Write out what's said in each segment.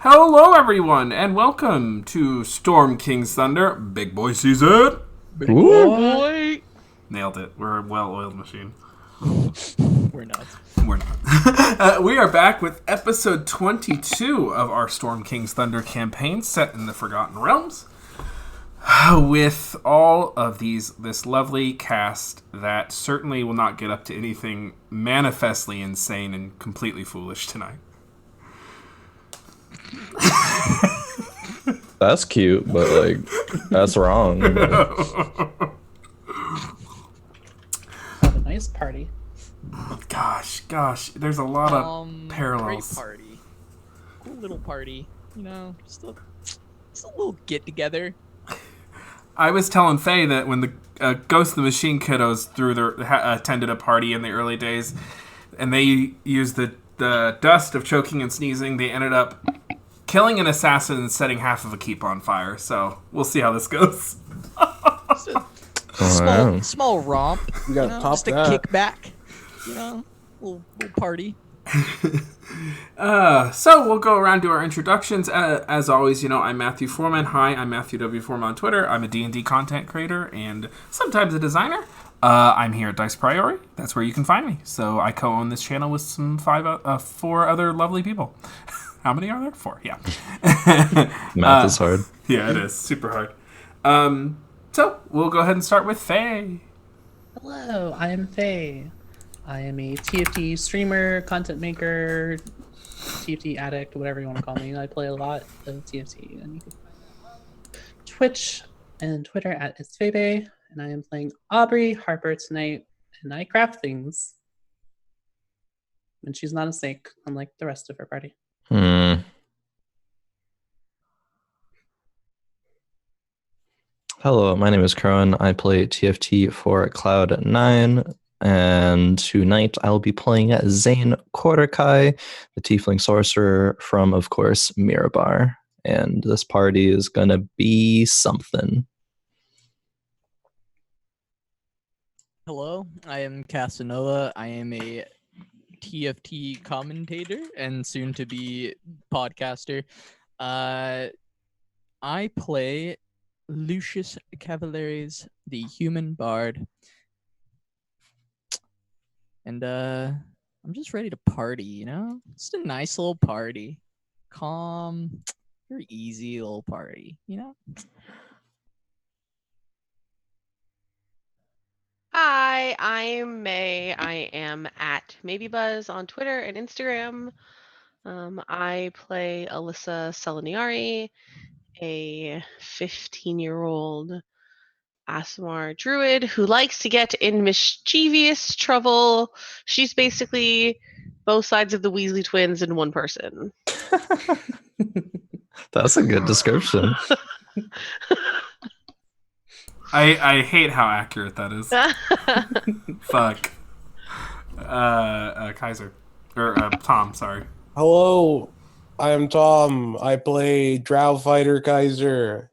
Hello, everyone, and welcome to Storm King's Thunder Big Boy Season. Big boy. Nailed it. We're a well-oiled machine. We're not. We're not. We are back with episode 22 of our Storm King's Thunder campaign set in the Forgotten Realms. With all of this lovely cast that certainly will not get up to anything manifestly insane and completely foolish tonight. That's cute, but that's wrong. Have a nice party. Gosh, there's a lot of parallels. Great party. Cool little party. You know, just a little get together. I was telling Faye that when the Ghost of the Machine kiddos attended a party in the early days, and they used the dust of choking and sneezing, they ended up killing an assassin and setting half of a keep on fire. So we'll see how this goes. Small romp. You gotta top just a that. kickback. You know, little party. So we'll go around to our introductions. As always, I'm Matthew Foreman. Hi, I'm Matthew W. Foreman on Twitter. I'm a D&D content creator and sometimes a designer. I'm here at Dice Priori. That's where you can find me. So I co-own this channel with some four other lovely people. How many are there? 4, yeah. Math is hard. Yeah, it is. Super hard. So we'll go ahead and start with Faye. Hello, I am Faye. I am a TFT streamer, content maker, TFT addict, whatever you want to call me. I play a lot of TFT, and you can find me on Twitch and Twitter at itsfebe. And I am playing Aubrey Harper tonight, and I craft things. And she's not a snake, unlike the rest of her party. Hello, my name is Kerwin. I play TFT for Cloud9, and tonight I'll be playing Xayn Kordakai, the Tiefling Sorcerer from, of course, Mirabar. And this party is gonna be something. Hello, I am Casanova. I am a TFT commentator and soon to be podcaster. I play Lucius Cavalieri's the Human Bard. And I'm just ready to party, Just a nice little party. Calm, very easy little party, Hi, I'm May. I am at MaybeBuzz on Twitter and Instagram. I play Alisa Seleniari, a 15-year-old Aasimar druid who likes to get in mischievous trouble. She's basically both sides of the Weasley twins in one person. That's a good description. I hate how accurate that is. Fuck. Kaiser. Or Tom, sorry. Hello, I'm Tom. I play Drow Fighter Kaiser.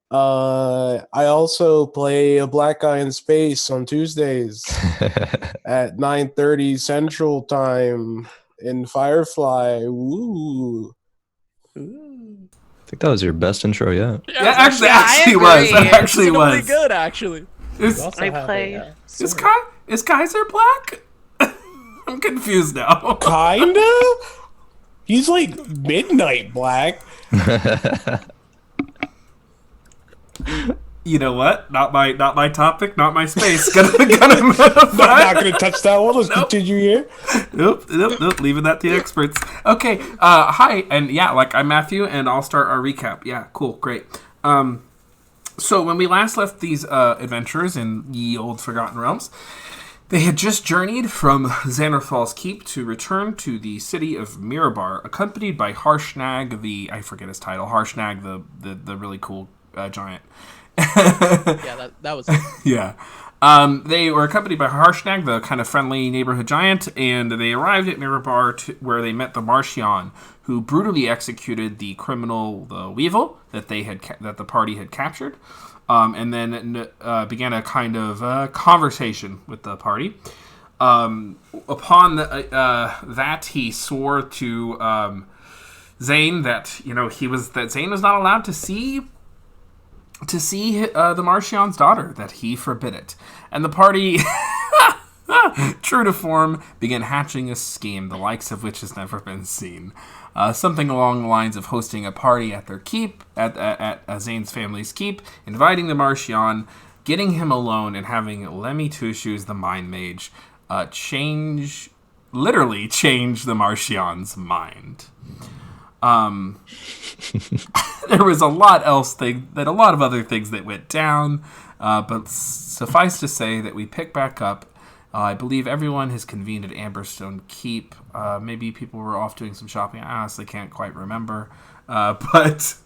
I also play a black guy in space on Tuesdays at 9:30 Central Time in Firefly. Woo. I think that was your best intro yet. Yeah, actually was. That actually it's was. really good, actually. Is Kaiser black? I'm confused now. Kinda? He's like midnight black. You know what? Not my topic, not my space. Gonna Not gonna touch that one. Let's continue here. Nope. Leaving that to the experts. Okay. Hi, and yeah, I'm Matthew, and I'll start our recap. Yeah, cool, great. So when we last left these adventurers in ye old Forgotten Realms, they had just journeyed from Xanarthal's Keep to return to the city of Mirabar, accompanied by Harshnag, I forget his title, Harshnag, the really cool giant. Yeah, that was it. Yeah. They were accompanied by Harshnag, the kind of friendly neighborhood giant, and they arrived at Mirabar where they met the Marchion, who brutally executed the criminal, the Weevil, that the party had captured, and then began a kind of conversation with the party. Upon that, he swore to Xayn that Xayn was not allowed to see the Marchion's daughter, that he forbid it, and the party, true to form, began hatching a scheme the likes of which has never been seen. Something along the lines of hosting a party at their keep, at Xayn's family's keep, inviting the Marchion, getting him alone, and having Lemmy Two Shoes, the Mind Mage, literally change the Marchion's mind. There was a lot of other things that went down, but suffice to say that we pick back up. I believe everyone has convened at Amberstone Keep. Maybe people were off doing some shopping. I honestly can't quite remember. But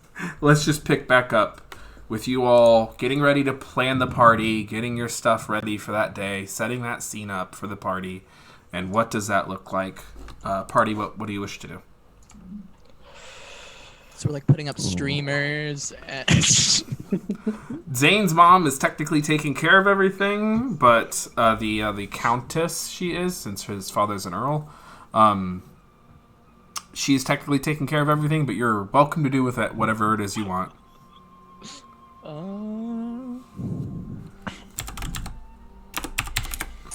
let's just pick back up with you all getting ready to plan the party, getting your stuff ready for that day, setting that scene up for the party. And what does that look like? Party, what do you wish to do? So we're like putting up streamers. And Zane's mom is technically taking care of everything, but the countess, she is, since his father's an earl, she's technically taking care of everything, but you're welcome to do with it whatever it is you want.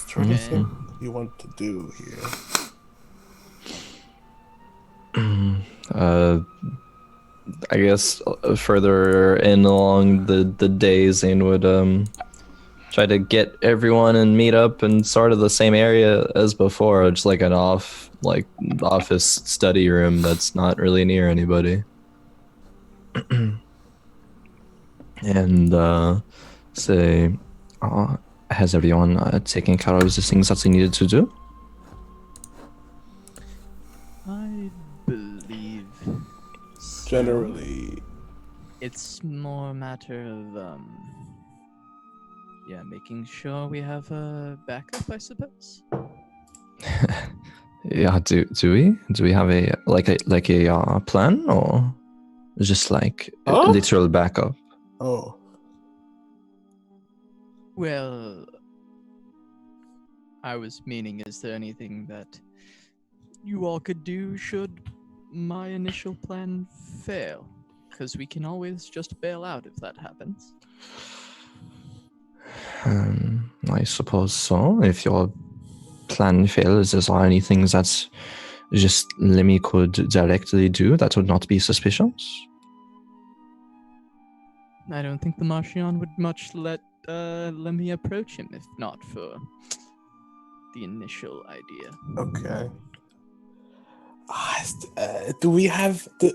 Trying to think what you want to do here. I guess further in along the day, Xayn would try to get everyone and meet up in sort of the same area as before, just like an office study room that's not really near anybody. And say, has everyone taken care of the things that they needed to do? I believe so. Generally, It's more a matter of making sure we have a backup, I suppose. Yeah, do we have a plan, or just like a Huh? literal backup? oh, Well, I was meaning, is there anything that you all could do should my initial plan fail? Because we can always just bail out if that happens. I suppose so. If your plan fails, is there anything that just Lemmy could directly do that would not be suspicious? I don't think the Marchion would much let me approach him if not for the initial idea. okay. Do we have the?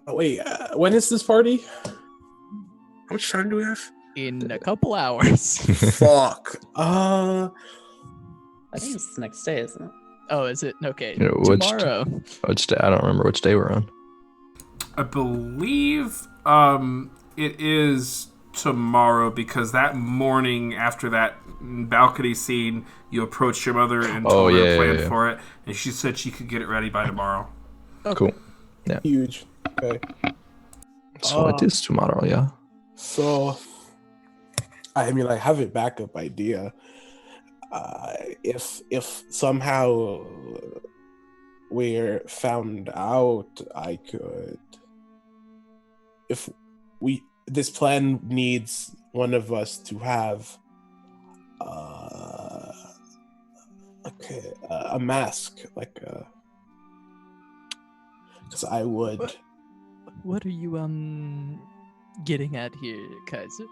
Wait. When is this party? How much time do we have? In a couple hours. Fuck. I think it's the next day, isn't it? Oh, is it? Okay. You know, Tomorrow. Which day? I don't remember which day we're on. I believe it is tomorrow, because that morning after that balcony scene, you approached your mother and told her a plan for it, and she said she could get it ready by tomorrow. Cool. Yeah. Huge. Okay. So it is tomorrow, yeah. So, I mean, I have a backup idea. If somehow we're found out, I could. If this plan needs one of us to have, a mask, like because I would. What are you getting at here, Kaiser?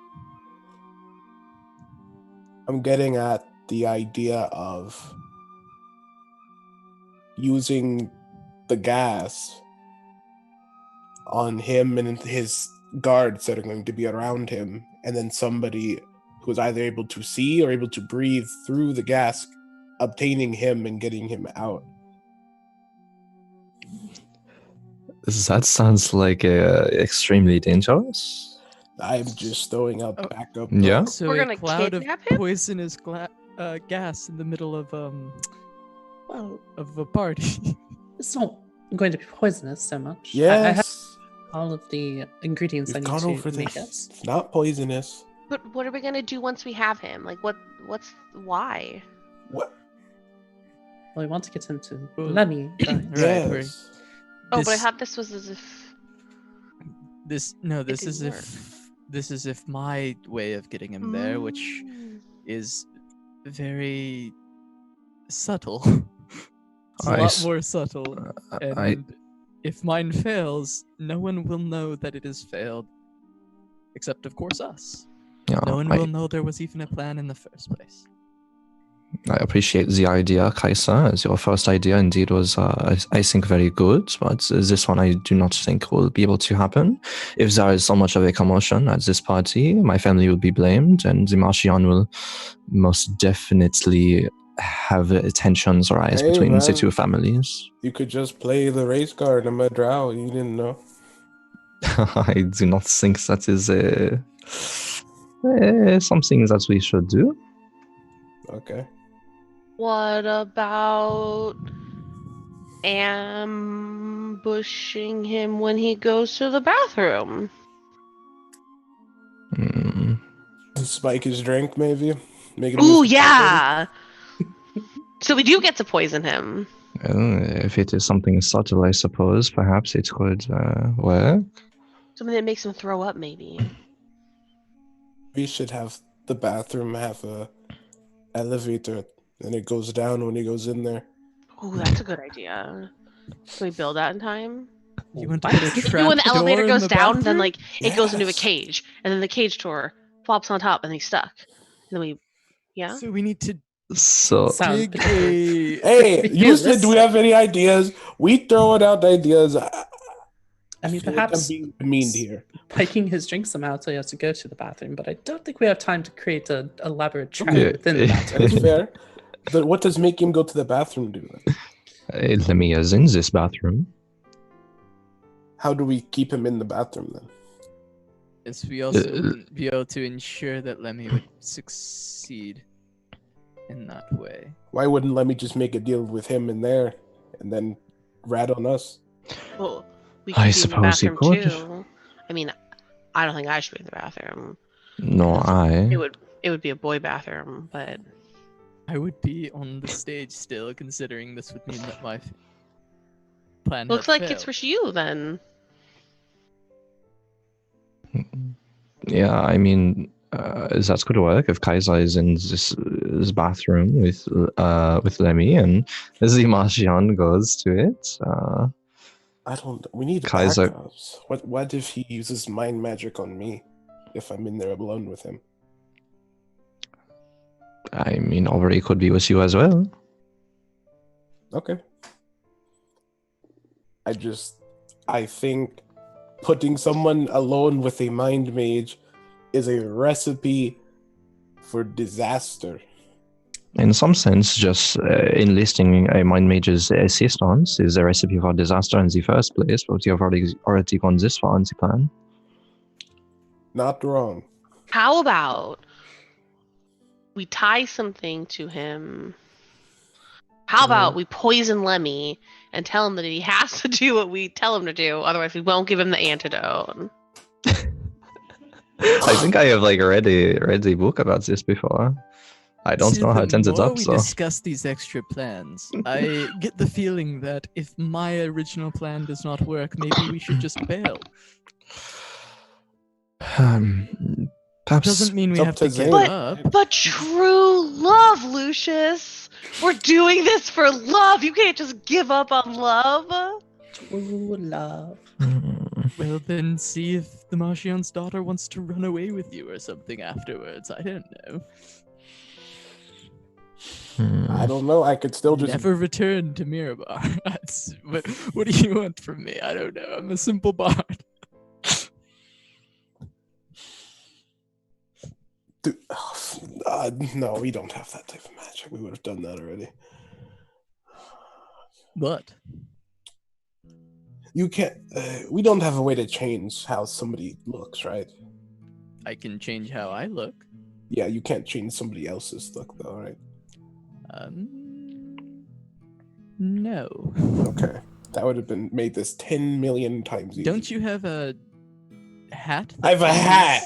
I'm getting at the idea of using the gas on him and his guards that are going to be around him, and then somebody who is either able to see or able to breathe through the gas, obtaining him and getting him out. That sounds like extremely dangerous. I'm just throwing up backup. Yeah. So We're a gonna cloud of kidnap him? poisonous gas in the middle of Well, a party. it's not going to be poisonous so much. I have Yes, all of the ingredients I we've need gone to over make this. it. It's not poisonous. But what are we gonna do once we have him? Like, what's why? What? Well, I want to get him to Well, Lemmy. But Right, Yes. right. Oh, but I This- thought this was as if This is didn't if my way of getting him there, which Mm. is very subtle. It's I a lot s- more subtle. And I if mine fails, no one will know that it has failed. Except, of course, us. yeah, No one I, will know there was even a plan in the first place. I appreciate the idea, Kaisa, as your first idea indeed was, I think, very good, but this one I do not think will be able to happen. If there is so much of a commotion at this party, my family will be blamed, and the Marchion will most definitely have tensions arise Hey, between the man. two families. You could just play the race card in my drow. You didn't know. I do not think that is something that we should do. Okay. What about ambushing him when he goes to the bathroom? Mm, Spike his drink, maybe. Make him Ooh, use- yeah. So we do get to poison him. if it is something subtle, I suppose, perhaps it could work. Something that makes him throw up, maybe. We should have the bathroom have a elevator, and it goes down when he goes in there. Ooh, that's a good idea. Can we build that in time? You want to put a Maybe trap when the elevator door in goes the down, then bathroom? like it goes into a Yes. cage, and then the cage door flops on top, and he's stuck. And then we, yeah. So we need to So Sounds dig pretty a... Hey, you said, do we realistic. have any ideas? We throwing out ideas. I mean, feel like I'm perhaps being demeaned here. piking his drink somehow so he has to go to the bathroom, but I don't think we have time to create an elaborate trap Okay. within the bathroom. That's fair. But what does make him go to the bathroom do then? Lemmy is in this bathroom. How do we keep him in the bathroom then? Yes, we also wouldn't be able to ensure that Lemmy would succeed in that way. Why wouldn't let me just make a deal with him in there and then rat on us? Well, we I could be in the suppose you bathroom could. too. I mean, I don't think I should be in the bathroom. No, It I. would be a boy bathroom, but I would be on the stage still, considering this would mean that my plan looks had like failed. it's for you then. Yeah, I mean, that could work if Kaiser is in this bathroom with Lemmy, and the Marchion goes to it. I don't. We need Kaiser- backups. What if he uses mind magic on me? If I'm in there alone with him. I mean, Aubrey could be with you as well. Okay. I think putting someone alone with a mind mage is a recipe for disaster. In some sense, just enlisting a mind mage's assistance is a recipe for disaster in the first place, but you have already gone this far in the plan. Not wrong. How about we tie something to him? How about we poison Lemmy and tell him that he has to do what we tell him to do, otherwise we won't give him the antidote. I think I have read a book about this before. I don't See, know how it ended The more up, we so discuss these extra plans, I get the feeling that if my original plan does not work, maybe we should just bail. perhaps Doesn't mean we It's up have to to give Xayn. up. But true love, Lucius! We're doing this for love! You can't just give up on love! True love. Well, then see if the Marchion's daughter wants to run away with you or something afterwards. I don't know. I don't know. I could still just. Never return to Mirabar. What do you want from me? I don't know. I'm a simple bard. No, we don't have that type of magic. We would have done that already. But You can't. We don't have a way to change how somebody looks, right? I can change how I look. Yeah, you can't change somebody else's look, though, right? No. Okay, that would have been made this 10 million times easier. Don't you have a hat? I have a hat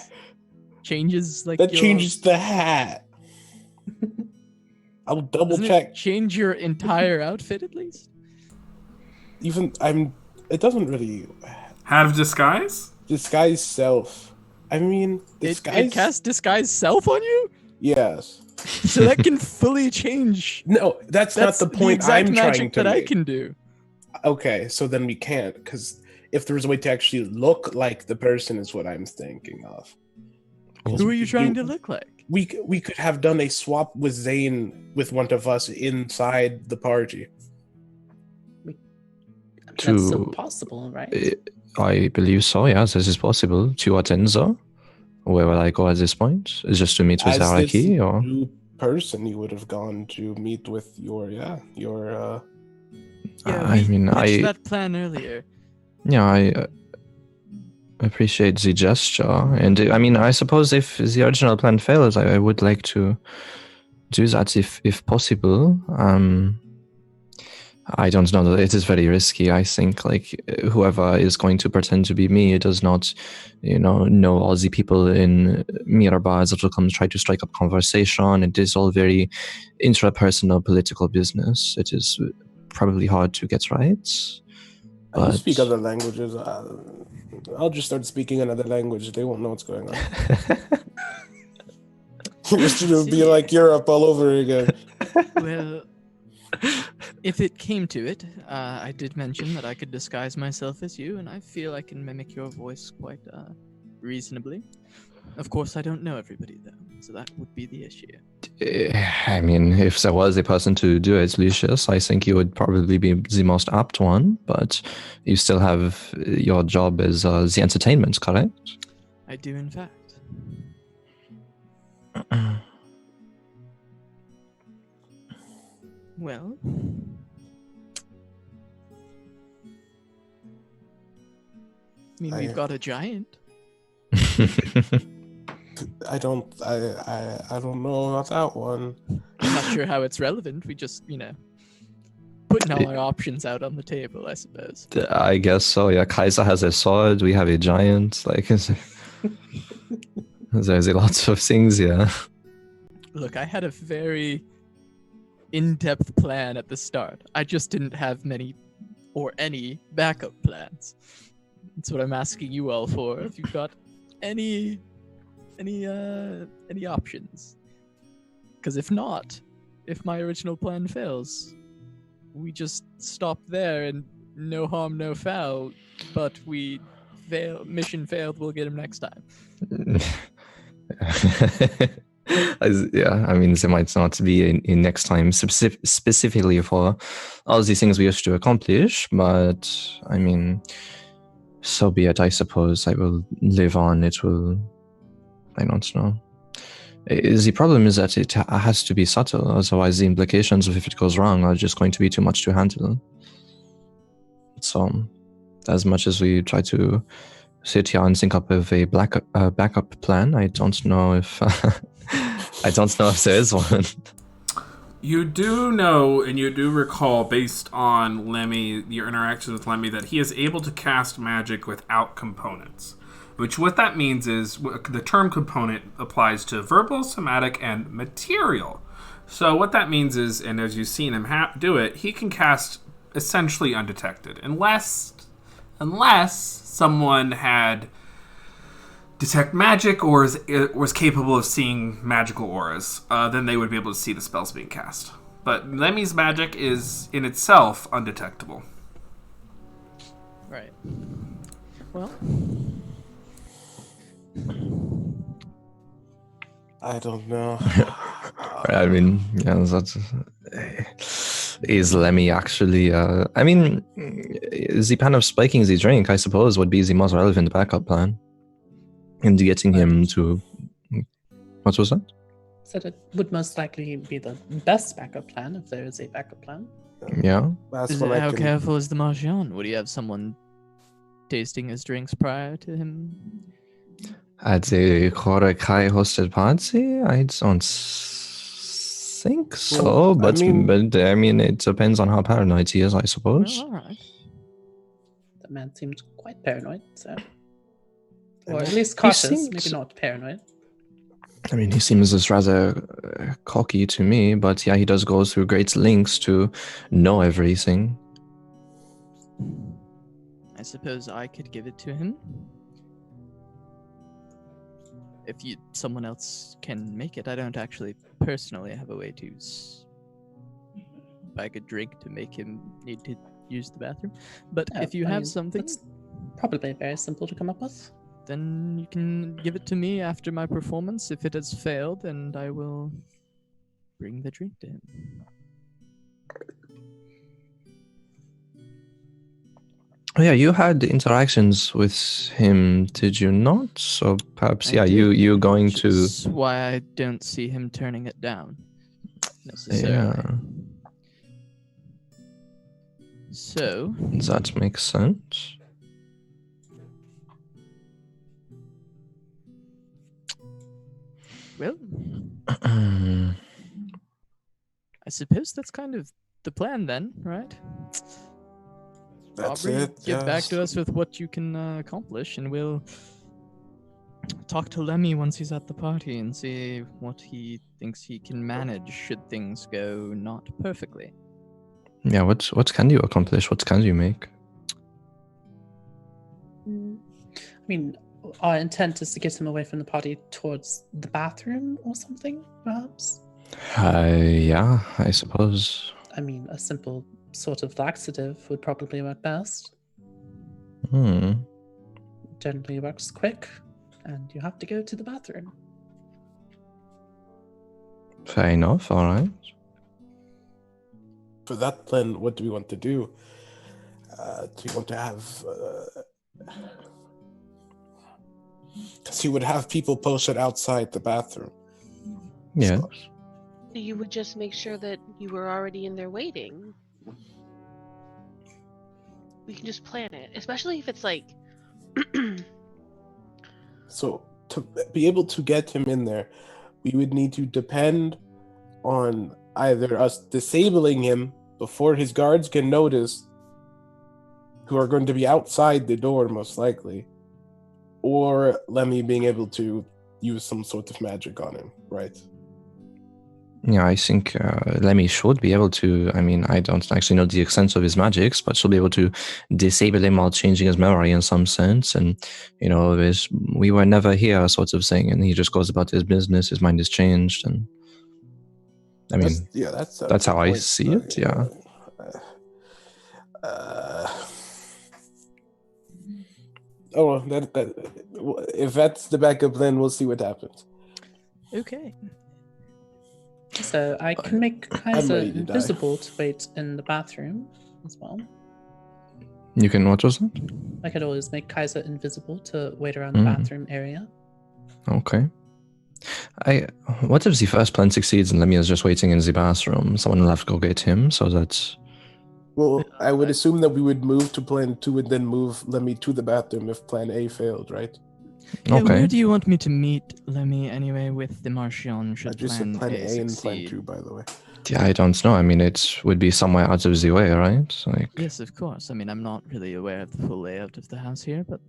Changes like that your... changes the hat. I'll double Doesn't check. it change your entire outfit at least? It doesn't really Have disguise? disguise self. I mean, It disguise. casts disguise self on you, Yes. so that can fully change. No, that's not the point exact I'm magic trying to that I make. can do. Okay, so then we can't, because if there was a way to actually look like the person is what I'm thinking of. Who are you trying to look like? We could have done a swap with Xayn with one of us inside the party. That's still possible, right? I believe so, yes, this is possible. To what end, though? Where will I go at this point? Is just to meet with As this Araki, or? new person, you would have gone to meet with your Yeah, I we mean, pitched that plan earlier. Yeah, I appreciate the gesture. And I mean, I suppose if the original plan fails, I would like to do that if possible. I don't know, it is very risky. I think like whoever is going to pretend to be me does not, know all the people in Mirabar that will come try to strike up conversation. It is all very intrapersonal political business. It is probably hard to get right. I can speak other languages. I'll just start speaking another language. They won't know what's going on. It'll be like Europe all over again. Well, if it came to it, I did mention that I could disguise myself as you, and I feel I can mimic your voice quite reasonably. Of course, I don't know everybody, though, so that would be the issue. I mean, if there was a person to do it, Lucius, I think you would probably be the most apt one, but you still have your job as the entertainment, correct? I do, in fact. Well... I mean, we've got a giant. I don't know about that one. I'm not sure how it's relevant. We just, putting all our options out on the table, I suppose. I guess so, yeah. Kaiser has a sword, we have a giant. Like, there's a lot of things, yeah. Look, I had a very in-depth plan at the start. I just didn't have many or any backup plans. That's what I'm asking you all for. If you've got any options. Because if not, if my original plan fails, we just stop there and no harm, no foul. But we fail. Mission failed. We'll get him next time. Yeah, I mean, there might not be a next time specifically for all these things we wish to accomplish, but I mean, so be it, I suppose. I will live on. It will... I don't know. The problem is that it has to be subtle, otherwise the implications of if it goes wrong are just going to be too much to handle. So, as much as we try to sit here and think up of a backup plan, I don't know if there is one. You do know, and you do recall, based on Lemmy, your interactions with Lemmy, that he is able to cast magic without components. Which, what that means is, the term component applies to verbal, somatic, and material. So what that means is, and as you've seen him do it, he can cast essentially undetected. Unless someone had detect magic or was capable of seeing magical auras, then they would be able to see the spells being cast. But Lemmy's magic is, in itself, undetectable. Right. Well... I don't know. I mean, yeah, that's... Is Lemmy actually... I mean, the plan of spiking the drink, I suppose, would be the most relevant backup plan. And getting him to... What was that? So that would most likely be the best backup plan, if there is a backup plan. Yeah. How careful is the Marchion? Would he have someone tasting his drinks prior to him? At the Korakai hosted party? I don't think so, Well, but I mean, it depends on how paranoid he is, I suppose. Well, all right. The man seemed quite paranoid, so... Or at least cautious, maybe not paranoid. I mean, he seems as rather cocky to me, but yeah, he does go through great lengths to know everything. I suppose I could give it to him. If someone else can make it, I don't actually personally have a way to bag a drink to make him need to use the bathroom. But if you have something, it's probably very simple to come up with. then you can give it to me after my performance. If it has failed, and I will bring the drink to him. Oh, yeah, you had interactions with him, did you not? So perhaps, I did, you going which to... is why I don't see him turning it down, necessarily. Yeah, So, that makes sense. well, I suppose that's kind of the plan then, right? That's Aubrey, it. get back Yes. to us with what you can accomplish, and we'll talk to Lemmy once he's at the party and see what he thinks he can manage should things go not perfectly. Yeah, what can you accomplish? What can you make? I mean, our intent is to get him away from the party towards the bathroom or something, perhaps. Yeah, I suppose. I mean, a simple sort of laxative would probably work best. Generally works quick, and you have to go to the bathroom. Fair enough, alright. For that plan, what do we want to do? Do we want to have... Because he would have people posted outside the bathroom. Yes. You would just make sure that you were already in there waiting. We can just plan it, especially if it's like... So, to be able to get him in there, we would need to depend on either us disabling him before his guards can notice, who are going to be outside the door most likely, or Lemmy being able to use some sort of magic on him, right? Yeah, I think Lemmy should be able to. I mean, I don't actually know the extent of his magics, but she'll be able to disable him while changing his memory in some sense. And, we were never here sort of thing. And he just goes about his business. His mind is changed. And I mean, that's how I see it. Yeah. If that's the backup plan, we'll see what happens. Okay. So I can make Kaiser ready to die. invisible to wait in the bathroom as well. You can, what was that? I could always make Kaiser invisible to wait around the bathroom area. Okay. What if the first plan succeeds and Lemmy is just waiting in the bathroom? Someone will have to go get him, so that's... Well, I would assume that we would move to plan 2 and then move Lemmy to the bathroom if plan A failed, right? Yeah, Okay. where do you want me to meet Lemmy anyway with the Marchion should I just plan said plan A and succeed? plan 2, by the way. Yeah, I don't know. I mean, it would be somewhere out of the way, right? Like, Yes, of course. I mean, I'm not really aware of the full layout of the house here, but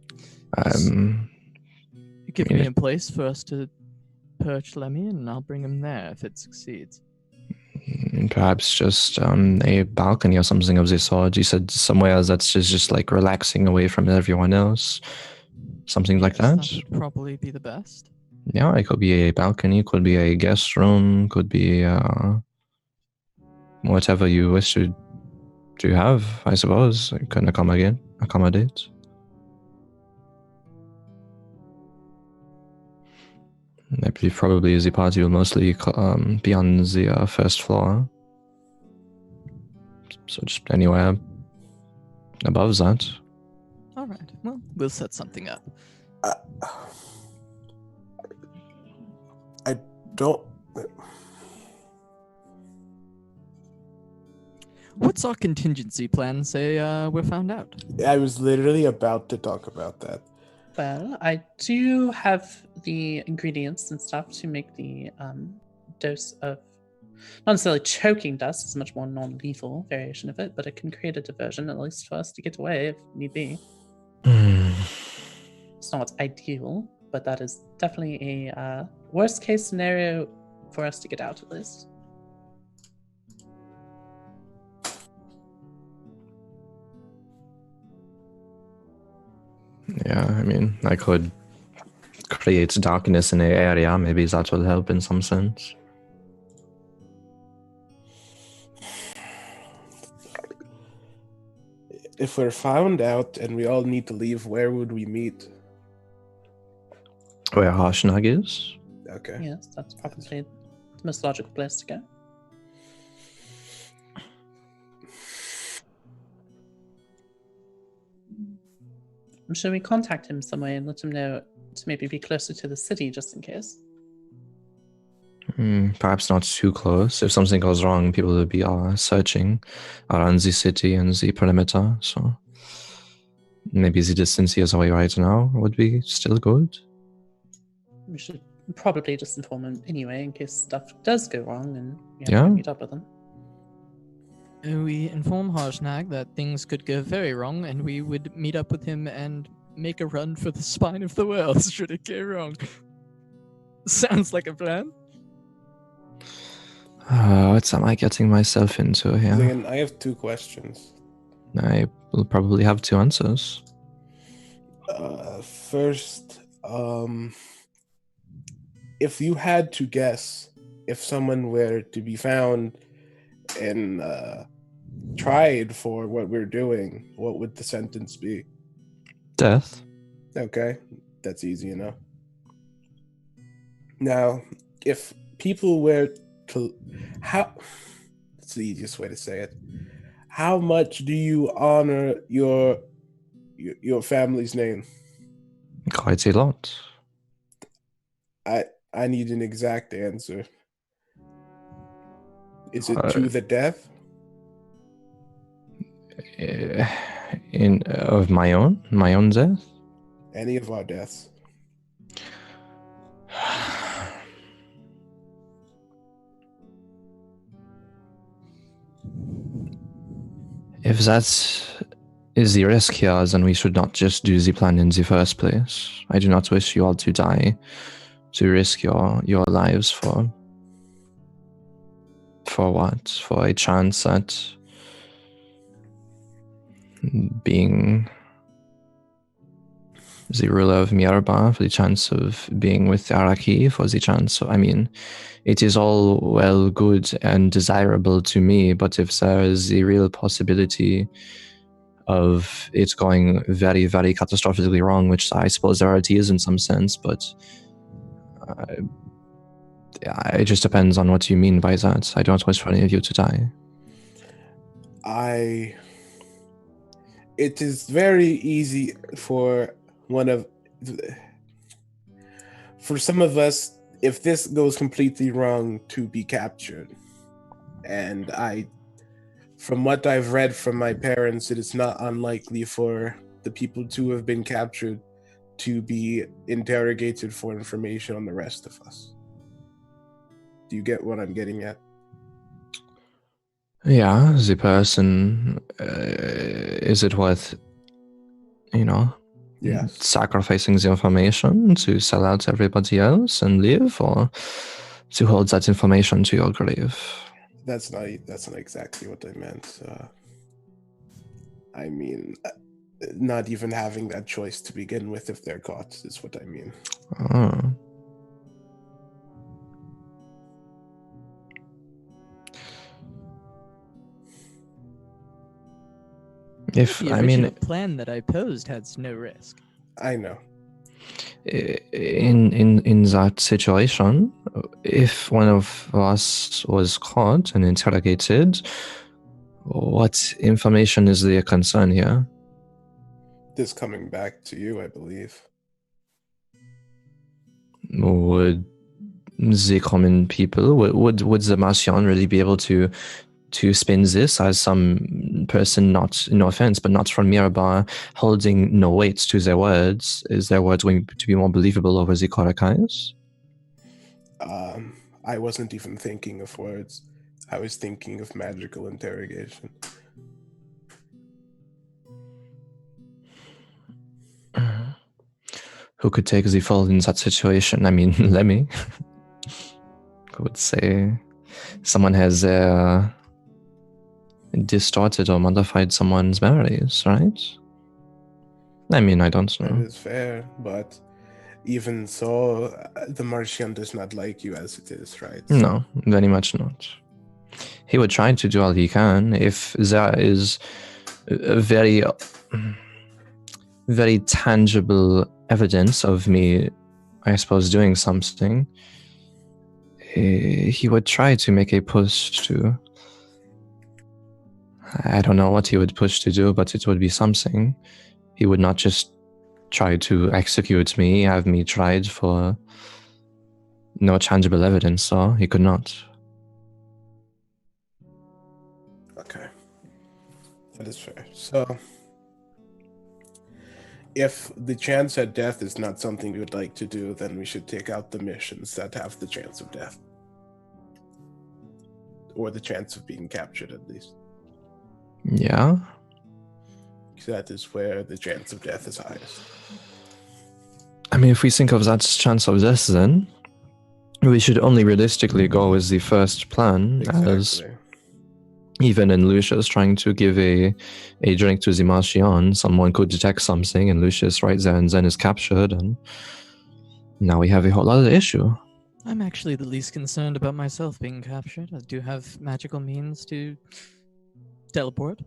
you give me a place for us to perch Lemmy, and I'll bring him there if it succeeds. perhaps just a balcony or something of this sort. You said somewhere that's just like relaxing away from everyone else. Something like that? That would probably be the best. Yeah, it could be a balcony, could be a guest room, could be whatever you wish to have, I suppose. It can accommodate. I believe probably the party will mostly be on the first floor. So just anywhere above that. All right. Well, we'll set something up. I don't... What's our contingency plan say we're found out? I was literally about to talk about that. Well, I do have the ingredients and stuff to make the dose of, not necessarily choking dust, it's a much more non-lethal variation of it, but it can create a diversion, at least for us to get away if need be. It's not ideal, but that is definitely a worst case scenario for us to get out, at least. Yeah, I mean, I could create darkness in the area. Maybe that will help in some sense. If we're found out and we all need to leave, where would we meet? Where Harshnag is? Okay. Yes, that's probably the most logical place to go. Should we contact him some way and let him know to maybe be closer to the city just in case? Perhaps not too close. If something goes wrong, people will be searching around the city and the perimeter. So maybe the distance he is away right now would be still good. We should probably just inform him anyway in case stuff does go wrong and we have Yeah. to meet up with him. We inform Harshnag that things could go very wrong, and we would meet up with him and make a run for the spine of the world should it go wrong. Sounds like a plan. What am I getting myself into here? Xayn, I have 2 questions. I will probably have 2 answers. First, if you had to guess if someone were to be found and tried for what we're doing, what would the sentence be? Death. Okay, that's easy enough. Now, if people were to... That's the easiest way to say it. How much do you honor your family's name? Quite a lot. I need an exact answer. Is it to the death? Of my own death? Any of our deaths? If that is the risk here, then we should not just do the plan in the first place. I do not wish you all to die, to risk your lives for what? For a chance at being the ruler of Mirabar, for the chance of being with Araki, for the chance of, I mean, it is all well, good, and desirable to me, but if there is the real possibility of it going very, very catastrophically wrong, which I suppose there already is in some sense, but it just depends on what you mean by that. I don't wish for any of you to die. It is very easy for some of us, if this goes completely wrong, to be captured. And from what I've read from my parents, it is not unlikely for the people to have been captured to be interrogated for information on the rest of us. Do you get what I'm getting at? Yeah, the person, is it worth, Yes. sacrificing the information to sell out to everybody else and live, or to hold that information to your grave? That's not exactly what I meant. I mean, not even having that choice to begin with if they're caught is what I mean. Oh. The original plan that I posed has no risk. I know. In that situation, if one of us was caught and interrogated, what information is the concern here? This coming back to you, I believe. Would the common people, would the Marchion really be able to spin this as some person, not, no offense, but not from Mirabar, holding no weight to their words? Is their words going to be more believable over the Korakais? I wasn't even thinking of words. I was thinking of magical interrogation. who could take the fall in that situation? I mean, Lemmy. I would say someone has distorted or modified someone's memories, right? I mean, I don't That know. is fair, but even so, the Marchion does not like you as it is, right? No, very much not. He would try to do all he can if there is a very, very tangible evidence of me, I suppose, doing something. He would try to make a push to. I don't know what he would push to do, but it would be something. He would not just try to execute me, have me tried for no tangible evidence, so he could not. Okay. That is fair. So, if the chance at death is not something we would like to do, then we should take out the missions that have the chance of death. Or the chance of being captured, at least. Yeah? That is where the chance of death is highest. I mean, if we think of that chance of death, then we should only realistically go with the first plan, as Exactly. even in Lucius trying to give a drink to the Marchion, someone could detect something, and Lucius right there and then is captured, and now we have a whole other issue. I'm actually the least concerned about myself being captured. I do have magical means to teleport.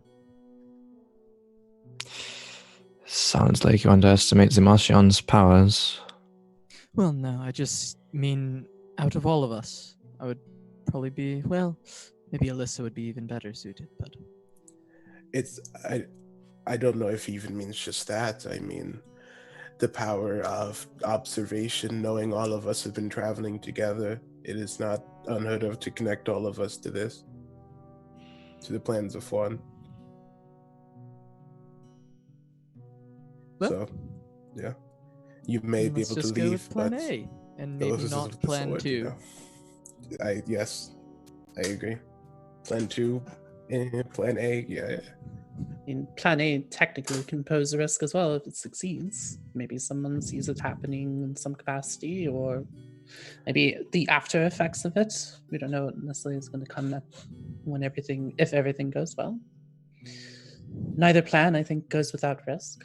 Sounds like you underestimate the Marchion's powers. Well, no, I just mean out of all of us, I would probably be, well, maybe Alisa would be even better suited, but It's I don't know if he even means just that. I mean, the power of observation, knowing all of us have been traveling together. It is not unheard of to connect all of us to this, to the plans of one. well, So, yeah, you may then be let's able to just go leave, with plan but A, and the maybe losses not of the plan sword, 2. you know. Yes, I agree. Plan 2, plan A, yeah. In plan A technically can pose a risk as well if it succeeds. Maybe someone sees it happening in some capacity, or maybe the after effects of it. We don't know what necessarily is going to come when if everything goes well. Neither plan, I think, goes without risk.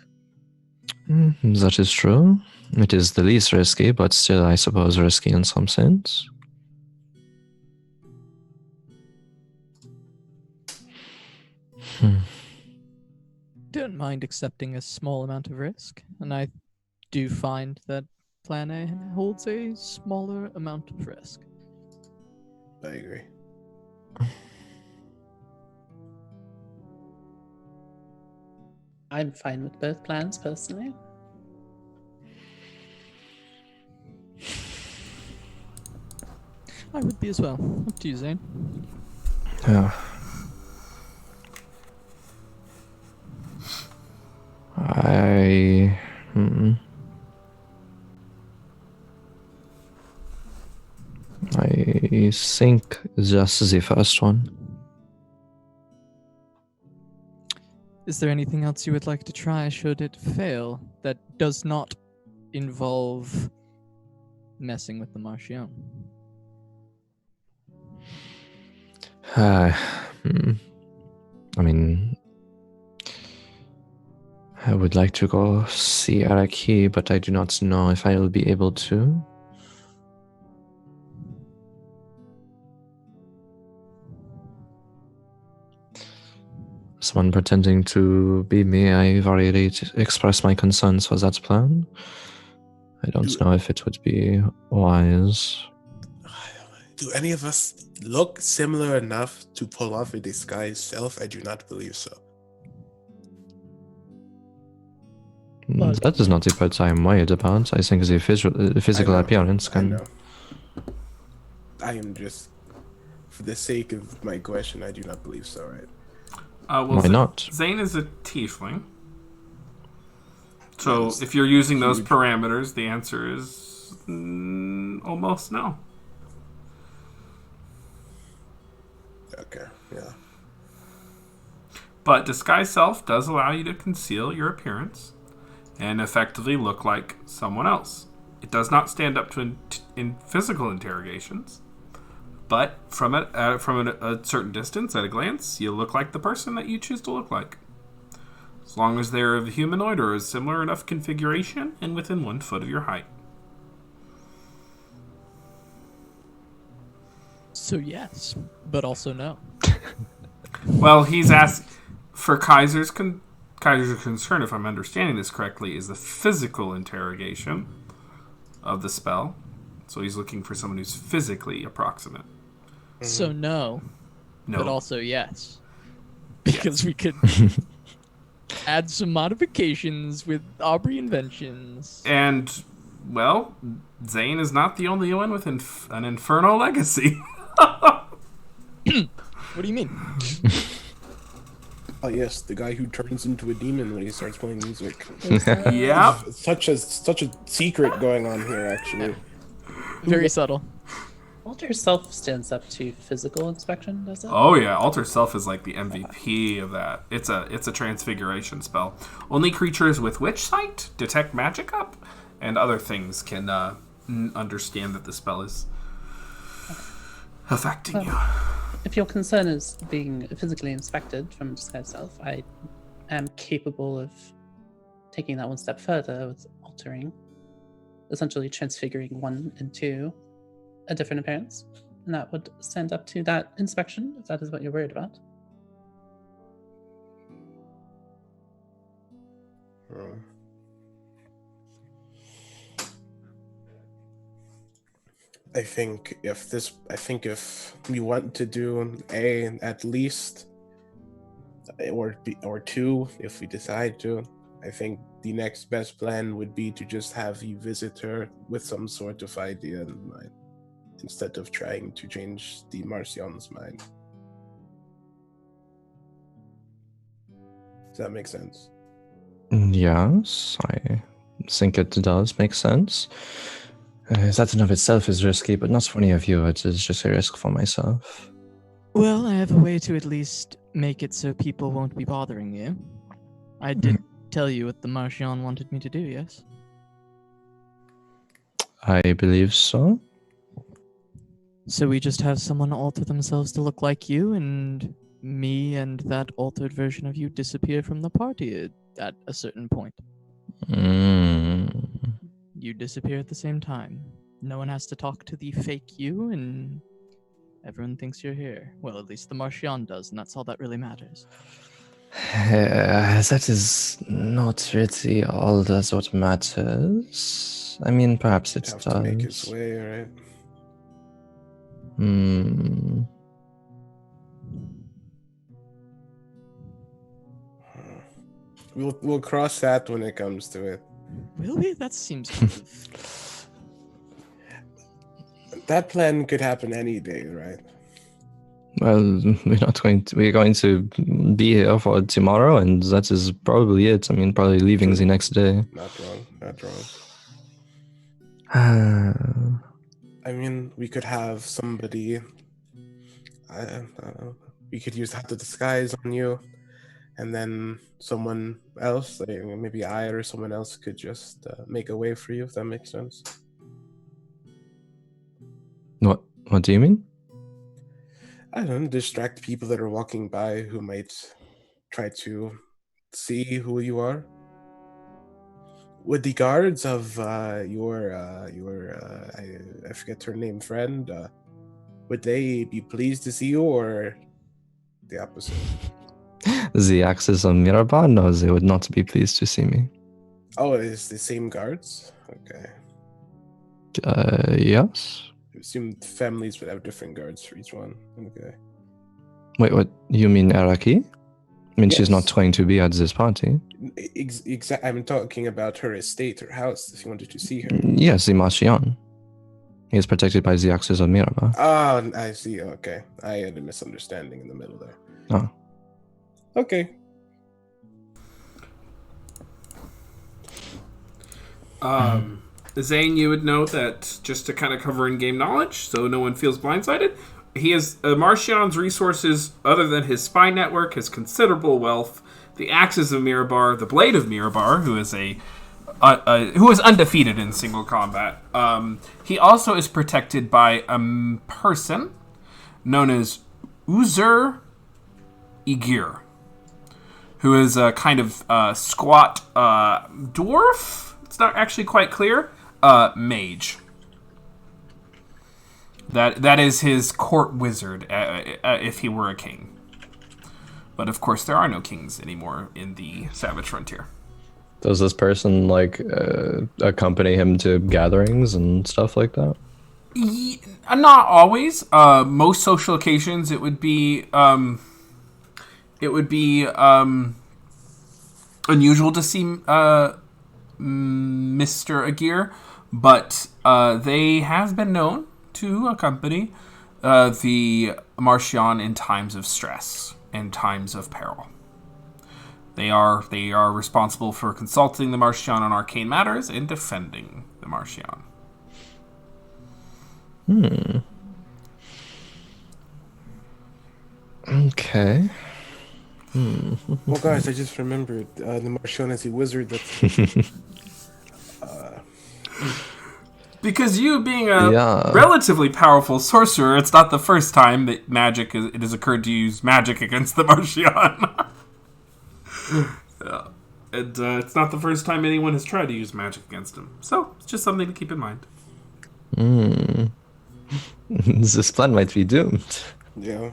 That is true. It is the least risky, but still, I suppose, risky in some sense. Don't mind accepting a small amount of risk, and I do find that plan A holds a smaller amount of risk. I agree. I'm fine with both plans personally. I would be as well. Up to you, Xayn. Yeah. I think just the first one. Is there anything else you would like to try should it fail that does not involve messing with the Marchion? I mean, I would like to go see Araki, but I do not know if I will be able to. Someone pretending to be me, I've already expressed my concerns for that plan. I don't know if it would be wise. Do any of us look similar enough to pull off a disguised self? I do not believe so. Well, That is not the part I am worried about. I think the physical appearance I can. know. I am just, for the sake of my question, I do not believe so, right? Well, Why not? Xayn is a tiefling. So Yes. if you're using those Huge. parameters, the answer is almost no. Okay, yeah. But disguise self does allow you to conceal your appearance. and effectively look like someone else. It does not stand up to in physical interrogations, but from a certain distance, at a glance, you look like the person that you choose to look like. As long as they're of humanoid or a similar enough configuration and within 1 foot of your height. So yes, but also no. Well, he's asked for Kaiser's concern, if I'm understanding this correctly, is the physical interrogation of the spell. So he's looking for someone who's physically approximate. So no, but also yes. Because we could add some modifications with Aubrey inventions. And, well, Xayn is not the only one with an infernal legacy. What do you mean? Oh yes, the guy who turns into a demon when he starts playing music. Yeah. Such a secret going on here, actually. Very subtle. Alter Self stands up to physical inspection, does it? Oh yeah, Alter Self is like the MVP of that. It's a transfiguration spell. Only creatures with Witch Sight, Detect Magic Up, and other things can understand that the spell is affecting you. If your concern is being physically inspected from Disguise Self, I am capable of taking that one step further with altering, essentially transfiguring 1 into a different appearance. And that would stand up to that inspection, if that is what you're worried about. I think if we want to do at least or 2, if we decide to, I think the next best plan would be to just have you visit her with some sort of idea in mind, instead of trying to change the Marchion's mind. Does that make sense? Yes, I think it does make sense. That in of itself is risky, but not for any of you. It is just a risk for myself. Well, I have a way to at least make it so people won't be bothering you. I did tell you what the Marchion wanted me to do, yes? I believe so. So we just have someone alter themselves to look like you, and me and that altered version of you disappear from the party at a certain point. You disappear at the same time. No one has to talk to the fake you, and everyone thinks you're here. Well, at least the Marchion does, and that's all that really matters. That is not really all that's what matters. I mean, perhaps it Have does. to make his way, right? We'll cross that when it comes to it. Will we? That seems kind of... That plan could happen any day, right? Well, we're going to be here for tomorrow, and that is probably it. I mean, probably leaving the next day. Not wrong. Uh, I mean, we could have somebody. I don't know. We could have the disguise on you, and then someone else, like maybe I or someone else, could just make a way for you. If that makes sense. What do you mean? I don't know, distract people that are walking by who might try to see who you are. Would the guards of your I forget her name, friend, would they be pleased to see you, or the opposite? The axes on Mirabar? No, they would not be pleased to see me. Oh, it's the same guards? Okay. Yes? I assume families would have different guards for each one. Okay. Wait, what? You mean Araki? I mean, she's not Yes. going to be at this party. I'm talking about her estate, her house, if you wanted to see her. Yes, the Marchion. He is protected by the axes of Mirabar. Oh, I see. Okay. I had a misunderstanding in the middle there. Oh. Okay. Xayn, you would know that, just to kind of cover in-game knowledge, so no one feels blindsided, he has Marchion's resources, other than his spy network, has considerable wealth. The axes of Mirabar, the blade of Mirabar, who is a who is undefeated in single combat. He also is protected by a person known as Uzer Igir, who is a kind of squat dwarf. It's not actually quite clear. Mage. That is his court wizard, if he were a king. But of course, there are no kings anymore in the Savage Frontier. Does this person like accompany him to gatherings and stuff like that? Not always. Most social occasions, it would be unusual to see Mr. Agir, but they have been known to accompany the Marchion in times of stress and times of peril. They are responsible for consulting the Marchion on arcane matters and defending the Marchion. Okay. Well, guys, I just remembered the Marchion is a wizard that's... Because you being a Yeah. relatively powerful sorcerer, it's not the first time that it has occurred to use magic against the Marchion. And it's not the first time anyone has tried to use magic against him. So, it's just something to keep in mind. This plan might be doomed. Yeah.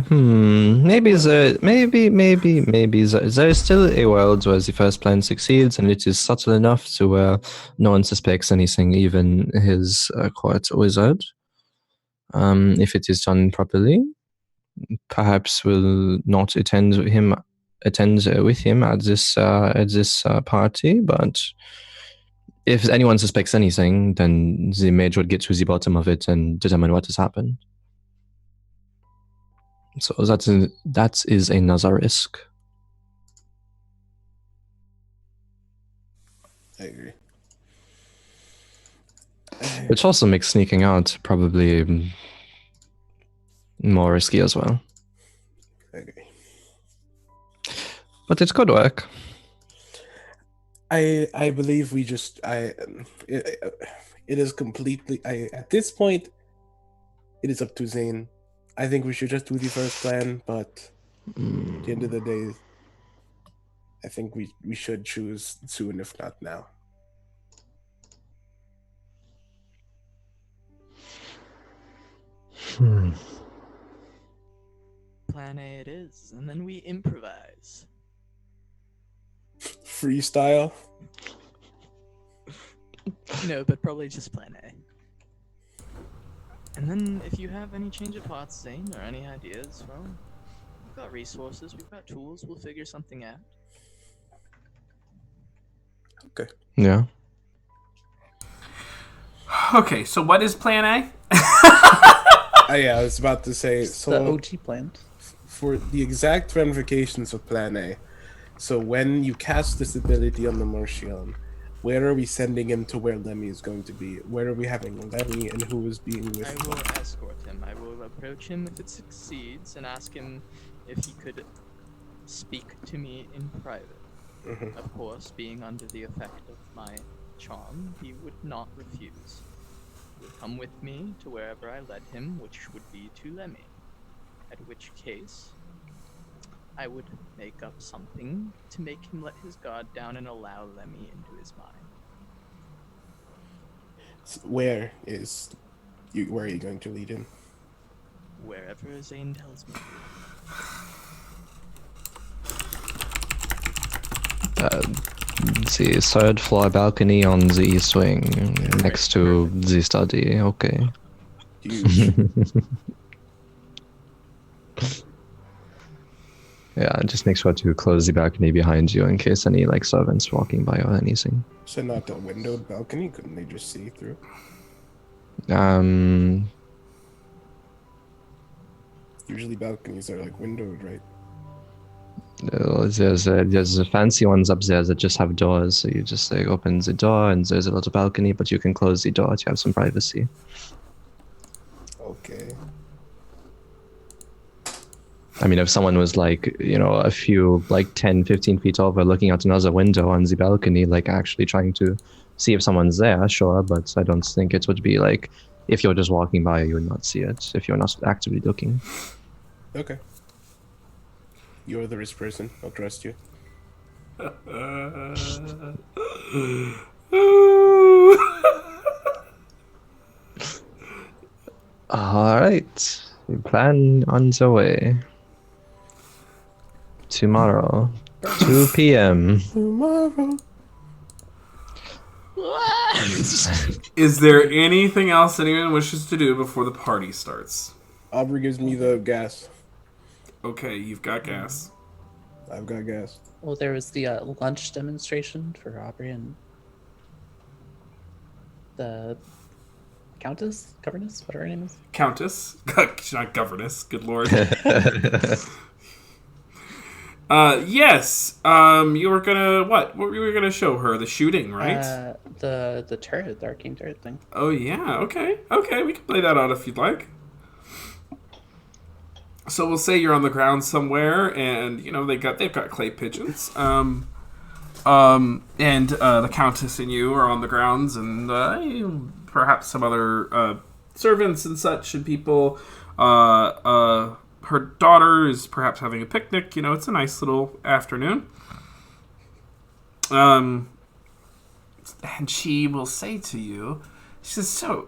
Maybe there is still a world where the first plan succeeds and it is subtle enough to where no one suspects anything, even his court wizard. If it is done properly, perhaps we'll not attend with him at this party. But if anyone suspects anything, then the mage would get to the bottom of it and determine what has happened. So that is another risk. I agree. Which also makes sneaking out probably more risky as well. I agree. But it could work. I believe we just it is completely at this point it is up to Xayn. I think we should just do the first plan, but at the end of the day, I think we should choose soon, if not now. Plan A it is, and then we improvise. Freestyle? No, but probably just plan A. And then if you have any change of hearts, Xayn, or any ideas, well, we've got resources, we've got tools, we'll figure something out. Okay. Yeah. Okay, so what is Plan A? Yeah, I was about to say, It's so the OG plan. for the exact ramifications of Plan A, so when you cast this ability on the Marchion, where are we sending him to where Lemmy is going to be? Where are we having Lemmy and who is being with I him? will escort him. I will approach him if it succeeds and ask him if he could speak to me in private. Mhm. Of course, being under the effect of my charm, he would not refuse. He would come with me to wherever I led him, which would be to Lemmy. At which case, I would make up something to make him let his guard down and allow Lemmy into his mind. Where are you going to lead him? Wherever Xayn tells me. The third floor balcony on the east wing, next to the study. Okay. Huge. Yeah, just make sure to close the balcony behind you in case any like servants walking by or anything. So not a windowed balcony? Couldn't they just see through? Usually balconies are like windowed, right? There's fancy ones up there that just have doors, so you just like open the door and there's a little balcony, but you can close the door to have some privacy. Okay. I mean, if someone was like, a few, like 10, 15 feet over looking out another window on the balcony, like actually trying to see if someone's there, sure, but I don't think it would be like, if you're just walking by, you would not see it if you're not actively looking. Okay. You're the risk person. I'll trust you. All right. We plan on the way. Tomorrow, 2 p.m. Tomorrow. Is there anything else anyone wishes to do before the party starts? Aubrey gives me the gas. Okay, you've got gas. I've got gas. Well, there was the lunch demonstration for Aubrey and the governess, whatever her name is. Countess. She's not governess. Good lord. Yes. You were gonna what? What were you gonna show her? The shooting, right? The turret, the arcane turret thing. Oh yeah. Okay. Okay. We can play that out if you'd like. So we'll say you're on the ground somewhere, and they've got clay pigeons. And the Countess and you are on the grounds, and perhaps some other servants and such and people. Her daughter is perhaps having a picnic. It's a nice little afternoon. And she will say to you, she says, "So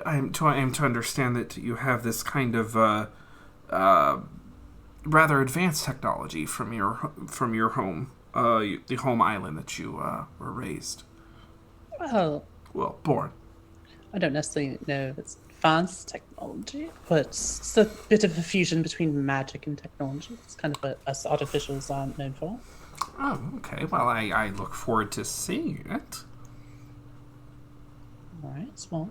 I am to understand that you have this kind of rather advanced technology from your home, the home island that you were raised. Well, born. I don't necessarily know if it's advanced technology, but it's a bit of a fusion between magic and technology. It's kind of what us artificials aren't known for. Oh, okay. Well, I look forward to seeing it. All right, well,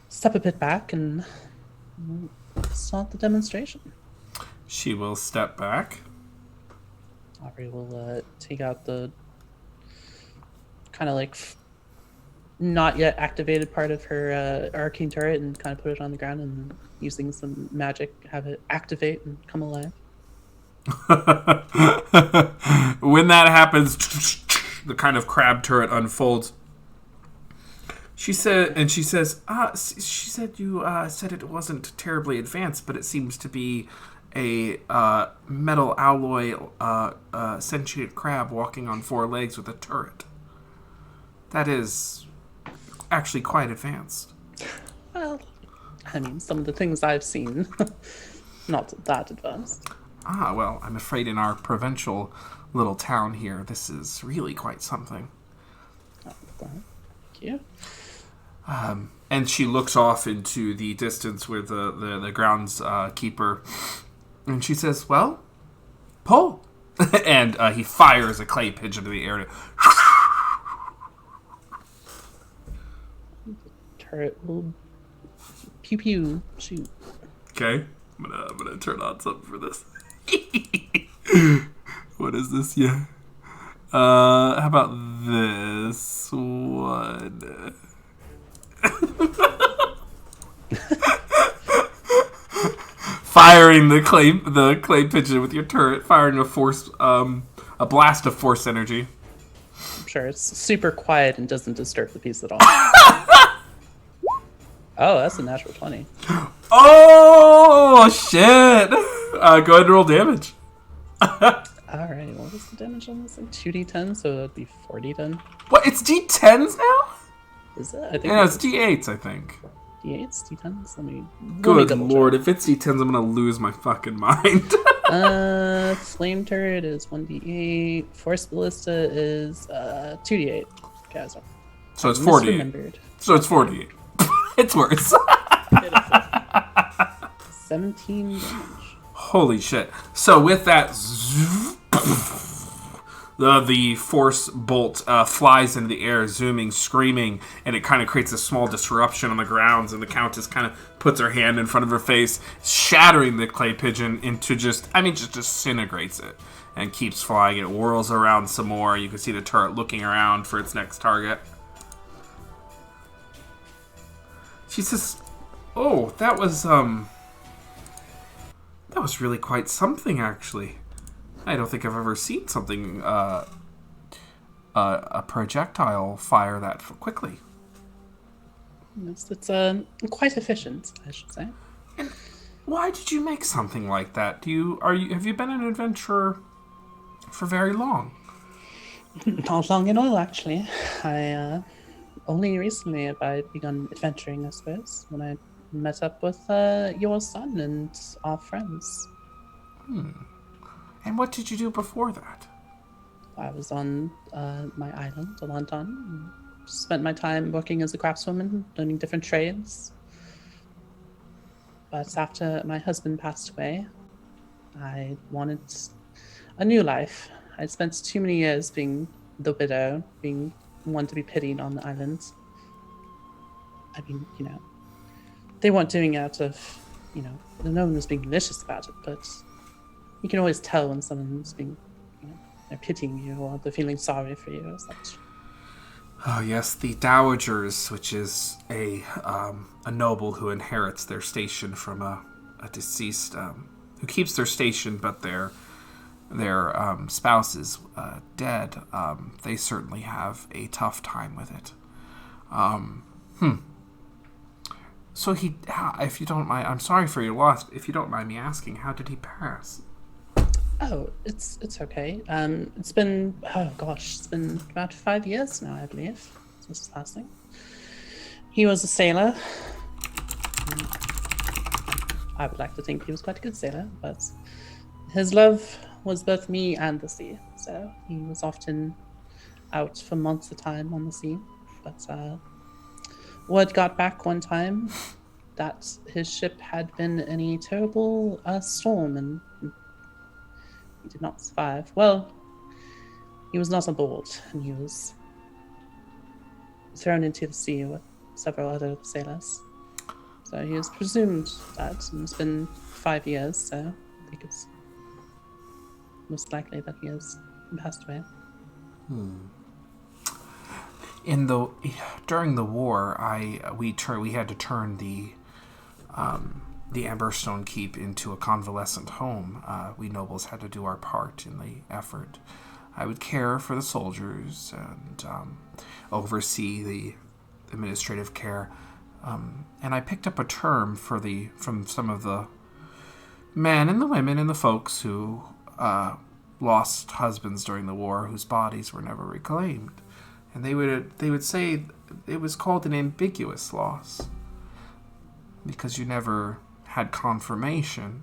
step a bit back and start the demonstration. She will step back. Aubrey will take out the kind of like not yet activated part of her arcane turret and kind of put it on the ground and using some magic have it activate and come alive. When that happens, the kind of crab turret unfolds. She says, she said you said it wasn't terribly advanced, but it seems to be a metal alloy sentient crab walking on 4 legs with a turret. That is actually quite advanced. Well, I mean, some of the things I've seen, not that advanced. Ah, well, I'm afraid in our provincial little town here, this is really quite something. Thank you. And she looks off into the distance with the grounds keeper, and she says, "Well, pull." And he fires a clay pigeon into the air. The turret will pew pew shoot. Okay, I'm gonna turn on something for this. What is this? Yeah. How about this one? Firing the clay pigeon with your turret, firing a blast of force energy. I'm sure it's super quiet and doesn't disturb the piece at all. Oh, that's a natural 20. Oh shit! Go ahead and roll damage. Alright, what was the damage on this? Like 2d10, so that'd be 4d10. What? It's D10s now? Is it? I think Yeah, it's D8s. I think. D8s, D10s. Let me Good double lord, if it's D10s, I'm gonna lose my fucking mind. Flame turret is 1d8. Force ballista is 2d8. Chasm. So it's 48. Misremembered. So it's 48. It's worse. 17 damage. Holy shit. So with that, the force bolt flies into the air, zooming, screaming, and it kind of creates a small disruption on the grounds, and the Countess kind of puts her hand in front of her face, shattering the clay pigeon into just disintegrates it, and keeps flying. It whirls around some more. You can see the turret looking around for its next target. She says, "Oh, that was That was really quite something, actually. I don't think I've ever seen something, a projectile fire that quickly. It's quite efficient, I should say. Why did you make something like that? Have you been an adventurer for very long? Not long at all, actually. I only recently have I begun adventuring, I suppose, when I met up with your son and our friends. And what did you do before that? I was on my island, Alanton, and spent my time working as a craftswoman, learning different trades. But after my husband passed away, I wanted a new life. I'd spent too many years being the widow, being one to be pitied on the island. I mean, they weren't doing it out of, no one was being malicious about it, but you can always tell when someone's being, they're pitying you or they're feeling sorry for you or such. Oh yes, the dowagers, which is a noble who inherits their station from a deceased, who keeps their station, but their spouse is dead. They certainly have a tough time with it. So if you don't mind, I'm sorry for your loss. If you don't mind me asking, how did he pass? Oh, it's okay. It's been it's been about 5 years now, I believe. Since his passing. He was a sailor. I would like to think he was quite a good sailor, but his love was both me and the sea. So he was often out for months at a time on the sea. But word got back one time that his ship had been in a terrible storm and he did not survive. Well, he was not aboard, and he was thrown into the sea with several other sailors. So he was presumed dead, and it's been 5 years, so I think it's most likely that he has passed away. During the war, we had to turn the Amberstone Keep into a convalescent home. We nobles had to do our part in the effort. I would care for the soldiers and oversee the administrative care. And I picked up a term from some of the men and the women and the folks who lost husbands during the war, whose bodies were never reclaimed. And they would say it was called an ambiguous loss because you never had confirmation.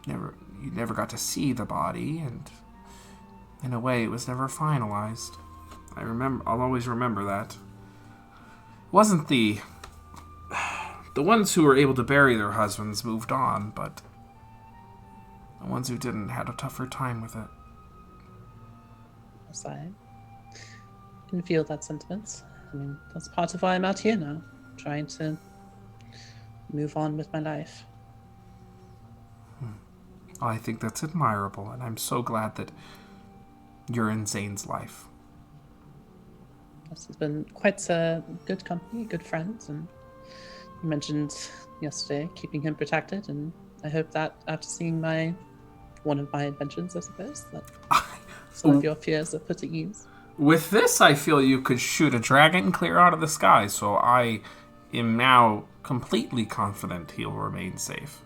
You never got to see the body, and in a way, it was never finalized. I'll always remember that. It wasn't the ones who were able to bury their husbands moved on, but the ones who didn't had a tougher time with it. Yes, I can feel that sentiment. I mean, that's part of why I'm out here now, trying to move on with my life. I think that's admirable, and I'm so glad that you're in Xayn's life. This has been quite a good company, good friends, and you mentioned yesterday keeping him protected, and I hope that after seeing one of my adventures, I suppose, that some of your fears are put at ease. With this, I feel you could shoot a dragon clear out of the sky, so I am now completely confident he'll remain safe.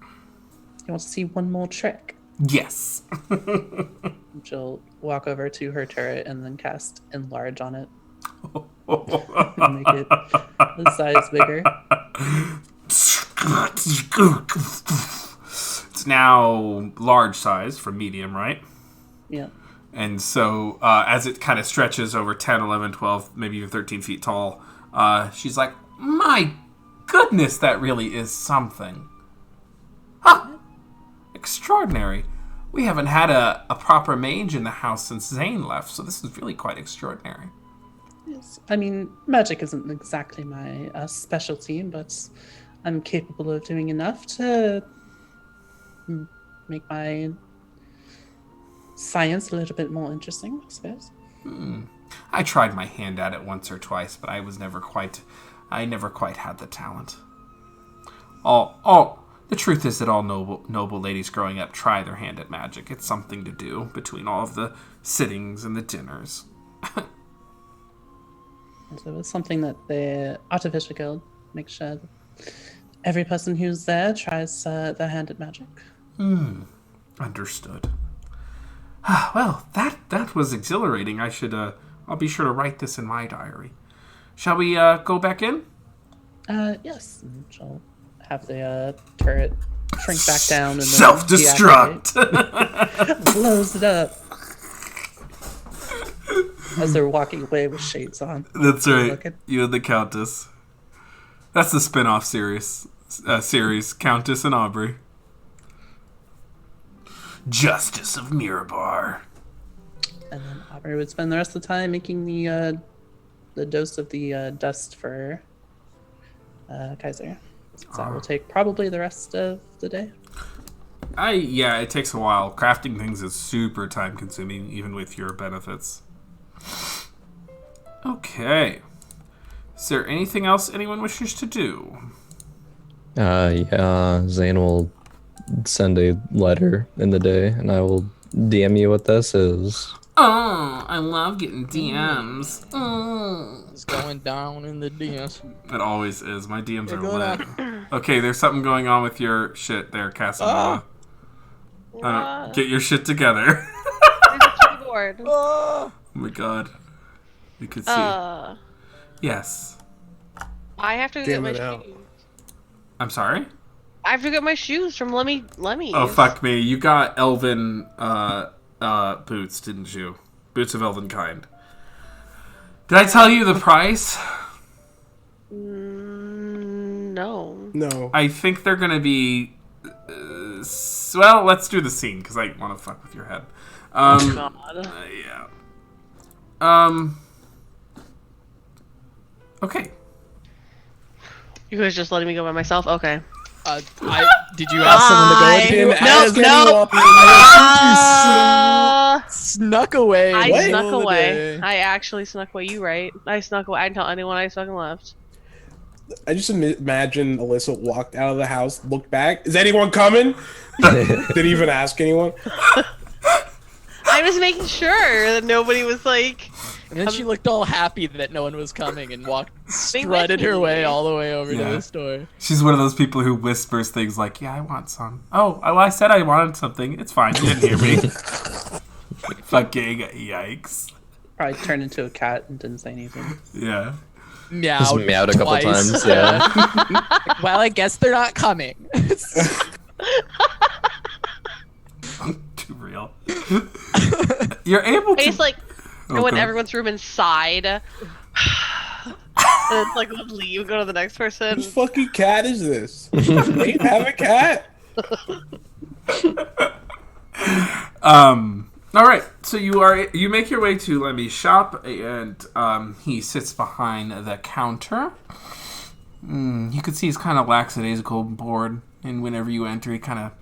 You want to see one more trick? Yes. She'll walk over to her turret and then cast Enlarge on it. And make it the size bigger. It's now large size from medium, right? Yeah. And so as it kind of stretches over 10, 11, 12, maybe even 13 feet tall, she's like, my goodness, that really is something. Huh. Extraordinary. We haven't had a proper mage in the house since Xayn left, so this is really quite extraordinary. Yes. I mean, magic isn't exactly my specialty, but I'm capable of doing enough to make my science a little bit more interesting, I suppose. I tried my hand at it once or twice, but I was never quite I never quite had the talent. The truth is that all noble ladies growing up try their hand at magic. It's something to do between all of the sittings and the dinners. So it's something that the Artificer Guild makes sure that every person who's there tries their hand at magic. Understood. Well, that was exhilarating. I'll be sure to write this in my diary. Shall we go back in? Yes. And she'll have the turret shrink back down and then Self-destruct! deactivate. Blows it up. As they're walking away with shades on. That's right. Looking. You and the Countess. That's the spin-off series, Countess and Aubrey. Justice of Mirabar. And then Aubrey would spend the rest of the time making the dose of the dust for Kaiser. So that will take probably the rest of the day. It takes a while. Crafting things is super time consuming, even with your benefits. Okay. Is there anything else anyone wishes to do? Xayn will send a letter in the day, and I will DM you what this is. Oh, I love getting DMs. It's going down in the DS. It always is. My DMs are go lit. Okay, there's something going on with your shit there, Casanova. Get your shit together. There's a keyboard. Oh my god. You could see. Yes. I have to get my shoes. I'm sorry? I have to get my shoes from Lemmy. Oh, fuck me. You got elven boots, didn't you? Boots of elven kind. Did I tell you the price? No. No. I think they're gonna be... well, let's do the scene, because I want to fuck with your head. God. Yeah. Okay. You guys just letting me go by myself? Okay. Did you ask someone to go with you? No. Snuck away. I snuck away. I actually snuck away. You right. I snuck away. I didn't tell anyone I fucking left. I just imagine Alyssa walked out of the house, looked back. Is anyone coming? Didn't even ask anyone. I was making sure that nobody was like. And then she looked all happy that no one was coming and strutted her way all the way over to the store. She's one of those people who whispers things like, "Yeah, I want some." Oh, I said I wanted something. It's fine. You didn't hear me. Fucking yikes. Probably turned into a cat and didn't say anything. Yeah. Just meowed a couple twice. times, yeah. Well, I guess they're not coming. Too real. You're able to... It's like, I went everyone's room inside. And it's like, let's leave, go to the next person. Whose fucking cat is this? We have a cat? All right, so you make your way to Lemmy's shop, and he sits behind the counter. You can see he's kind of lackadaisical, bored, and whenever you enter, he kind of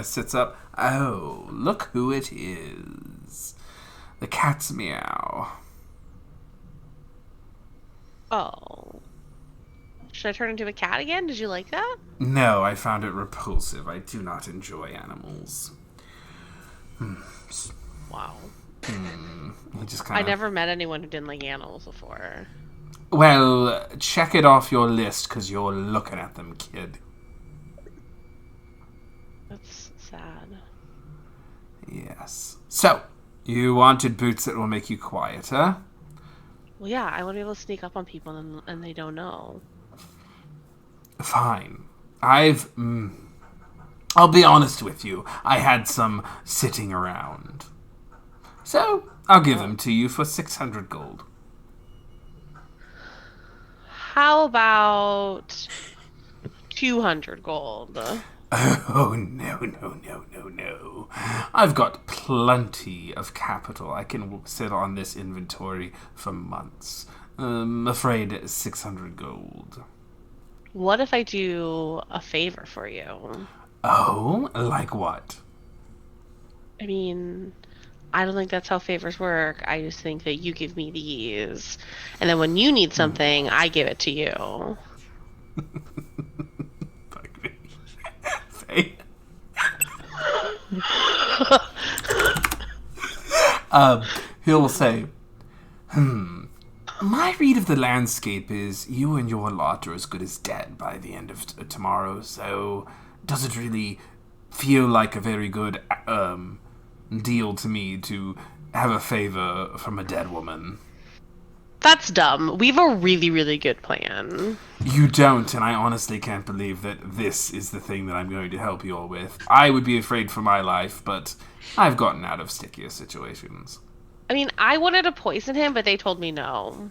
sits up. Oh, look who it is! The cat's meow. Oh. Should I turn into a cat again? Did you like that? No, I found it repulsive. I do not enjoy animals. Wow. He just I never met anyone who didn't like animals before. Well, check it off your list, because you're looking at them, kid. That's sad. Yes. So, you wanted boots that will make you quieter? Well, yeah, I want to be able to sneak up on people and they don't know. Fine. I'll be honest with you. I had some sitting around. So, I'll give them to you for 600 gold. How about 200 gold? Oh, no. I've got plenty of capital. I can sit on this inventory for months. I'm afraid 600 gold. What if I do a favor for you? Oh, like what? I mean, I don't think that's how favors work. I just think that you give me these, and then when you need something, I give it to you. Fuck me. Faye. He'll say, my read of the landscape is you and your lot are as good as dead by the end of tomorrow, so does it really feel like a very good deal to me to have a favor from a dead woman? That's dumb. We have a really, really good plan. You don't, and I honestly can't believe that this is the thing that I'm going to help you all with. I would be afraid for my life, but I've gotten out of stickier situations. I mean, I wanted to poison him, but they told me no.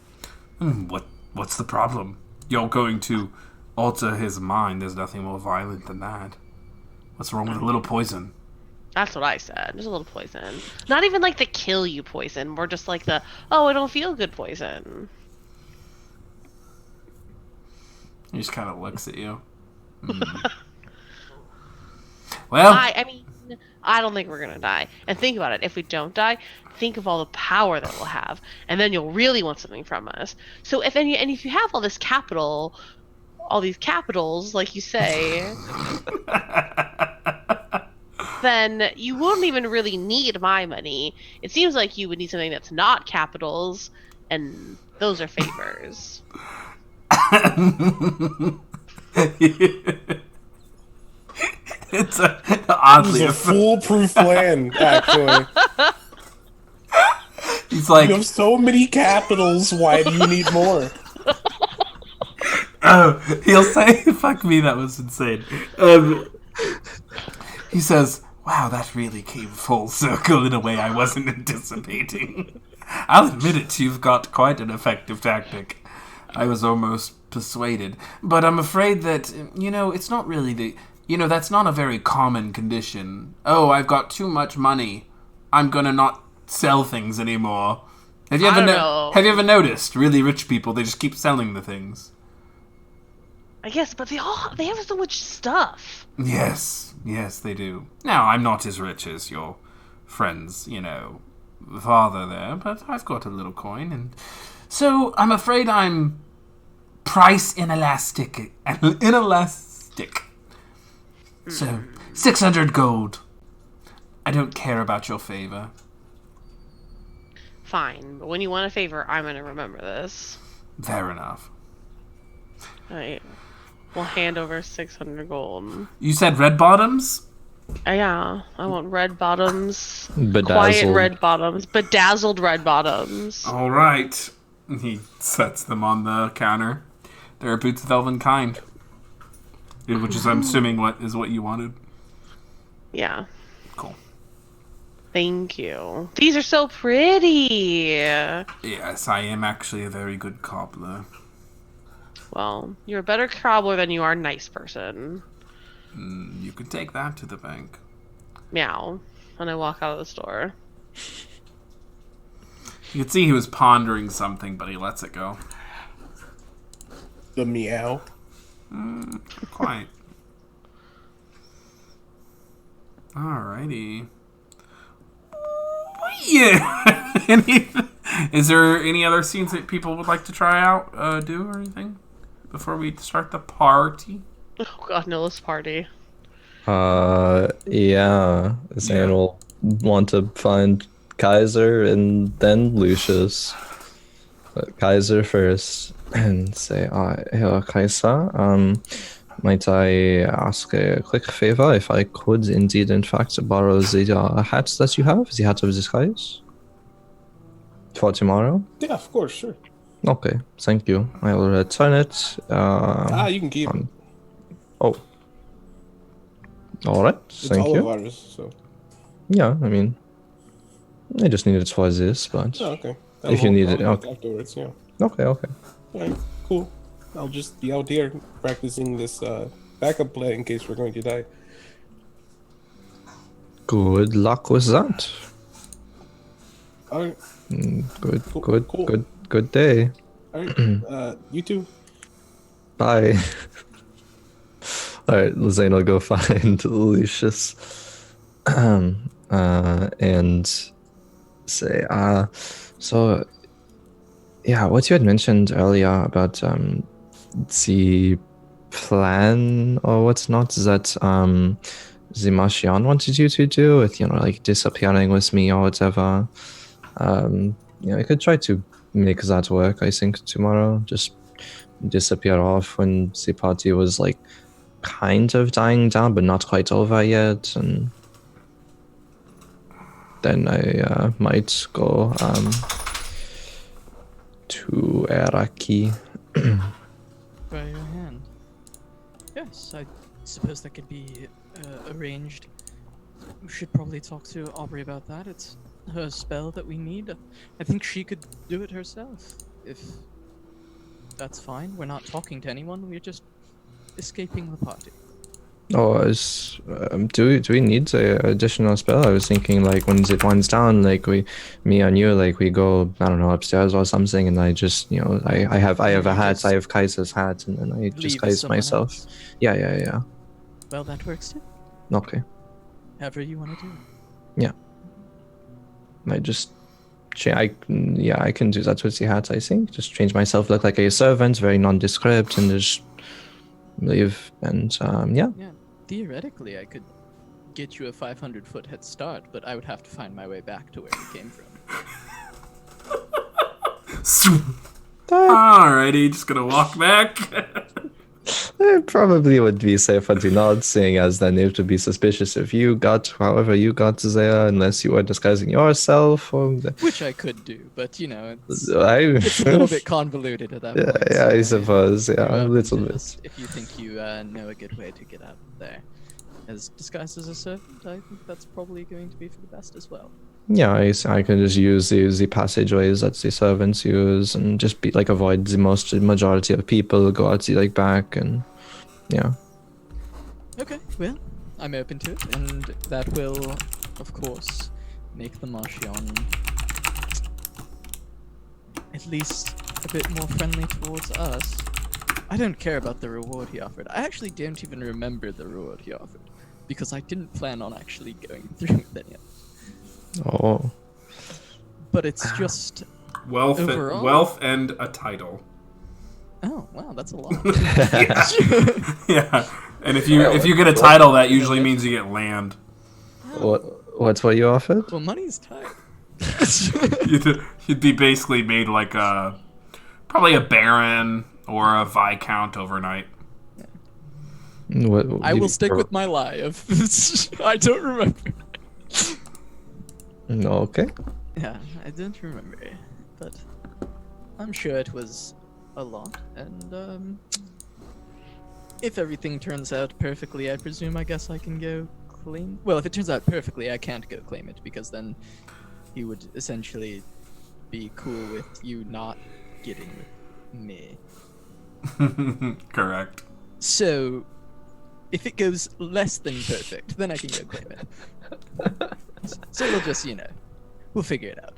What's the problem? You're going to alter his mind. There's nothing more violent than that. What's wrong with a little poison? That's what I said. Just a little poison. Not even like the kill you poison. More just like the, oh, I don't feel good poison. He just kind of looks at you. Well, I mean, I don't think we're gonna die. And think about it. If we don't die, think of all the power that we'll have, and then you'll really want something from us. So if you have all this capital, all these capitals, like you say, then you won't even really need my money. It seems like you would need something that's not capitals, and those are favors. it's oddly This is a foolproof plan, actually. He's like, You have so many capitals, why do you need more? oh, he'll say, fuck me, that was insane. He says, wow, that really came full circle in a way I wasn't anticipating. I'll admit it, you've got quite an effective tactic. I was almost persuaded. But I'm afraid that, it's not really that's not a very common condition. Oh, I've got too much money. I'm gonna not sell things anymore. Have you ever noticed really rich people, they just keep selling the things? I guess, but they have so much stuff. Yes, they do. Now, I'm not as rich as your friend's, father there, but I've got a little coin, and so I'm afraid I'm price inelastic. So, 600 gold. I don't care about your favor. Fine, but when you want a favor, I'm gonna remember this. Fair enough. Alright. We'll hand over 600 gold. You said red bottoms? Yeah, I want red bottoms. Bedazzled. Quiet red bottoms. Bedazzled red bottoms. All right. He sets them on the counter. They're boots of elven kind. Which is, I'm assuming, what you wanted. Yeah. Cool. Thank you. These are so pretty. Yes, I am actually a very good cobbler. Well, you're a better cobbler than you are a nice person. You can take that to the bank. Meow. And I walk out of the store. You can see he was pondering something, but he lets it go. The meow. Quite. Alrighty. Yeah. Is there any other scenes that people would like to try out, do or anything before we start the party? Oh god, no, this party. Yeah. Xayn will want to find Kaiser and then Lucius. But Kaiser first and say, Herr Kaiser, might I ask a quick favor if I could indeed in fact borrow the hat that you have, the hat of disguise? For tomorrow? Yeah, of course, sure. Okay, thank you. I will return it. You can keep it. Oh. Alright, It's thank all you. of ours, so. Yeah, I mean, I just needed it for this, but... Oh, okay. If you need it, okay. okay. Afterwards, yeah. Okay. Alright, cool. I'll just be out here practicing this backup plan in case we're going to die. Good luck with that. Alright, Good day. alright. You too. Bye. Alright, Xayn will go find Lucius. And say, so yeah, what you had mentioned earlier about the plan or what's not that the Marchion wanted you to do with, like disappearing with me or whatever. I could try to make that work, I think, tomorrow. Just disappear off when the party was like kind of dying down but not quite over yet, and then I might go to Araki. By your hand. Yes, I suppose that could be arranged. We should probably talk to Aubrey about that. It's her spell that we need. I think she could do it herself. If that's fine. We're not talking to anyone. We're just escaping the party. Oh, do we need the additional spell? I was thinking like when zip winds down, like me and you, like we go, I don't know, upstairs or something, and I just, I have a hat, I have Kaiser's hat, and then I Leave disguise someone myself. else. Yeah. Well, that works too. Okay. However you want to do it. I just, I can do that with the hat. I think just change myself, look like a servant, very nondescript, and just leave. And yeah. Yeah, theoretically, I could get you a 500-foot head start, but I would have to find my way back to where we came from. Alrighty, just gonna walk back. It probably would be safer to not, seeing as then it would be suspicious if you got however you got there, unless you were disguising yourself. Or Which I could do, but it's it's a little bit convoluted at that point. Yeah, I so, suppose. you're Yeah, a welcome little to bit. just- If you think you know a good way to get out of there. As disguised as a servant, I think that's probably going to be for the best as well. Yeah, I can just use the passageways that the servants use, and just be like avoid the majority of people, go out the back, and yeah. Okay, well, I'm open to it, and that will, of course, make the Marchion at least a bit more friendly towards us. I don't care about the reward he offered. I actually don't even remember the reward he offered, because I didn't plan on actually going through with any of it. Oh. But it's just... Wealth Overall? and a title. Oh, wow, that's a lot. Yeah. And if you get a title, that usually means you get land. What's what you offered? Well, money's tight. You'd be basically made like probably a baron or a viscount overnight. I will stick with my lie of I don't remember. Okay. Yeah, I don't remember, but I'm sure it was a lot, and if everything turns out perfectly, I presume I guess I can go claim... Well, if it turns out perfectly, I can't go claim it, because then he would essentially be cool with you not getting with me. Correct. So, if it goes less than perfect, then I can go claim it. So we'll just, we'll figure it out.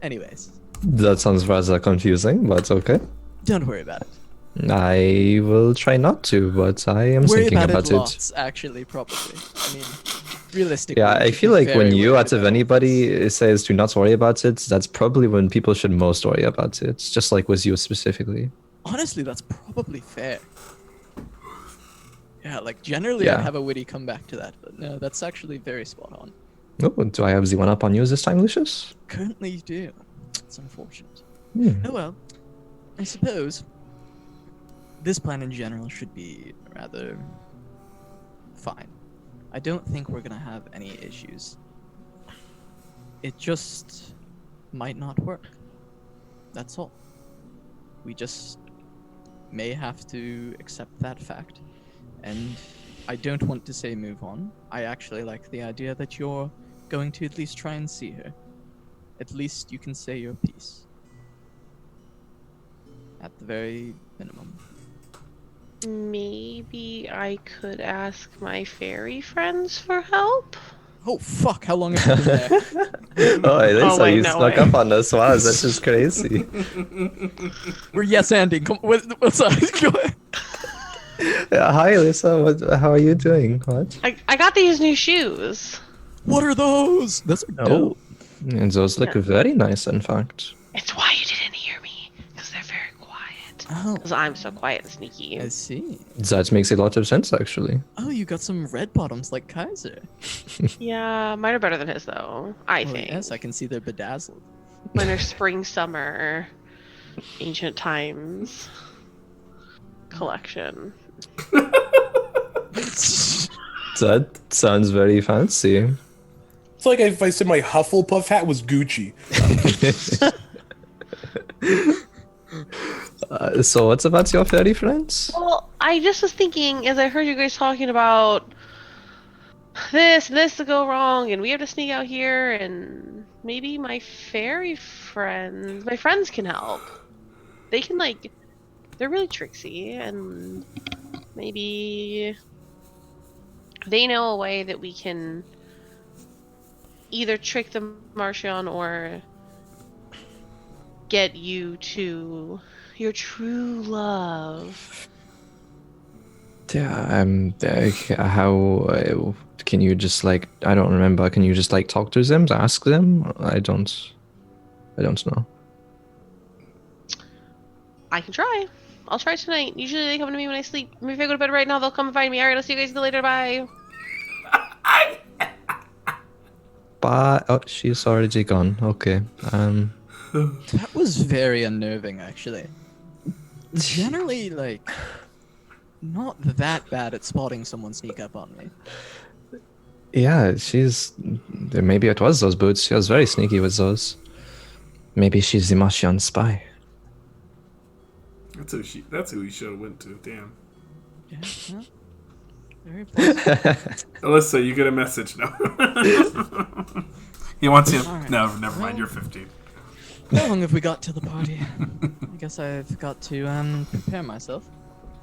Anyways, That sounds rather confusing, but okay. don't worry about it. I will try not to, but I am Worry thinking about about it it. lots, actually, probably. I mean, realistically. Yeah, I you should feel be like when very you, wary out of all anybody, says to not worry about it, that's probably when people should most worry about it. Just like with you specifically. Honestly, that's probably fair. Yeah, like generally Yeah. I'd have a witty comeback to that, but no, that's actually very spot on. Oh, do I have the one up on you this time, Lucius? Currently you do. It's unfortunate. Hmm. Oh well, I suppose this plan in general should be rather fine. I don't think we're gonna have any issues. It just might not work. That's all. We just may have to accept that fact. And I don't want to say move on. I actually like the idea that you're going to at least try and see her. At least you can say your piece. At the very minimum. Maybe I could ask my fairy friends for help? Oh fuck, how long have you been there? Oh, Alisa, wait, you no snuck way. up on us. Wow, that's just crazy. We're yes-anding. What's up? Go ahead. Yeah, hi, Alisa. How are you doing? What? I got these new shoes. What are those? Those are Oh. dope. And those look Yeah. very nice, in fact. It's why you didn't hear me, because they're very quiet. Oh, Because I'm so quiet and sneaky. I see. That makes a lot of sense, actually. Oh, you got some red bottoms like Kaiser. Yeah, mine are better than his though. I Oh, think. yes, I can see they're bedazzled. Mine are spring, summer, ancient times collection. That sounds very fancy. It's like if I said my Hufflepuff hat was Gucci. So what's about your fairy friends? Well, I just was thinking as I heard you guys talking about this and this to go wrong, and we have to sneak out here, and maybe my friends can help. They can they're really tricksy, and maybe they know a way that we can either trick the Marchion or get you to your true love. Yeah, how can you just I don't remember. Can you just talk to them, ask them? I don't know. I can try. I'll try tonight. Usually they come to me when I sleep. Maybe if I go to bed right now, they'll come and find me. Alright, I'll see you guys later. Bye. But oh, she's already gone. Okay. That was very unnerving, actually. Generally, not that bad at spotting someone sneak up on me. Yeah, maybe it was those boots. She was very sneaky with those. Maybe she's the Marchion spy. That's who he should have went to. Damn. Yeah, well, very possible. Alyssa, you get a message now. He wants you. Alright. No, never mind. Well- You're 15. How long have we got till the party? I guess I've got to prepare myself.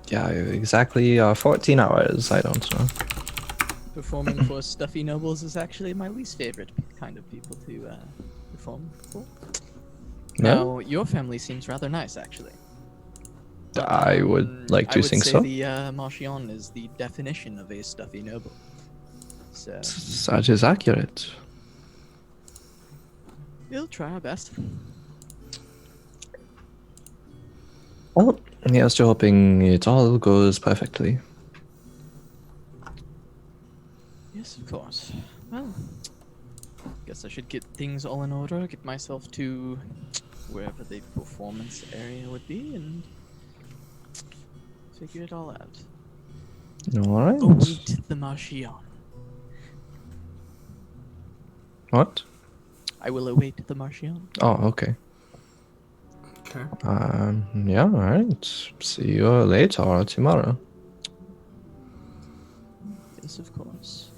Yeah, exactly 14 hours. I don't know. Performing for stuffy nobles is actually my least favorite kind of people to perform for. Yeah? Now, your family seems rather nice, actually. But, I would like to I would think say so. the Marchion is the definition of a stuffy noble. So, That is accurate. we'll try our best. Well, here's to hoping it all goes perfectly. Yes, of course. Well, guess I should get things all in order, get myself to wherever the performance area would be, and figure it all out. Alright. Await the Marchion. What? I will await the Marchion. Oh, okay. Okay. Yeah, alright. See you later or tomorrow. Yes, of course.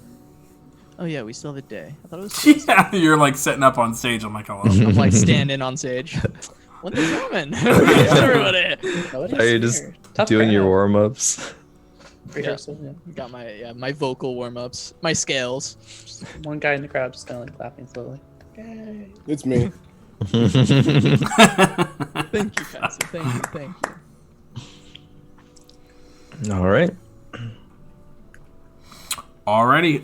Oh yeah, we still have a day. I thought it was Thursday. Yeah, you're setting up on stage. I'm like, hello. I'm standing on stage. When they're coming. Everybody. Nobody's Are you just here. Tough doing your crowd. warm-ups? Rehearsal, yeah. Got my vocal warm-ups, my scales. Just one guy in the crowd just kind of clapping slowly. Yay. It's me. Thank you, Kaiser. Thank you. Alright. Alrighty.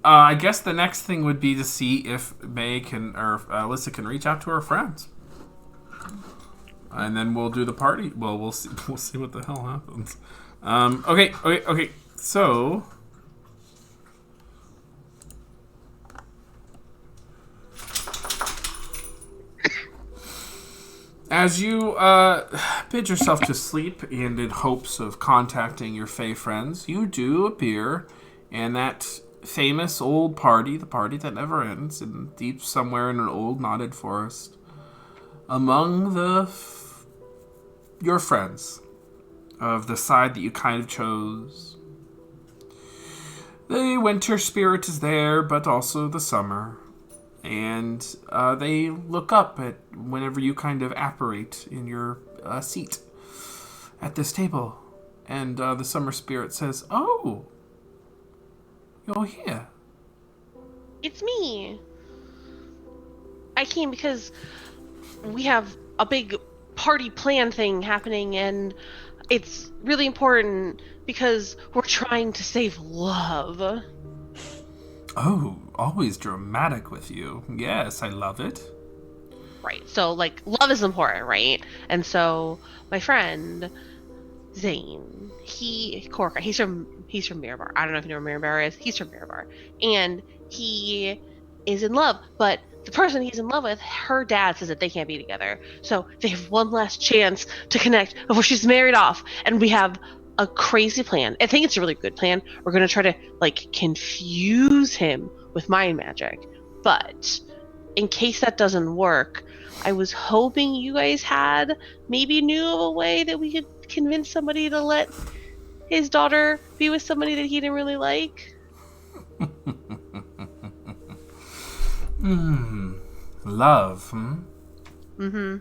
I guess the next thing would be to see if May can or Alyssa can reach out to her friends, and then we'll do the party. Well, we'll see. We'll see what the hell happens. Okay. So. As you bid yourself to sleep and in hopes of contacting your Fey friends, you do appear in that famous old party, the party that never ends, in deep somewhere in an old knotted forest, among your friends of the side that you kind of chose. The winter spirit is there, but also the summer. And they look up at whenever you kind of apparate in your seat at this table. And the summer spirit says, "Oh, you're here." It's me. I came because we have a big party plan thing happening, and it's really important because we're trying to save love. Oh, always dramatic with you. Yes, I love it. Right. So, like, love is important, right? And so, my friend Xayn, Corca, he's from Mirabar. I don't know if you know where Mirabar is. He's from Mirabar, and he is in love. But the person he's in love with, her dad says that they can't be together. So they have one last chance to connect before she's married off. And we have a crazy plan. I think it's a really good plan. We're gonna try to like confuse him with mind magic, but in case that doesn't work, I was hoping you guys had maybe knew of a way that we could convince somebody to let his daughter be with somebody that he didn't really like. Love, hmm? Mm-hmm.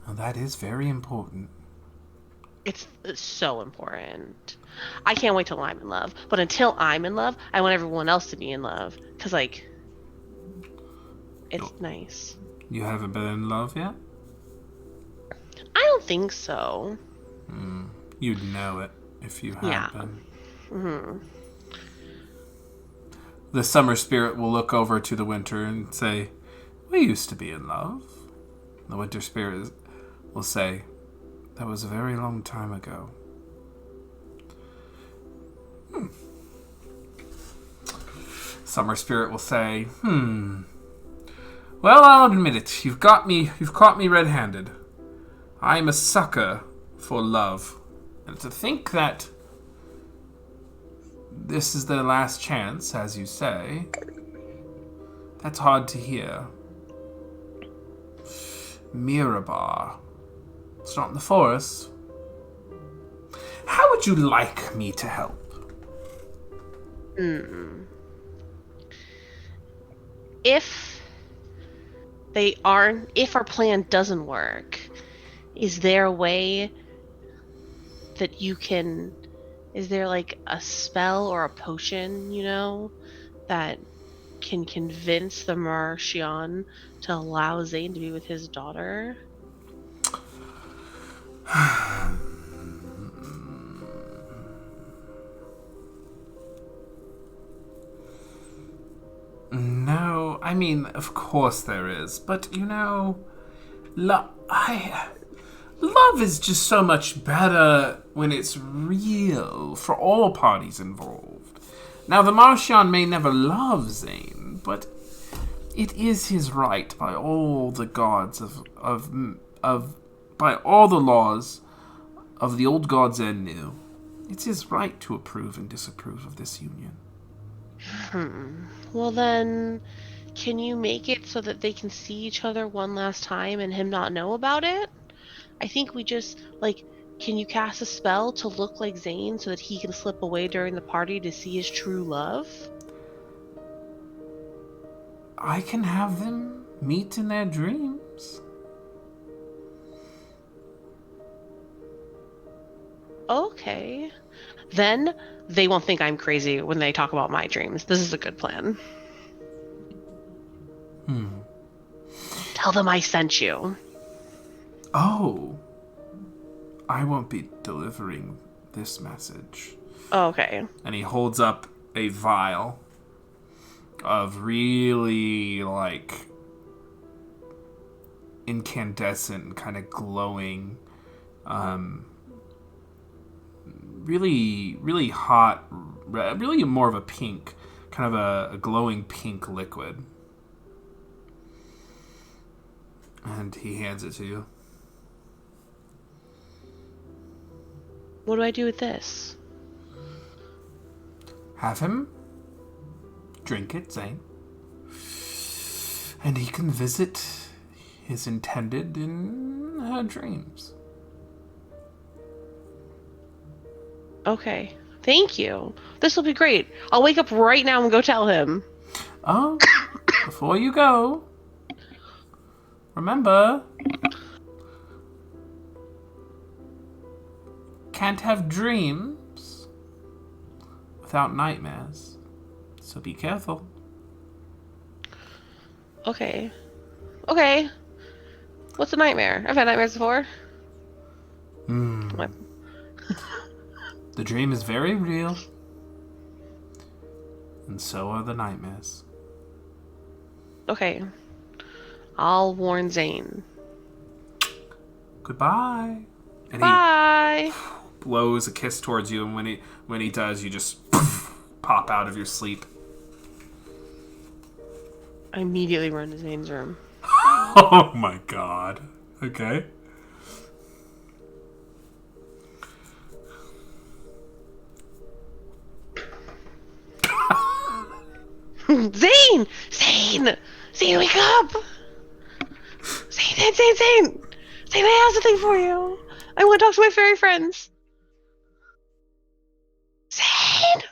Well, that is very important. It's so important. I can't wait till I'm in love. But until I'm in love, I want everyone else to be in love. Because, like, it's nice. You haven't been in love yet? I don't think so. You'd know it if you had Yeah. been. Mm-hmm. The summer spirit will look over to the winter and say, "We used to be in love." The winter spirit will say, "That was a very long time ago." Summer spirit will say, "Well, I'll admit it. You've caught me red-handed. I'm a sucker for love. And to think that this is their last chance, as you say, that's hard to hear. Mirabar. It's not in the forest. How would you like me to help?" If our plan doesn't work, is there a way that you can, is there like a spell or a potion, that can convince the Marchion to allow Xayn to be with his daughter? No, I mean, of course there is. But, love is just so much better when it's real for all parties involved. Now, the Marchion may never love Xayn, but it is his right by all the gods by all the laws of the old gods and new. It's his right to approve and disapprove of this union. Well then, can you make it so that they can see each other one last time and him not know about it? I think we just, can you cast a spell to look like Xayn so that he can slip away during the party to see his true love? I can have them meet in their dreams. Okay. Then they won't think I'm crazy when they talk about my dreams. This is a good plan. Tell them I sent you. Oh. I won't be delivering this message. Okay. And he holds up a vial of really, incandescent, kind of glowing, really, really hot, really more of a pink, kind of a glowing pink liquid. And he hands it to you. What do I do with this? Have him drink it, Xayn. And he can visit his intended in her dreams. Okay. Thank you. This will be great. I'll wake up right now and go tell him. Oh, before you go, remember, can't have dreams without nightmares. So be careful. Okay. Okay. What's a nightmare? I've had nightmares before. The dream is very real. And so are the nightmares. Okay. I'll warn Xayn. Goodbye. And Bye. he blows a kiss towards you, and when he does, you just pop out of your sleep. I immediately run to Zane's room. Oh my god. Okay. Xayn! Xayn! Xayn, wake up! Xayn! Xayn, I have something for you. I want to talk to my fairy friends. Xayn!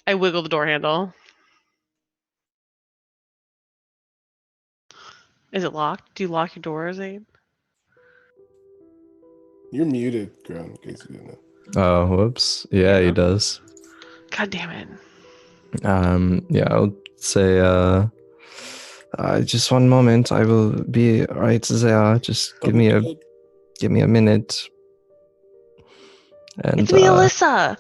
I wiggle the door handle. Is it locked? Do you lock your door, Xayn? You're muted, Grown, in case you didn't know. Oh, whoops. Yeah, he does. God damn it. Yeah, I'll say, just one moment. I will be right there. Just give me a minute. And, It's me, Alisa.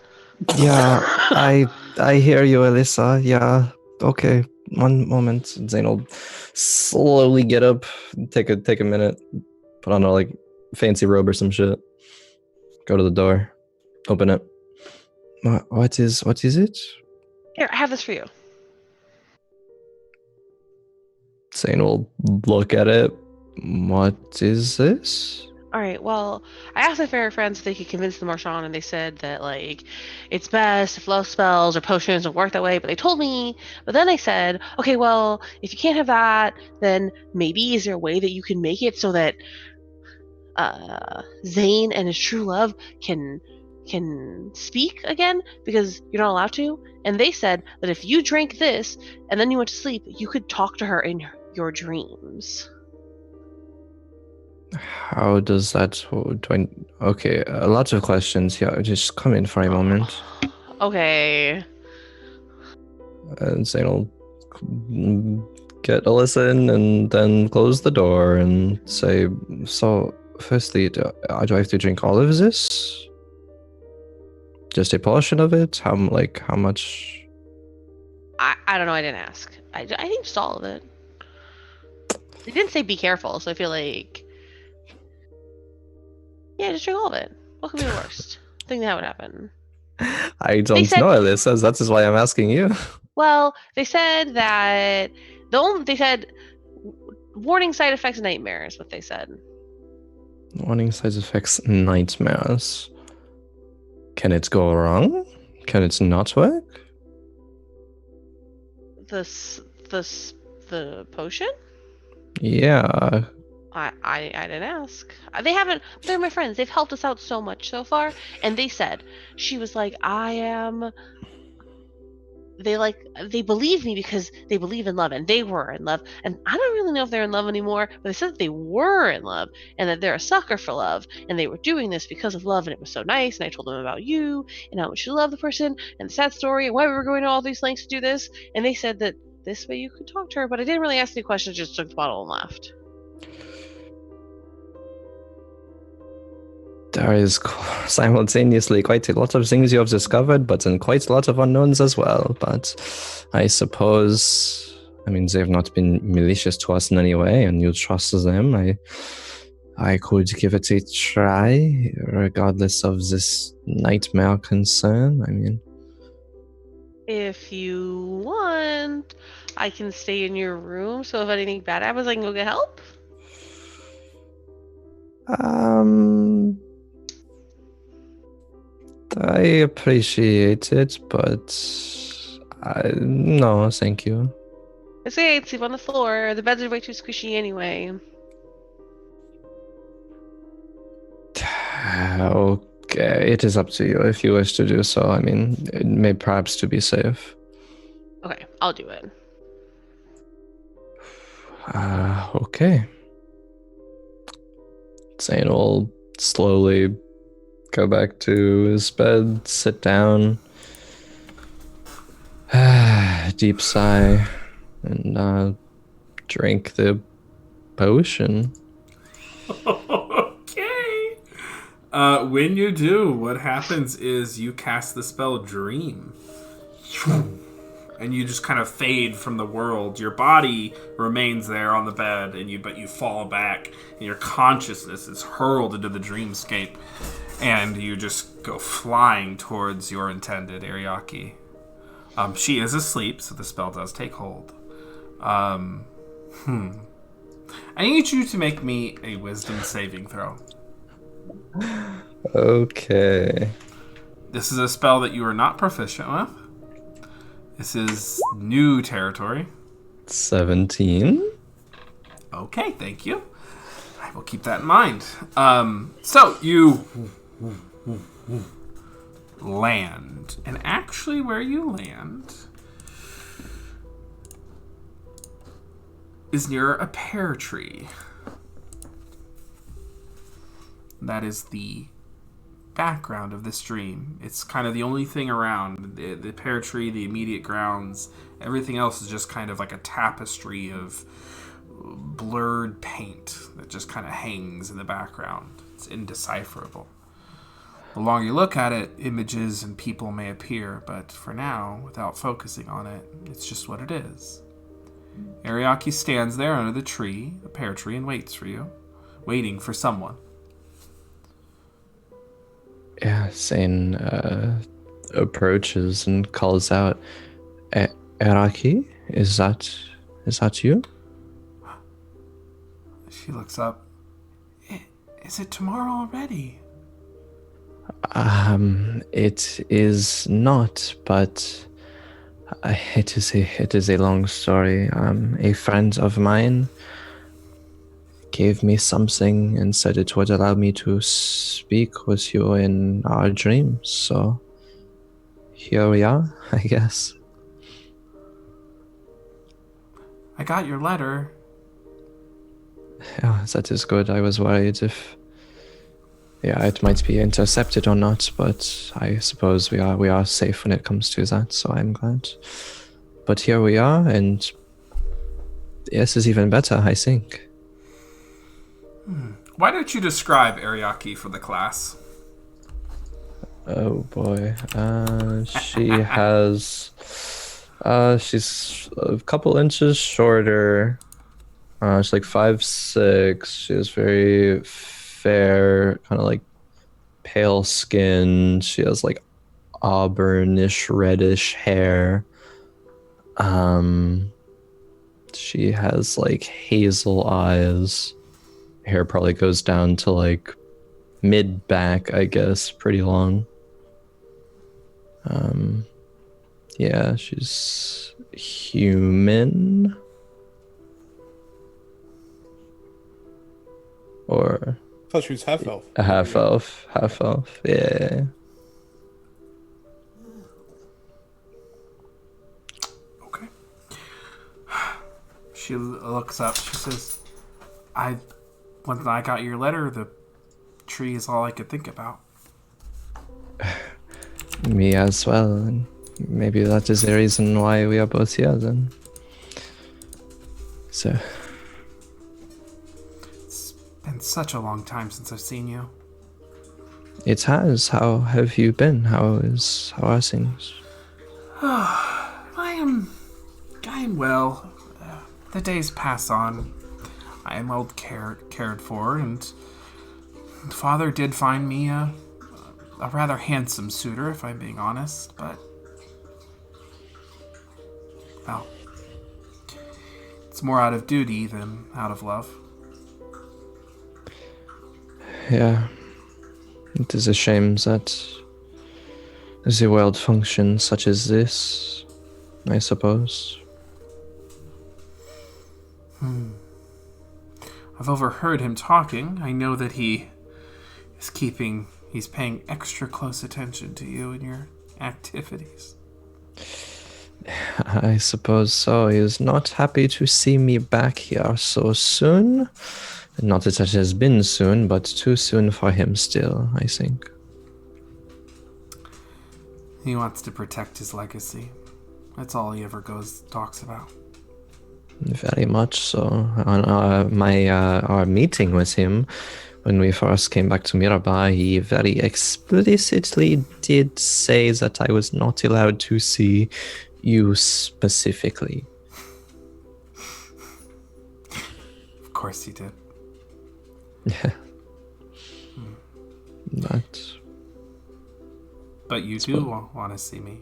Yeah, I hear you, Alisa. Yeah, okay. One moment. Xayn will slowly get up, take a minute, put on a like fancy robe or some shit. Go to the door, open it. What is it? Here, I have this for you. Xayn will look at it. What is this? All right, well, I asked my fairy friends if they could convince the Marchion, and they said that, like, it's best if love spells or potions don't work that way, but they told me, but then I said, okay, well, if you can't have that, then maybe is there a way that you can make it so that Xayn and his true love can speak again, because you're not allowed to? And they said that if you drank this and then you went to sleep, you could talk to her in your dreams. How does that? Okay, lots of questions. Yeah, just come in for a moment. Okay. And Xayn will get Alisa in and then close the door and say, so, firstly, do I have to drink all of this? Just a portion of it? How much? I don't know, I didn't ask. I think just all of it. They didn't say be careful, so I feel like... Yeah, just drink all of it. What could be the worst thing that would happen? I don't know, Alisa. That is why I'm asking you. Well, they said that they said warning side effects nightmares. What they said. Warning side effects nightmares. Can it go wrong? Can it not work? The potion? Yeah. I didn't ask. They haven't. They're my friends. They've helped us out so much so far. And they said, she was like, I am. They believe me because they believe in love, and they were in love. And I don't really know if they're in love anymore, but they said that they were in love and that they're a sucker for love, and they were doing this because of love, and it was so nice. And I told them about you and how much you love the person and the sad story and why we were going to all these lengths to do this. And they said that this way you could talk to her, but I didn't really ask any questions. Just took the bottle and left. There is simultaneously quite a lot of things you have discovered, but then quite a lot of unknowns as well. But I suppose, they've not been malicious to us in any way, and you trust them. I could give it a try, regardless of this nightmare concern. If you want, I can stay in your room, so if anything bad happens, I can go get help. I appreciate it, but no, thank you. It's okay, I'd sleep on the floor. The beds are way too squishy anyway. Okay, it is up to you if you wish to do so. It may perhaps to be safe. Okay, I'll do it. Okay. Xayn will slowly go back to his bed, sit down, deep sigh, and drink the potion. Okay. When you do, what happens is you cast the spell Dream. And you just kind of fade from the world. Your body remains there on the bed, but you fall back, and your consciousness is hurled into the dreamscape, and you just go flying towards your intended Ariaki. She is asleep, so the spell does take hold. I need you to make me a wisdom saving throw. Okay. This is a spell that you are not proficient with. This is new territory. 17. Okay, thank you. I will keep that in mind. So you land, and actually, where you land is near a pear tree. That is the background of this dream. It's kind of the only thing around. The pear tree, the immediate grounds, everything else is just kind of like a tapestry of blurred paint that just kind of hangs in the background. It's indecipherable. The longer you look at it, images and people may appear, but for now, without focusing on it, it's just what it is. Ariaki stands there under the tree, the pear tree, and waits for you, waiting for someone. Yeah, Xayn approaches and calls out, Araki, is that you? She looks up. Is it tomorrow already? It is not, but it is a long story. A friend of mine gave me something and said it would allow me to speak with you in our dreams. So here we are, I guess. I got your letter. Yeah, that is good. I was worried if it might be intercepted or not, but I suppose we are safe when it comes to that, so I'm glad. But here we are, and this is even better, I think. Why don't you describe Ariaki for the class? Oh boy. She has she's a couple inches shorter. She's like 5'6". She has very fair, kind of like pale skin. She has like auburnish reddish hair. She has like hazel eyes. Hair probably goes down to like mid back, I guess, pretty long. Yeah, she's human. Or I thought she was half elf. a half elf, yeah. Okay. She looks up. She says, when I got your letter, the tree is all I could think about. Me as well, and maybe that is the reason why we are both here then. So, It's been such a long time since I've seen you. it has. How have you been? How are things? I am well. The days pass on. I am well cared for, and Father did find me a rather handsome suitor, if I'm being honest, but well, it's more out of duty than out of love. Yeah, it is a shame that the world functions such as this, I suppose. I've overheard him talking. I know that he's paying extra close attention to you and your activities. I suppose so. He is not happy to see me back here so soon. Not that it has been soon, but too soon for him still, I think. He wants to protect his legacy. That's all he ever talks about. Very much so. On our meeting with him, when we first came back to Mirabar, he very explicitly did say that I was not allowed to see you specifically. Of course you did. Yeah. But you do want to see me.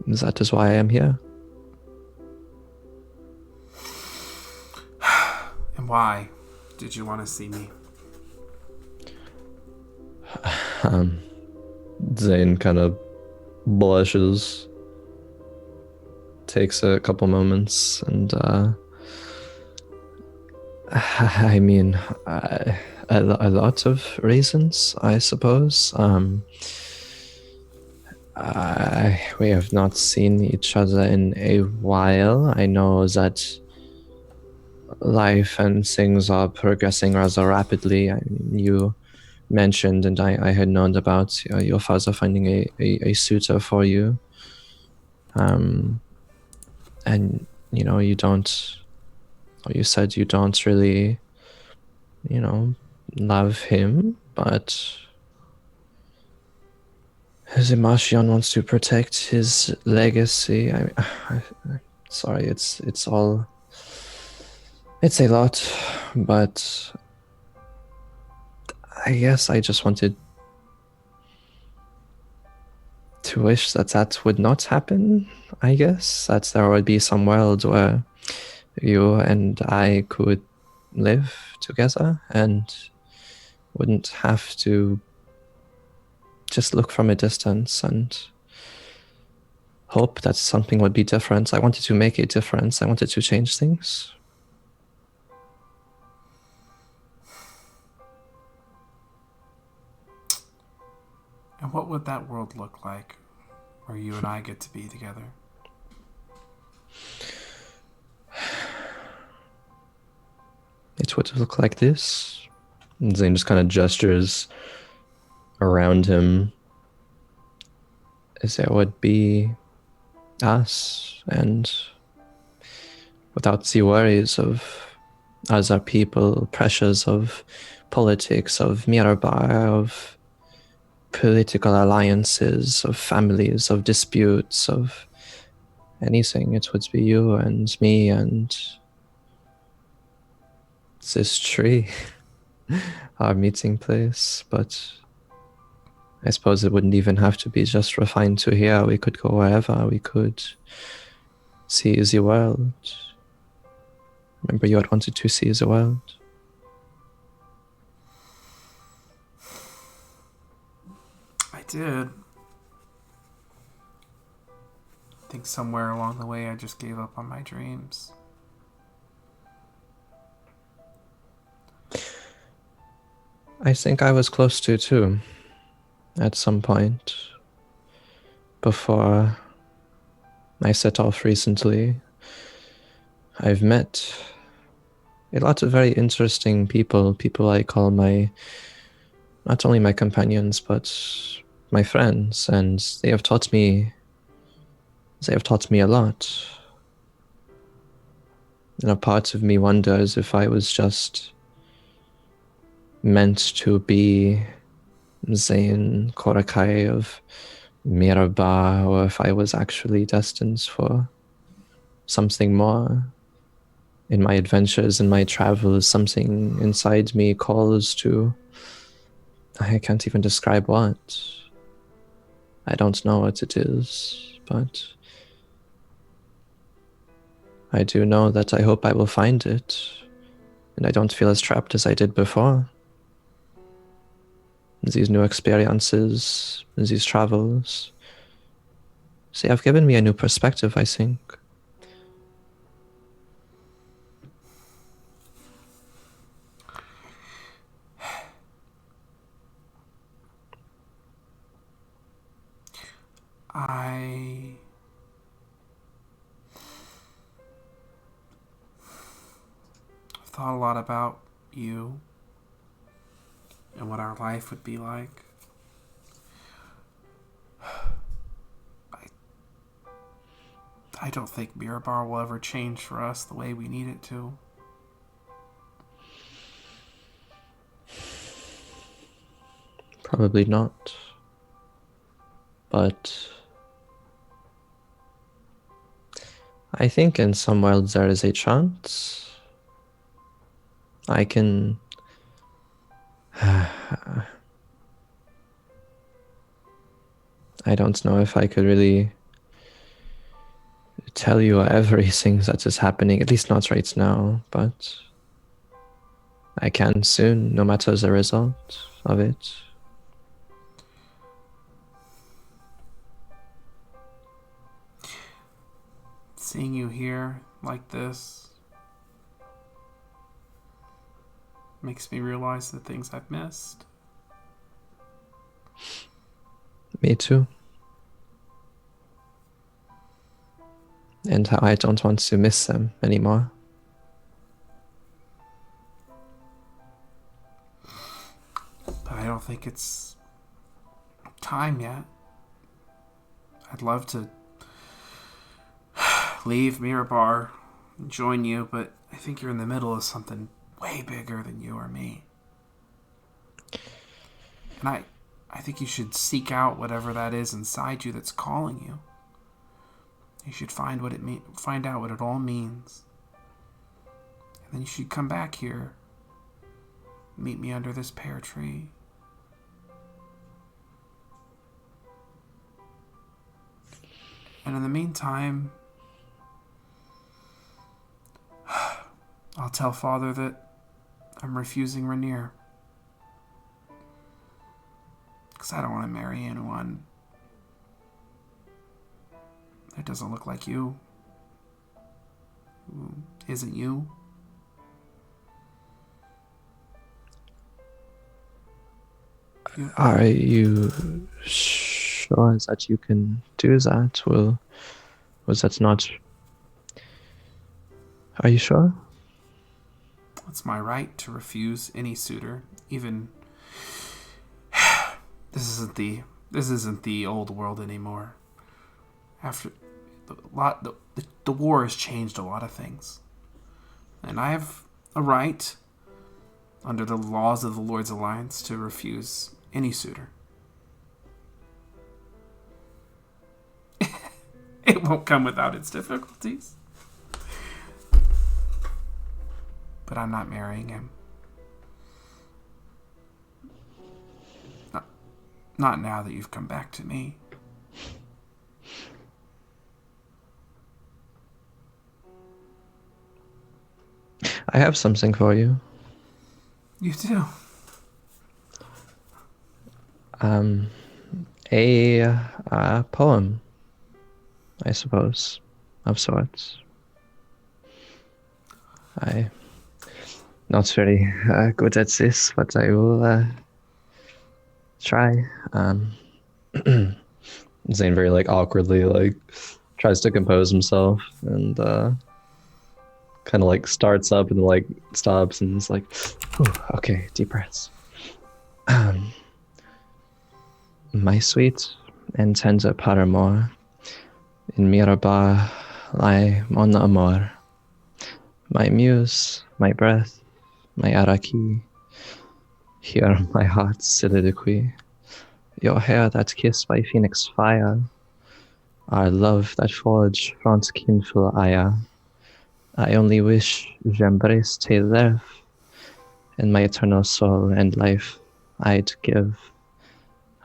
That is why I am here. And why did you want to see me? Xayn kind of blushes, takes a couple moments, and I mean, a lot of reasons, I suppose. We have not seen each other in a while. I know that life and things are progressing rather rapidly. I mean, you mentioned, and I had known about your father finding a suitor for you. And you don't, or you said you don't really, love him, but the Marchion wants to protect his legacy. Sorry, it's a lot, but I guess I just wanted to wish that would not happen. I guess that there would be some world where you and I could live together and wouldn't have to just look from a distance and hope that something would be different. I wanted to make a difference. I wanted to change things. And what would that world look like where you and I get to be together? It would look like this. And Xayn just kind of gestures around him as there would be us, and without the worries of other people, pressures of politics, of Mirabar, of political alliances, of families, of disputes, of anything. It would be you and me and this tree, our meeting place. But I suppose it wouldn't even have to be just refined to here. We could go wherever. We could see the world. Remember, you had wanted to see the world. I did. I think somewhere along the way I just gave up on my dreams. I think I was close to too, at some point, before I set off recently. I've met a lot of very interesting people I call not only my companions, but my friends, and they have taught me a lot. And a part of me wonders if I was just meant to be Xayn Korakai of Mirabar, or if I was actually destined for something more. In my adventures, in my travels, something inside me calls to, I can't even describe what. I don't know what it is, but I do know that I hope I will find it, and I don't feel as trapped as I did before. These new experiences, these travels, they have given me a new perspective, I think. I thought a lot about you and what our life would be like. I don't think Mirabar will ever change for us the way we need it to. Probably not. But I think in some worlds there is a chance. I can... I don't know if I could really tell you everything that is happening, at least not right now, but I can soon, no matter the result of it. Seeing you here like this makes me realize the things I've missed. Me too. And how I don't want to miss them anymore. But I don't think it's time yet. I'd love to leave Mirabar and join you, but I think you're in the middle of something way bigger than you or me. And I think you should seek out whatever that is inside you that's calling you. You should find out what it all means. And then you should come back here. Meet me under this pear tree. And in the meantime, I'll tell Father that I'm refusing Rainier. Because I don't want to marry anyone that doesn't look like you. Who isn't you. Are you sure that you can do that? Was that not... Are you sure? It's my right to refuse any suitor, even... This isn't the old world anymore. After the war has changed a lot of things. And I have a right, under the laws of the Lord's Alliance, to refuse any suitor. It won't come without its difficulties. But I'm not marrying him. Not now that you've come back to me. I have something for you. You do? A poem, I suppose, of sorts. I'm not very good at this, but I will try. Xayn very awkwardly tries to compose himself and kind of starts up and stops and is okay, deep breaths. My sweet and tender paramour, in Mirabar lie mon amour. My muse, my breath, my araki, hear my heart's soliloquy. Your hair that kissed by phoenix fire, our love that forged front kinful aya. I only wish j'embrace tes lèvres, and my eternal soul and life I'd give.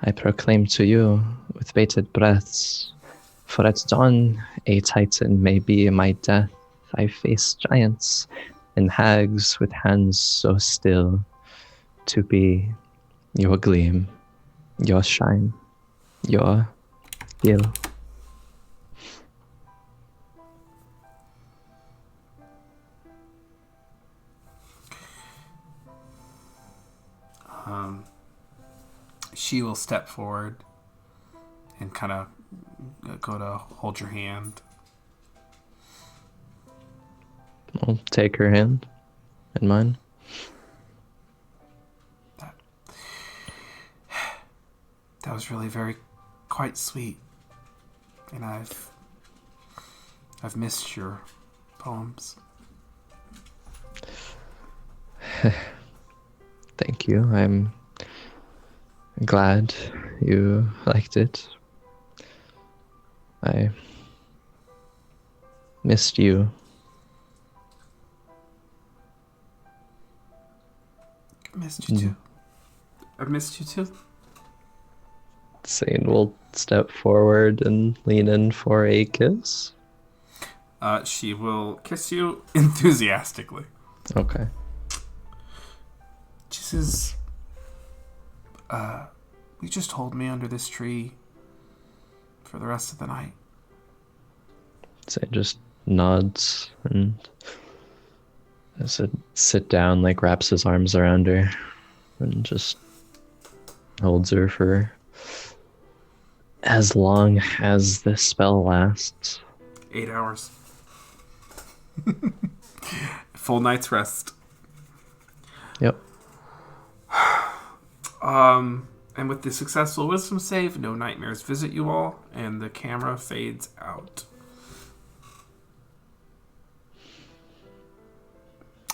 I proclaim to you with bated breaths, for at dawn a titan may be my death. I face giants and hags with hands so still, to be your gleam, your shine, your gill. She will step forward and kind of go to hold your hand. I'll take her hand and mine. That was really quite sweet. And I've missed your poems. Thank you. I'm Glad you liked it. I missed you. I missed you too. I missed you too. Xayn will step forward and lean in for a kiss. She will kiss you enthusiastically. Okay. She says, "You just hold me under this tree for the rest of the night." Xayn just nods and as it sit down, like wraps his arms around her and just holds her for as long as the spell lasts. 8 hours. Full night's rest. Yep. And with the successful wisdom save, no nightmares visit you all, and the camera fades out.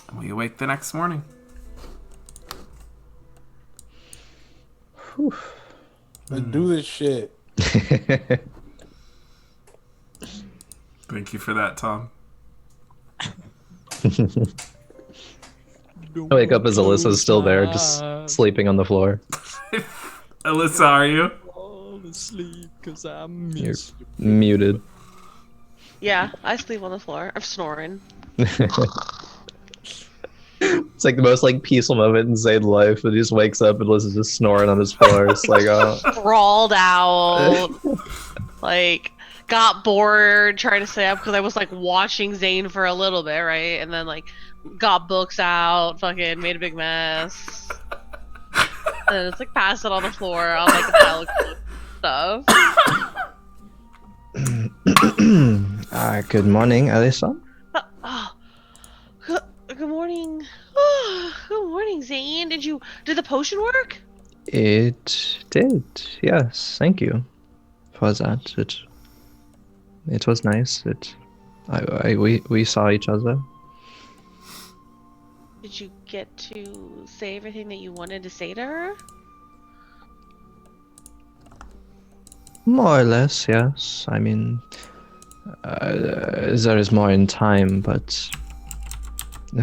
And we awake the next morning. Let's do this shit. Thank you for that, Tom. I wake up as Alyssa's still there, just sleeping on the floor. Alisa, are you? Fall asleep because I You're miss you. muted. Yeah, I sleep on the floor. I'm snoring. It's like the most like peaceful moment in Zayd's life, but he just wakes up and Alyssa's just snoring on his floor. It's like, oh. Crawled out. Like, got bored trying to stay up because I was like watching Xayn for a little bit, right? And then like got books out, fucking made a big mess. And then it's like passed it on the floor on like a pile of stuff. Good morning, Alisa. Good morning. Good morning, Xayn. Did the potion work? It did, yes. Thank you for that. It was nice. We saw each other. Did you get to say everything that you wanted to say to her? More or less, yes. I mean, there is more in time, but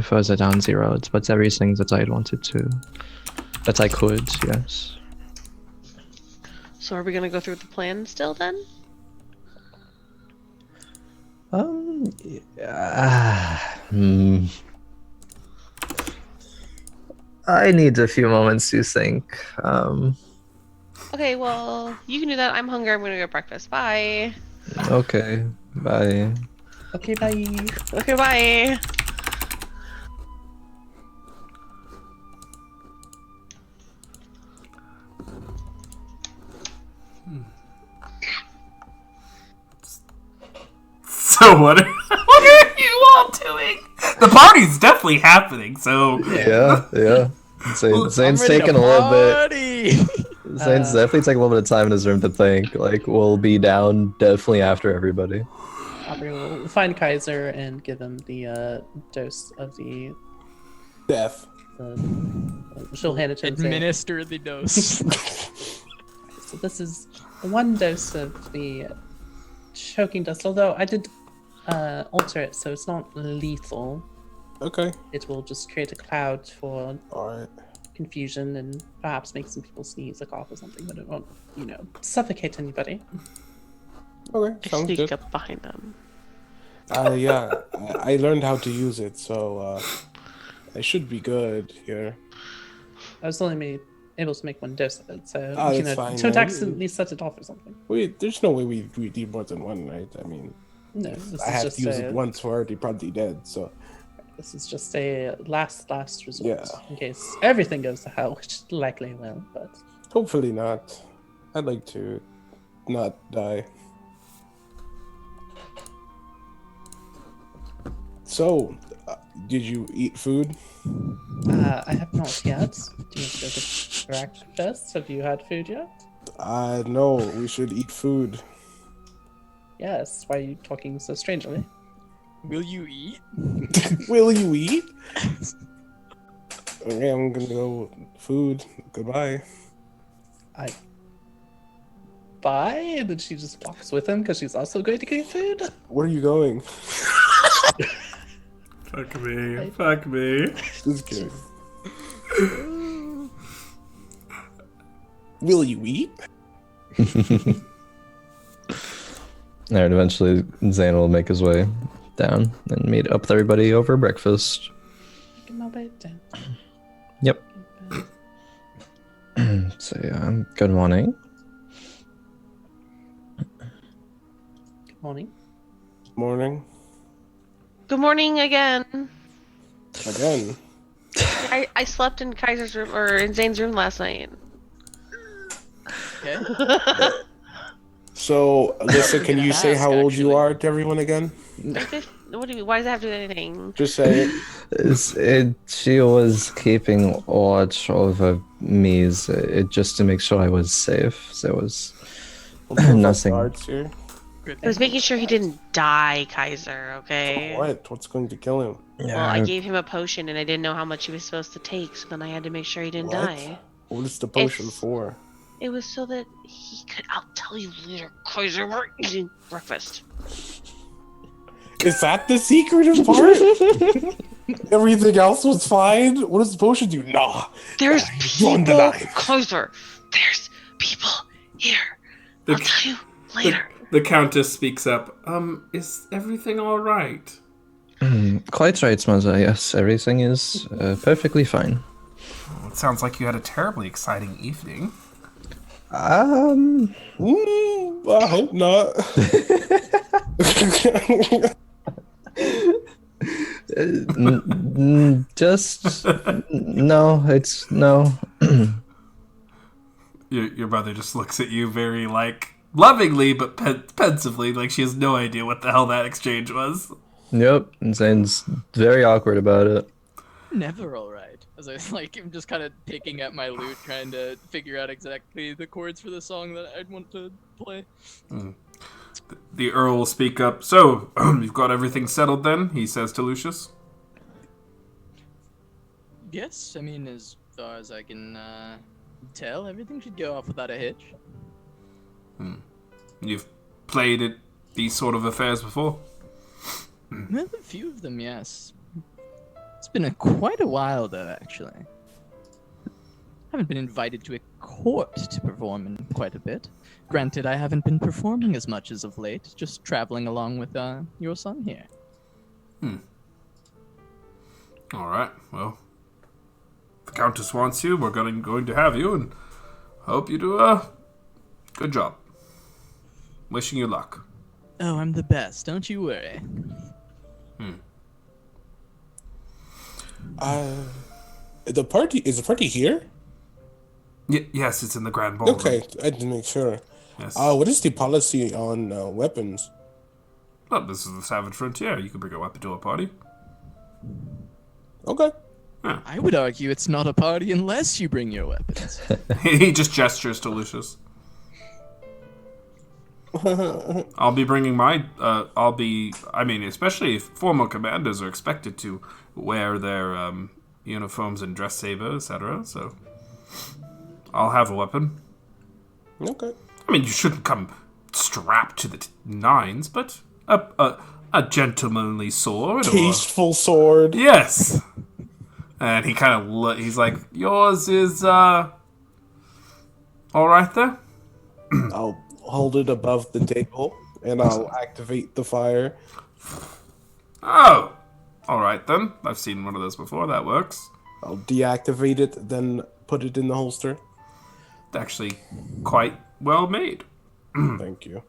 further down the road. But everything that I wanted to, that I could, yes. So are we gonna go through the plan still then? I need a few moments to think. Okay, well, you can do that. I'm hungry. I'm gonna go breakfast. Bye. Okay, bye. Okay, bye. Okay, bye. So what are you all doing? The party's definitely happening, so... Yeah. Zayn's taking a little bit. Zayn's definitely taking a little bit of time in his room to think. Like, we'll be down definitely after everybody. Aubrey will find Kaiser and give him the dose of the. Death. She'll hand it to him. Administer the dose. So this is one dose of the choking dust. Although I did alter it, so it's not lethal. Okay. It will just create a cloud for Alright. confusion and perhaps make some people sneeze or cough or something, but it won't, suffocate anybody. Okay, I sounds sneak good. up behind them. Yeah, I learned how to use it, so I should be good here. I was only able to make one dose of it, so That's fine, to man. accidentally set it off or something. There's no way we need more than one, right? I mean, No, this I is have just to use it once, we're already probably dead, so... This is just a last resort, Yeah. in case everything goes to hell, which likely will. But Hopefully not. I'd like to not die. So, did you eat food? I have not yet. Do you want to go to breakfast? Have you had food yet? No, we should eat food. Yes. Why are you talking so strangely? Will you eat? Will you eat? Okay, I'm gonna go food. Goodbye. Bye, and then she just walks with him because she's also going to get food. Where are you going? Fuck me. Fuck me. Just kidding. Will you eat? And eventually Xayn will make his way down and meet up with everybody over breakfast. Get my bed down. Yep. So good morning. Good morning. Morning. Good morning again. Again. I slept in Kaiser's room or in Zane's room last night. Okay. So, Alyssa, can you say ask, how old you actually. are to everyone again? What do you mean? Why does it have to do anything? Just say it. She was keeping watch over me just to make sure I was safe. There was nothing. Guards here. I was making sure he didn't die, Kaiser, okay? What? What's going to kill him? Well, I gave him a potion and I didn't know how much he was supposed to take, so then I had to make sure he didn't What? die. What is the potion It's- for? It was so that he could. I'll tell you later, Kaiser. We're eating breakfast. Is that the secretive part? Everything else was fine? What does the potion do? Nah. There's You're on the people, line. Kaiser. There's people here. I'll tell you later. The Countess speaks up. Is everything all right? Quite right, Mother. Yes, everything is perfectly fine. Well, it sounds like you had a terribly exciting evening. I hope not. Just no. It's no. Your brother just looks at you very, like, lovingly, but pensively, like she has no idea what the hell that exchange was. Yep, and Zane's very awkward about it. Never all right. As I I'm just kind of picking at my lute, trying to figure out exactly the chords for the song that I'd want to play. The Earl will speak up. So, you've got everything settled then? He says to Lucius. Yes, I mean, as far as I can tell, everything should go off without a hitch. You've played at these sort of affairs before? Well, a few of them, yes. It's been quite a while, though, actually. Haven't been invited to a court to perform in quite a bit. Granted, I haven't been performing as much as of late, just traveling along with your son here. Alright, well. If the Countess wants you, we're going to have you, and hope you do a good job. Wishing you luck. Oh, I'm the best, don't you worry. The party is the party here? Yes, it's in the Grand Ballroom. Okay, I didn't make sure. Yes. What is the policy on weapons? Well, this is the Savage Frontier. You can bring a weapon to a party. Okay. I would argue it's not a party unless you bring your weapons. He just gestures to Lucius. I'll be bringing my, especially if former commanders are expected to wear their uniforms and dress saber, etc. So, I'll have a weapon. Okay. I mean, you shouldn't come strapped to the nines, but a gentlemanly sword. Tasteful sword. Yes. And he kind of he's like, yours is all right there. I'll hold it above the table and I'll activate the fire. Oh, all right then. I've seen one of those before. That works. I'll deactivate it, then put it in the holster. It's actually quite well made. Thank you.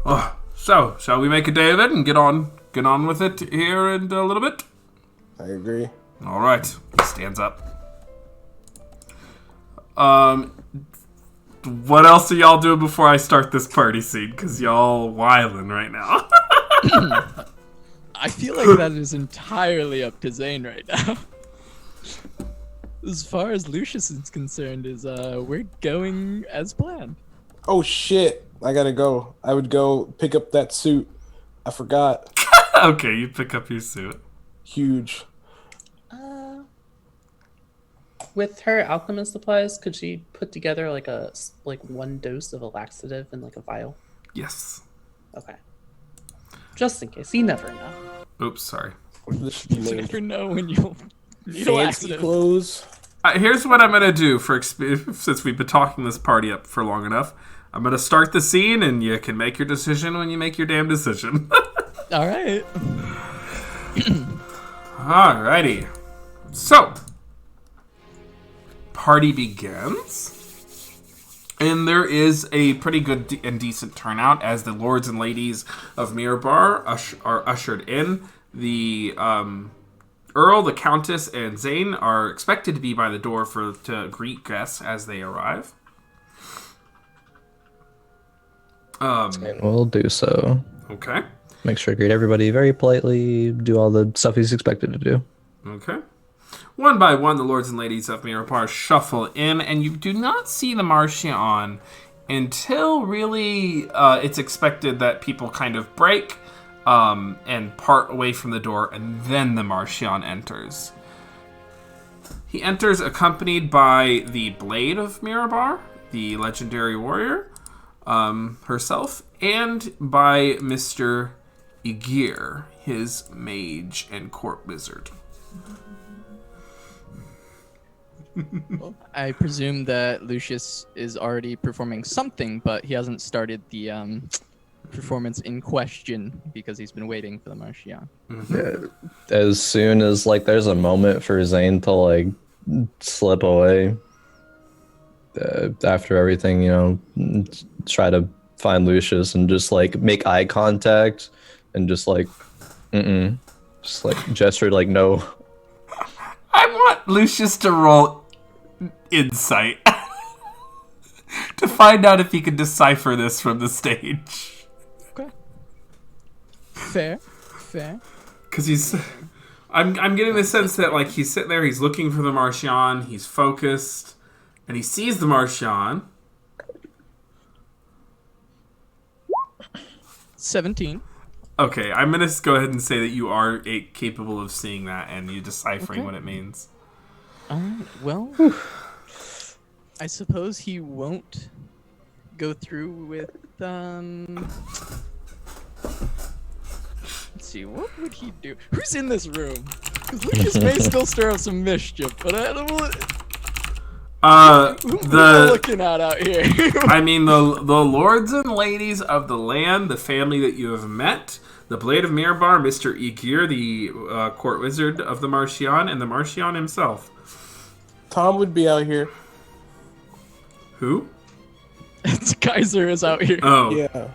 Oh, so, shall we make a day of it and get on with it here in a little bit? I agree. All right. He stands up. What else are y'all doing before I start this party scene? Because y'all wildin' right now. I feel like that is entirely up to Xayn right now. As far as Lucius is concerned, we're going as planned. Oh shit! I gotta go. I would go pick up that suit. I forgot. Okay, you pick up your suit. Huge. with her alchemist supplies, could she put together like one dose of a laxative in like a vial? Yes. Okay. Just in case. You never know. Oops, sorry. This should be You named never know when you'll need a fancy laxative. clothes. Here's what I'm gonna do since we've been talking this party up for long enough. I'm gonna start the scene, and you can make your decision when you make your damn decision. All right. Alrighty. So, party begins. And there is a pretty good and decent turnout as the lords and ladies of Mirabar are ushered in. The Earl, the Countess, and Xayn are expected to be by the door to greet guests as they arrive. And we'll do so. Okay. Make sure to greet everybody very politely, do all the stuff he's expected to do. Okay. One by one, the lords and ladies of Mirabar shuffle in, and you do not see the Marchion until really it's expected that people kind of break and part away from the door, and then the Marchion enters. He enters accompanied by the Blade of Mirabar, the legendary warrior herself, and by Mr. Igir, his mage and court wizard. I presume that Lucius is already performing something, but he hasn't started the performance in question because he's been waiting for the Marchion. As soon as there's a moment for Xayn to slip away after everything, try to find Lucius and just make eye contact and just gesture no. I want Lucius to roll insight to find out if he can decipher this from the stage. Okay. Fair. Because I'm getting the sense that he's sitting there, he's looking for the Marchion, he's focused, and he sees the Marchion. 17. Okay, I'm gonna go ahead and say that you are capable of seeing that and you deciphering what it means. Well, I suppose he won't go through with let's see, what would he do? Who's in this room? Because Lucas may still stir up some mischief, but I don't know who am I looking at out here? I mean, the lords and ladies of the land, the family that you have met, the Blade of Mirabar, Mr. Igir, the court wizard of the Marchion, and the Marchion himself. Tom would be out here. Who? It's Kaiser is out here. Oh. Yeah.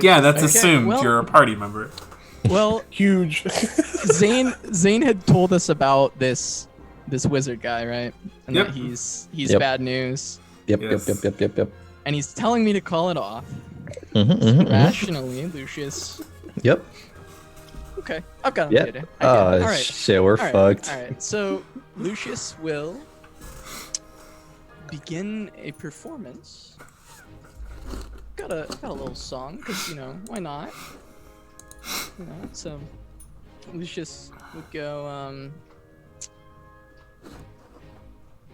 Yeah, that's Okay, assumed. well- You're a party member. Well, Huge. Xayn had told us about this wizard guy, right? And Yep. that he's Yep. bad news. Yep. And he's telling me to call it off. Mm-hmm. Rationally, Lucius. Yep. Okay, I've got him Yep. later. Oh, All right. shit, we're All right, fucked. All right, so Lucius will begin a performance. Got a little song, because, why not? So Lucius would go,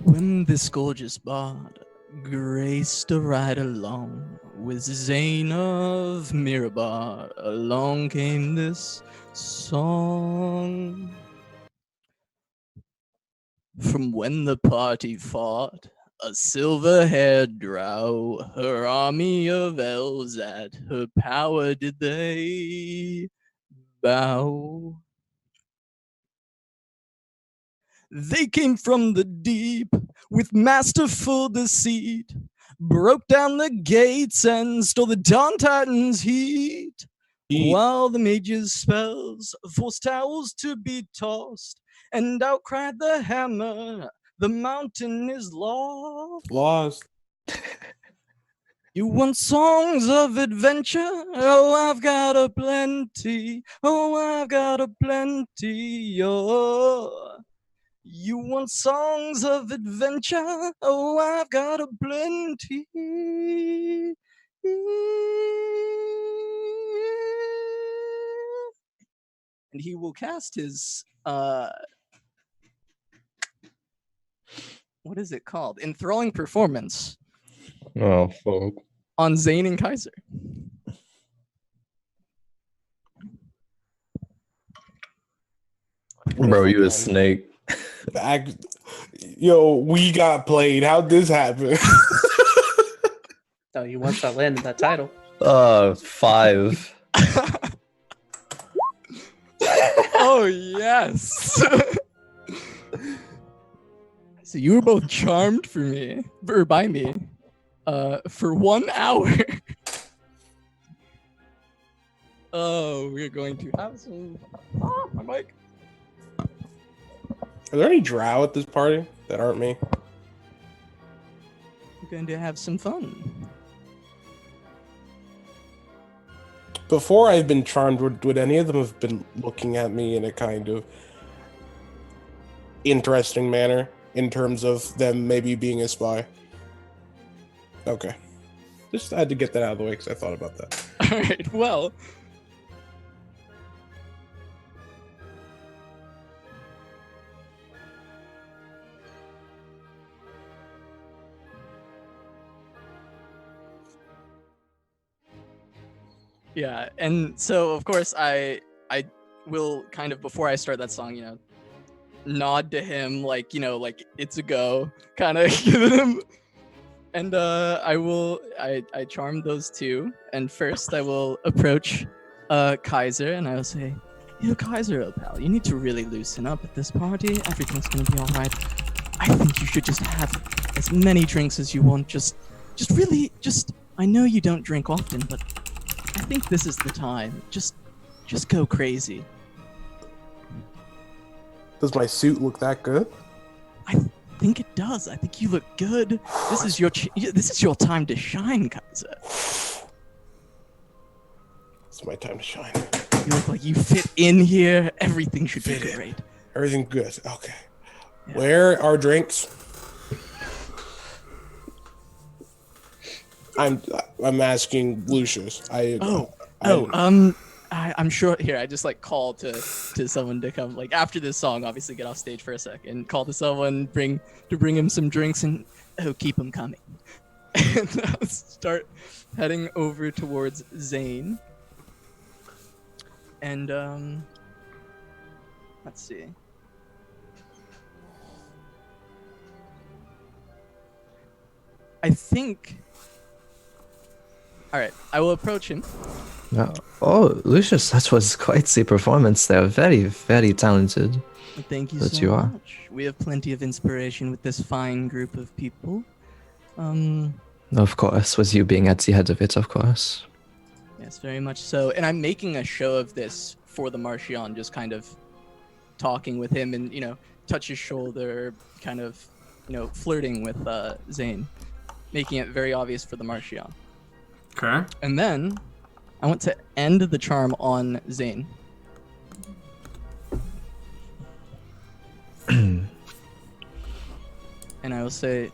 when this gorgeous bard graced a ride along with Xayn of Mirabar, along came this song. From when the party fought a silver-haired drow, her army of elves at her power did they bow. They came from the deep with masterful deceit, broke down the gates and stole the Dawn Titan's heat. While the mage's spells forced towels to be tossed, and out cried the hammer, the mountain is lost. Lost. You want songs of adventure? Oh, I've got a plenty. Oh, I've got a plenty. Oh. You want songs of adventure? Oh, I've got a plenty. And he will cast his what is it called? Enthralling performance Oh, fuck. on Xayn and Kaiser. Bro, you a snake. Yo, we got played. How'd this happen? Oh, you once that landed that title. 5. Oh yes. So you were both charmed for me, or by me, for 1 hour. Oh, we're going to have some. Oh, my mic. Are there any drow at this party that aren't me? We're going to have some fun. Before I've been charmed, would any of them have been looking at me in a kind of interesting manner in terms of them maybe being a spy? Okay. Just had to get that out of the way because I thought about that. All right. Well. Yeah, and so of course I will kind of, before I start that song, nod to him like, like it's a go, kind of give him, and I charm those two, and first I will approach Kaiser and I will say, Kaiser, old pal, you need to really loosen up at this party. Everything's gonna be all right. I think you should just have as many drinks as you want. Just really, I know you don't drink often, but I think this is the time. Just go crazy. Does my suit look that good? I think it does. I think you look good. This is your time to shine, Kaiser. It's my time to shine. You look like you fit in here. Everything should be great. Everything good. Okay. Yeah. Where are drinks? I'm asking Lucius. I'm sure. Here, I just call to someone to come. After this song, obviously get off stage for a second. Call to someone, bring him some drinks, and keep him coming. And I'll start heading over towards Xayn. And let's see. I think. All right, I will approach him. Oh, Lucius, that was quite the performance there. Very, very talented. Thank you That so you are. much. We have plenty of inspiration with this fine group of people. Of course, with you being at the head of it, of course. Yes, very much so. And I'm making a show of this for the Marchion, just kind of talking with him and, touch his shoulder, kind of, flirting with Xayn, making it very obvious for the Marchion. Okay. And then I want to end the charm on Xayn. And I will say,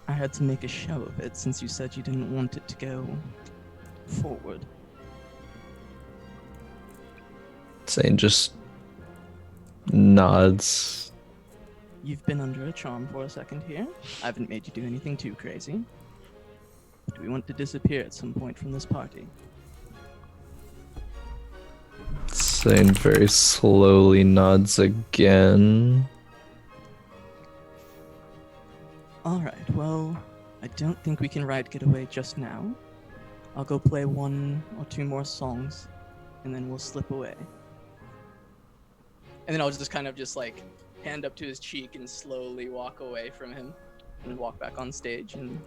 I had to make a show of it since you said you didn't want it to go forward. Xayn just nods. You've been under a charm for a second here. I haven't made you do anything too crazy. Do we want to disappear at some point from this party? Xayn very slowly nods again. Alright, well, I don't think we can ride Getaway just now. I'll go play 1 or 2 more songs, and then we'll slip away. And then I'll just kind of hand up to his cheek and slowly walk away from him and walk back on stage, and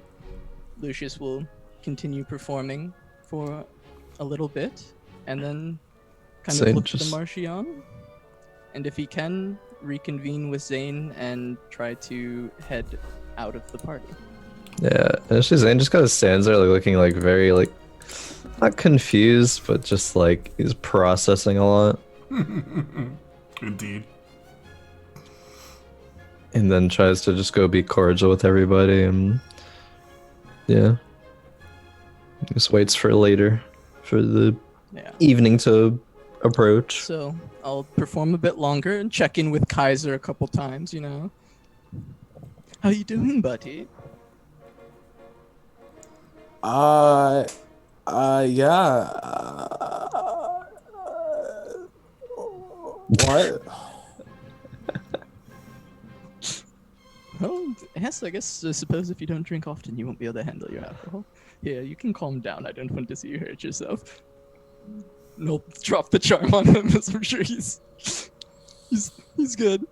Lucius will continue performing for a little bit and then kind of look to the Marchion, and if he can, reconvene with Xayn and try to head out of the party. Yeah, and Xayn just kind of stands there looking very not confused, but just he's processing a lot. Indeed. And then tries to just go be cordial with everybody, and yeah, just waits for later, for the evening to approach. So I'll perform a bit longer and check in with Kaiser a couple times, How you doing, buddy? Yeah. What? Well, yes, I guess I suppose if you don't drink often, you won't be able to handle your alcohol. Here, you can calm down. I don't want to see you hurt yourself. Nope, drop the charm on him, as I'm sure he's good.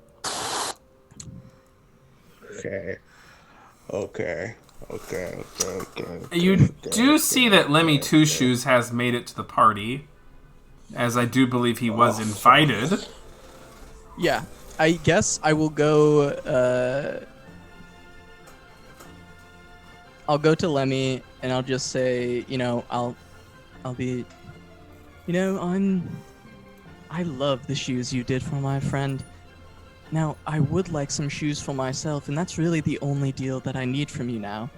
Okay. You do see that Lemmy Two Shoes has made it to the party, as I do believe he was invited. Yeah, I guess I will go. I'll go to Lemmy and I'll just say, I'll be, I love the shoes you did for my friend. Now, I would like some shoes for myself, and that's really the only deal that I need from you now.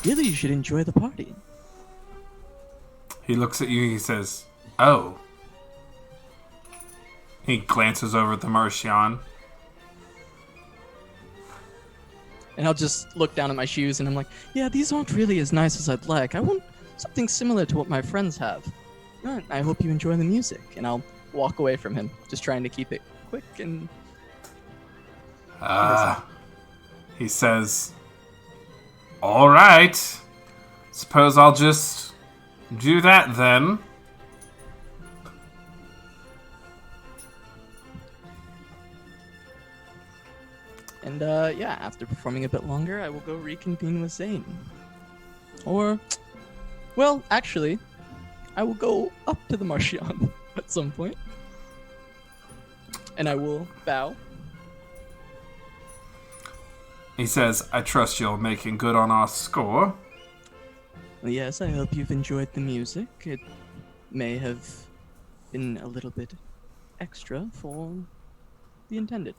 Really, you should enjoy the party. He looks at you, he says, "Oh." He glances over at the Marchion. And I'll just look down at my shoes and I'm like, yeah, these aren't really as nice as I'd like. I want something similar to what my friends have. I hope you enjoy the music. And I'll walk away from him, just trying to keep it quick and... He says, "All right. Suppose I'll just do that then." And after performing a bit longer, I will go reconvene with Xayn. Or, well, actually, I will go up to the Marchion at some point. And I will bow. He says, "I trust you're making good on our score." Well, yes, I hope you've enjoyed the music. It may have been a little bit extra for the intended.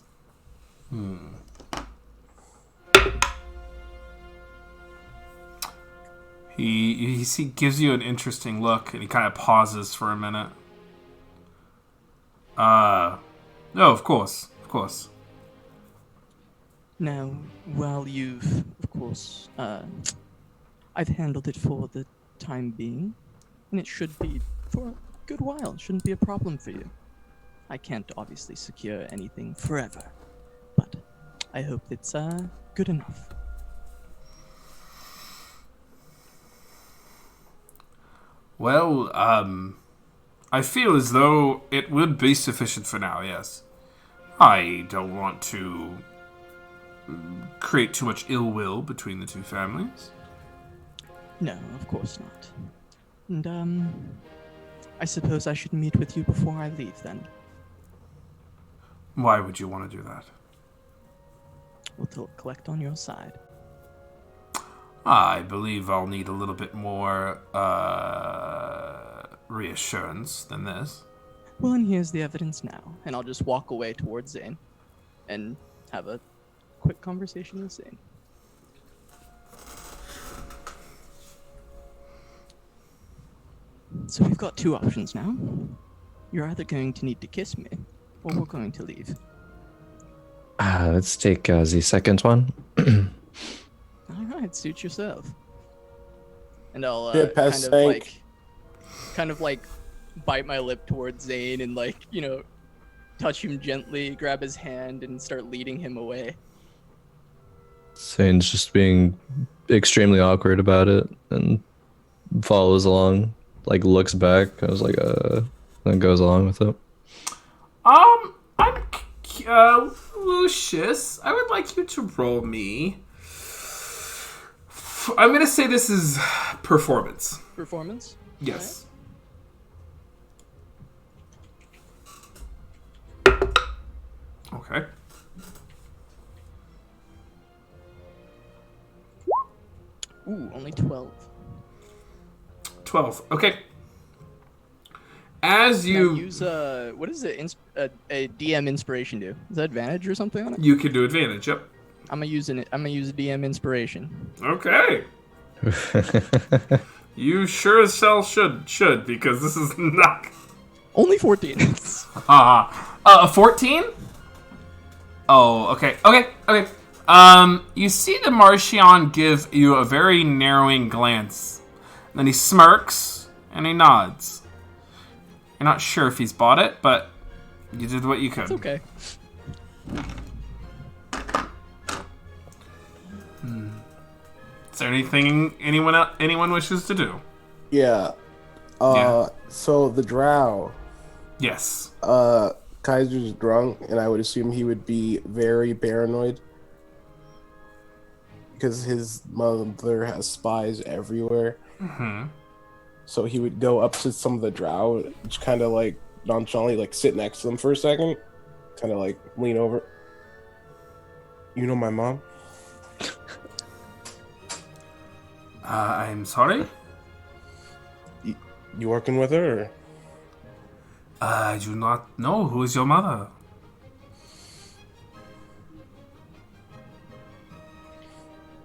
He gives you an interesting look, and he kind of pauses for a minute. No, of course. Now, while you've, of course, I've handled it for the time being, and it should be for a good while. It shouldn't be a problem for you. I can't obviously secure anything forever, but I hope it's good enough. Well, I feel as though it would be sufficient for now, yes. I don't want to create too much ill will between the two families. No, of course not. And, I suppose I should meet with you before I leave, then. Why would you want to do that? Well, to collect on your side. I believe I'll need a little bit more, reassurance than this. Well, and here's the evidence now. And I'll just walk away towards Xayn and have a quick conversation with Xayn. So we've got two options now. You're either going to need to kiss me, or we're going to leave. Let's take the second one. Alright, suit yourself. And I'll Pass kind of like bite my lip towards Xayn and touch him gently, grab his hand, and start leading him away. Zane's just being extremely awkward about it and follows along, looks back. I was then goes along with it. I'm Lucius. I would like you to roll me. I'm gonna say this is performance. Performance? Yes. Okay. Ooh, only 12. 12. Okay. As Can you I use what is it? A DM inspiration do? Is that advantage or something on it? you can do advantage. Yep. I'm gonna use DM inspiration. Okay. You sure as hell should because this is not Only 14. 14? Oh, okay. You see the Marchion give you a very narrowing glance. Then he smirks and he nods. You're not sure if he's bought it, but you did what you could. It's okay. Is there anything anyone wishes to do? Yeah. Yeah. So the drow, Yes. Kaiser's drunk, and I would assume he would be very paranoid because his mother has spies everywhere. Mm-hmm. So he would go up to some of the drow, just kind of like nonchalantly, like sit next to them for a second, kind of like lean over. You know my mom? I'm sorry? You working with her? Or? I do not know. Who is your mother?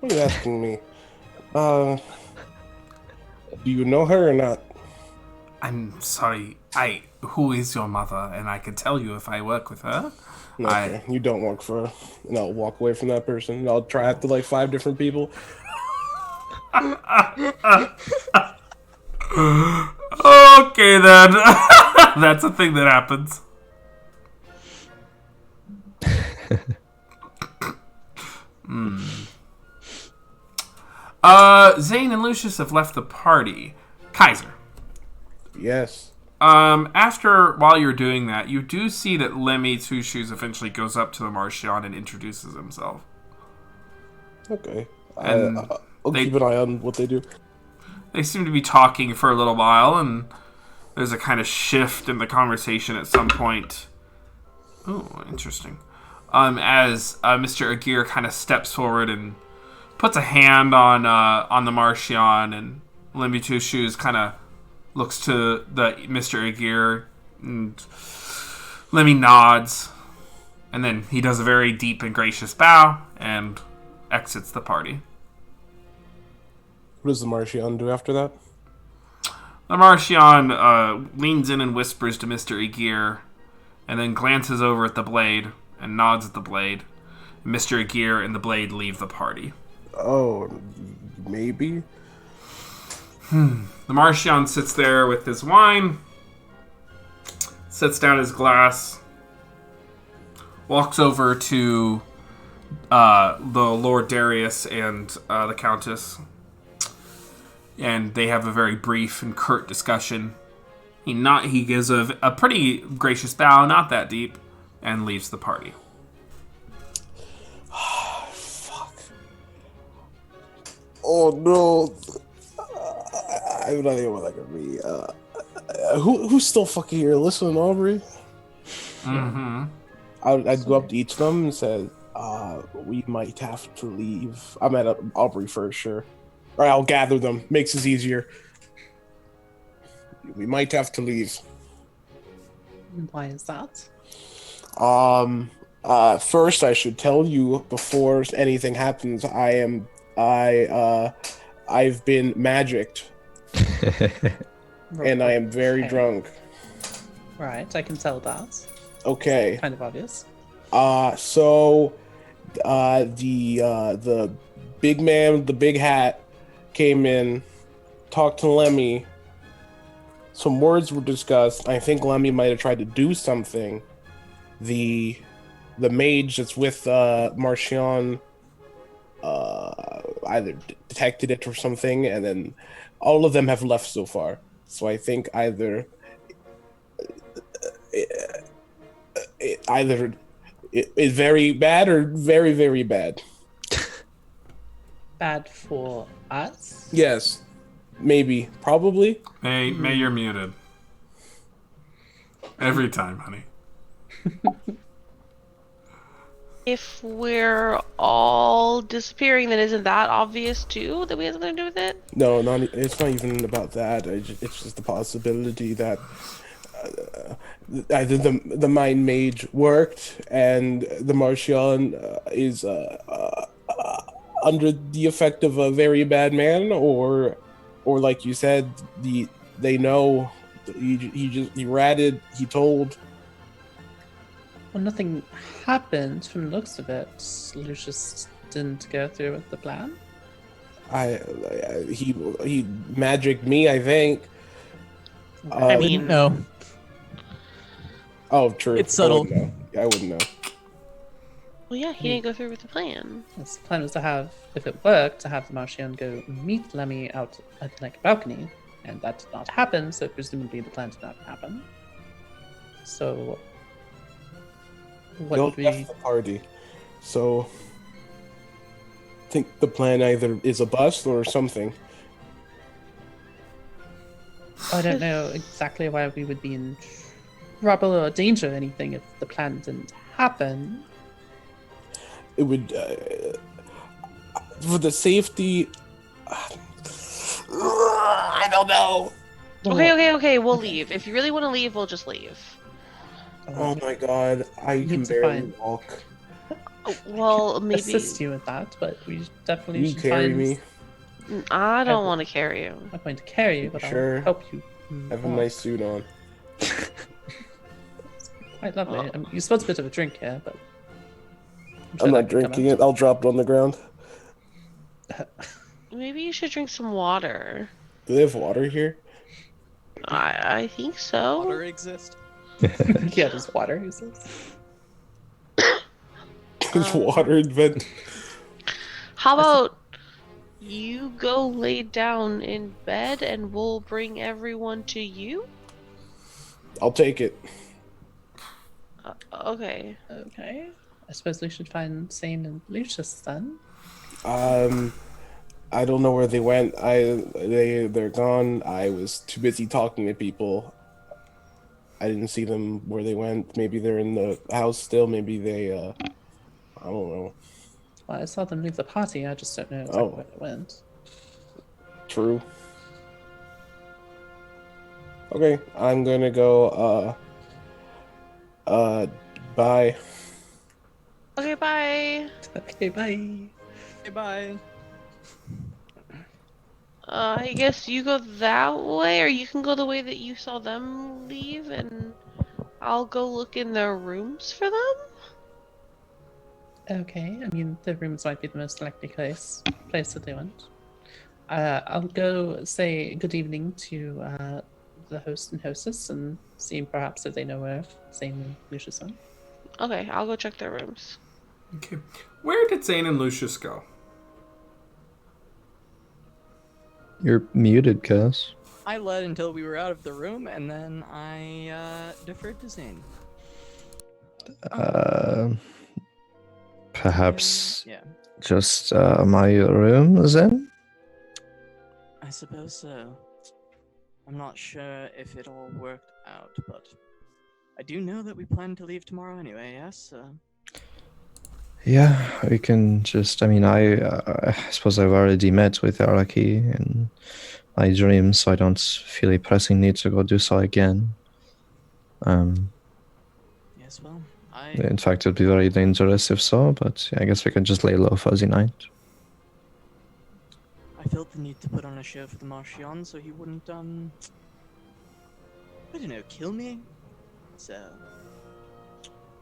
What are you asking me? Do you know her or not? I'm sorry. Who is your mother? And I can tell you if I work with her. Okay, you don't work for her. And I'll walk away from that person. And I'll try after like 5 different people. Okay, then. That's a thing that happens. Xayn and Lucius have left the party. Kaiser. Yes. While you're doing that, you do see that Lemmy Two Shoes eventually goes up to the Marchion and introduces himself. Okay. And I'll keep an eye on what they do. They seem to be talking for a little while, and there's a kind of shift in the conversation at some point. Oh, interesting. As Mr. Aguirre kind of steps forward and puts a hand on the Marchion, and Lemmy Two Shoes kind of looks to the Mr. Aguirre, and Lemmy nods, and then he does a very deep and gracious bow and exits the party. What does the Marchion do after that? The Marchion leans in and whispers to Mr. Aguirre, and then glances over at the blade and nods at the blade. Mr. Aguirre and the blade leave the party. Oh, maybe? The Marchion sits there with his wine, sets down his glass, walks over to the Lord Darius and the Countess, and they have a very brief and curt discussion. He gives a pretty gracious bow, not that deep, and leaves the party. Fuck. Oh no. I'm not even what that could be. Who's still fucking here? Listen, Aubrey. Mm-hmm. I'd go up to each of them and say, we might have to leave. I'm at Aubrey first, sure. Or I'll gather them. Makes it easier. We might have to leave. Why is that? First I should tell you before anything happens, I've been magicked. And I am very drunk. Right, I can tell that. Okay. Kind of obvious. So the big man with the big hat came in, talked to Lemmy. Some words were discussed. I think Lemmy might have tried to do something. The mage that's with Marchion either detected it or something, and then all of them have left so far. So I think either it's very bad or very, very bad. Bad for us? Yes. Maybe. Probably. May you're muted. Every time, honey. If we're all disappearing, then isn't that obvious too? That we have something to do with it? No, it's not even about that. It's just the possibility that either the mind mage worked and the Marchion is under the effect of a very bad man, or like you said, they know he ratted, he told. Well, nothing happened from the looks of it. Lucius didn't go through with the plan. He magicked me, I think. I Uh, mean, No. oh, true. It's subtle. I wouldn't know. well, yeah, he didn't go through with the plan. Yes, the plan was to have, if it worked, to have the Marchion go meet Lemmy out at the balcony, and that did not happen. So presumably the plan did not happen. So what Y'all would we? left the party, so I think the plan either is a bust or something. I don't know exactly why we would be in trouble or danger or anything if the plan didn't happen. It would for the safety. I don't know. Okay, we'll leave. If you really want to leave, we'll just leave. Oh my god, I You can need to barely find- walk. Oh, well, maybe. Assist you with that, but we definitely You should carry find. me. I don't want to carry you. I'm not going to carry you, but Sure. I'll help you. Have a walk. nice suit on. Quite lovely. I mean, you spilled a bit of a drink here, but I'm not that could come drinking it. I'll drop it on the ground. out. Maybe you should drink some water. Do they have water here? I think so. Water exist. Yeah, there's water. He says. There's water in vent. How about you go lay down in bed and we'll bring everyone to you? I'll take it. Okay. Okay. I suppose we should find Xayn and Lucius then. I don't know where they went. They're gone. I was too busy talking to people. I didn't see them where they went. Maybe they're in the house still. Maybe they I don't know. Well, I saw them leave the party. I just don't know exactly Oh. where they went. True. Okay, I'm gonna go bye. Okay, bye. Okay, bye. Okay, bye. I guess you go that way, or you can go the way that you saw them leave, and I'll go look in their rooms for them. Okay, I mean, the rooms might be the most likely place that they went. I'll go say good evening to the host and hostess and see perhaps if they know where Xayn and Lucius went. Okay, I'll go check their rooms. Okay. Where did Xayn and Lucius go? You're muted, Cass. I led until we were out of the room, and then I deferred to Xayn. Perhaps Yeah, just my room then? I suppose so. I'm not sure if it all worked out, but I do know that we plan to leave tomorrow anyway, yes? Yeah, we can just. I mean, I suppose I've already met with Araki in my dream, so I don't feel a pressing need to go do so again. Yes, well, In fact, it'd be very dangerous if so, but I guess we can just lay low for the night. I felt the need to put on a show for the Marchion so he wouldn't, I don't know, kill me? So,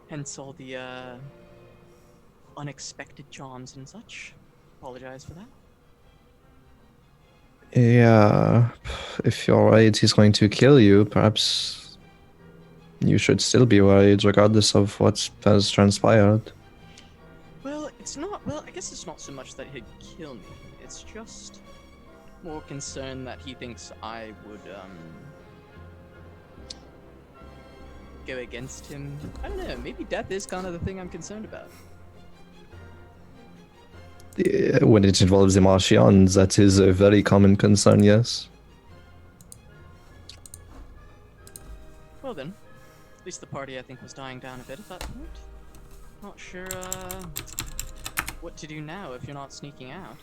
hence all the, unexpected charms and such. Apologize for that. Yeah, if you're worried he's going to kill you, perhaps you should still be worried regardless of what has transpired. Well, I guess it's not so much that he'd kill me. It's just more concern that he thinks I would, go against him. I don't know, maybe death is kind of the thing I'm concerned about. Yeah, when it involves the Marchions, that is a very common concern, yes. Well then, at least the party I think was dying down a bit at that point. Not sure, what to do now if you're not sneaking out.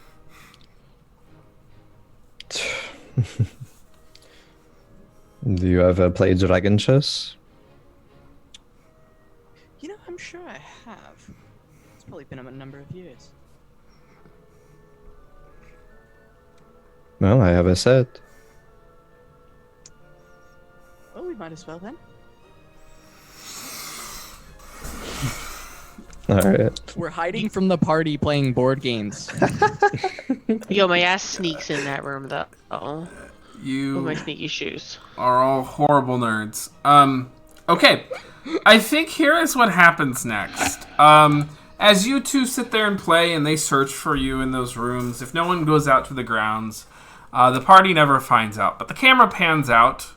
Do you ever play Dragon Chess? You know, I'm sure I have. It's probably been a number of years. Well, I have a set. Well, we might as well then. All right. We're hiding from the party playing board games. Yo, my ass sneaks in that room though. With my You sneaky shoes. are all horrible nerds. Okay. I think here is what happens next. As you two sit there and play and they search for you in those rooms, if no one goes out to the grounds, the party never finds out. But the camera pans out,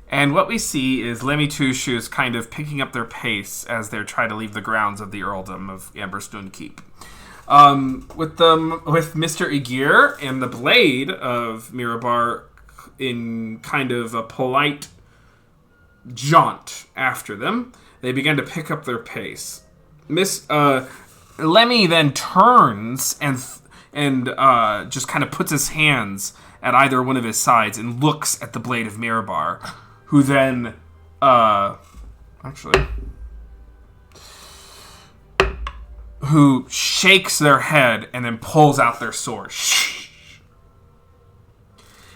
and what we see is Lemmy Two Shoes kind of picking up their pace as they try to leave the grounds of the earldom of Amberstone Keep. With Mr. Aegir and the blade of Mirabar in kind of a polite jaunt after them, they begin to pick up their pace. Lemmy then turns and just kind of puts his hands at either one of his sides and looks at the blade of Mirabar, who then who shakes their head and then pulls out their sword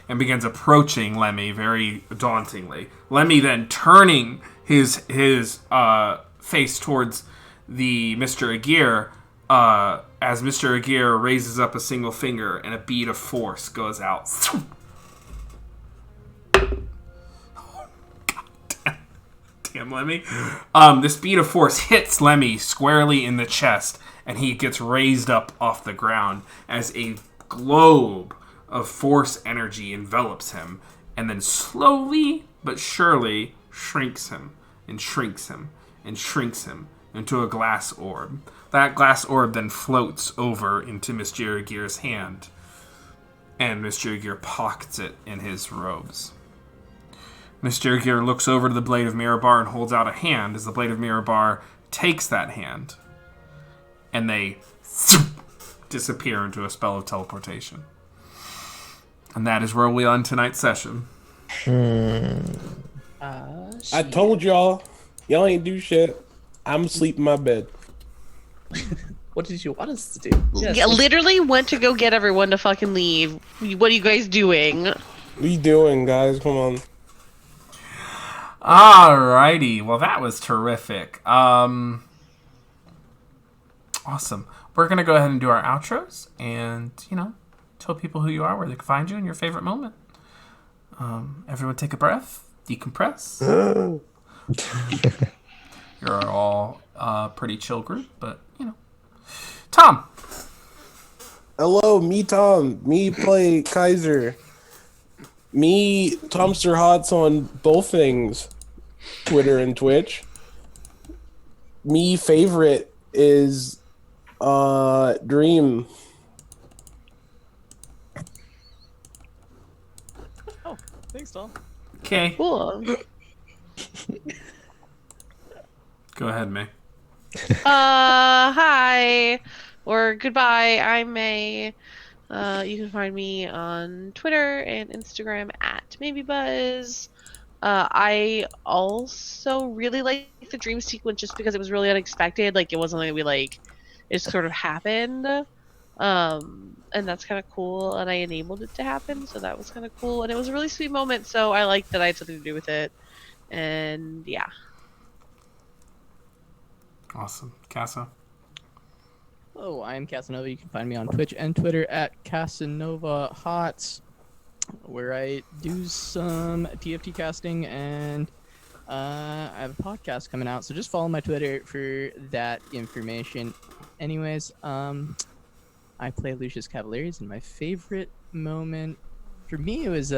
and begins approaching Lemmy very dauntingly. Lemmy then turning his face towards the Mr. Aegir, as Mr. Aegir raises up a single finger and a bead of force goes out. Damn, Lemmy. This bead of force hits Lemmy squarely in the chest, and he gets raised up off the ground as a globe of force energy envelops him, and then slowly but surely shrinks him, and shrinks him, and shrinks him into a glass orb. That glass orb then floats over into Mr. Aegir's hand, and Mr. Aegir pockets it in his robes. Mr. Aegir looks over to the blade of Mirabar and holds out a hand as the blade of Mirabar takes that hand, and they disappear into a spell of teleportation. And that is where we end tonight's session. I told y'all ain't do shit. I'm asleep in my bed. What did you want us to do? Yeah, literally went to go get everyone to fucking leave. What are you guys doing? What are you doing, guys? Come on. Alrighty. Well, that was terrific. Awesome. We're going to go ahead and do our outros and, tell people who you are, where they can find you, and your favorite moment. Everyone take a breath. Decompress. You're all a pretty chill group, but, Tom. Hello, me Tom. Me play Kaiser. Me Tomster Hots on both things. Twitter and Twitch. Me favorite is Dream. Oh, thanks, Tom. Okay. Cool. Go ahead, May. Hi. Or goodbye. I'm May. You can find me on Twitter and Instagram at MaybeBuzz. I also really like the dream sequence just because it was really unexpected. Like, it wasn't like it just sort of happened. And that's kind of cool. And I enabled it to happen, so that was kind of cool. And it was a really sweet moment, so I liked that I had something to do with it. And yeah. Awesome. Casa. Hello, I'm Casanova. You can find me on Twitch and Twitter at Casanova Hots, where I do some TFT casting, and I have a podcast coming out, so just follow my Twitter for that information. Anyways, I play Lucius Cavaliers, and my favorite moment for me it was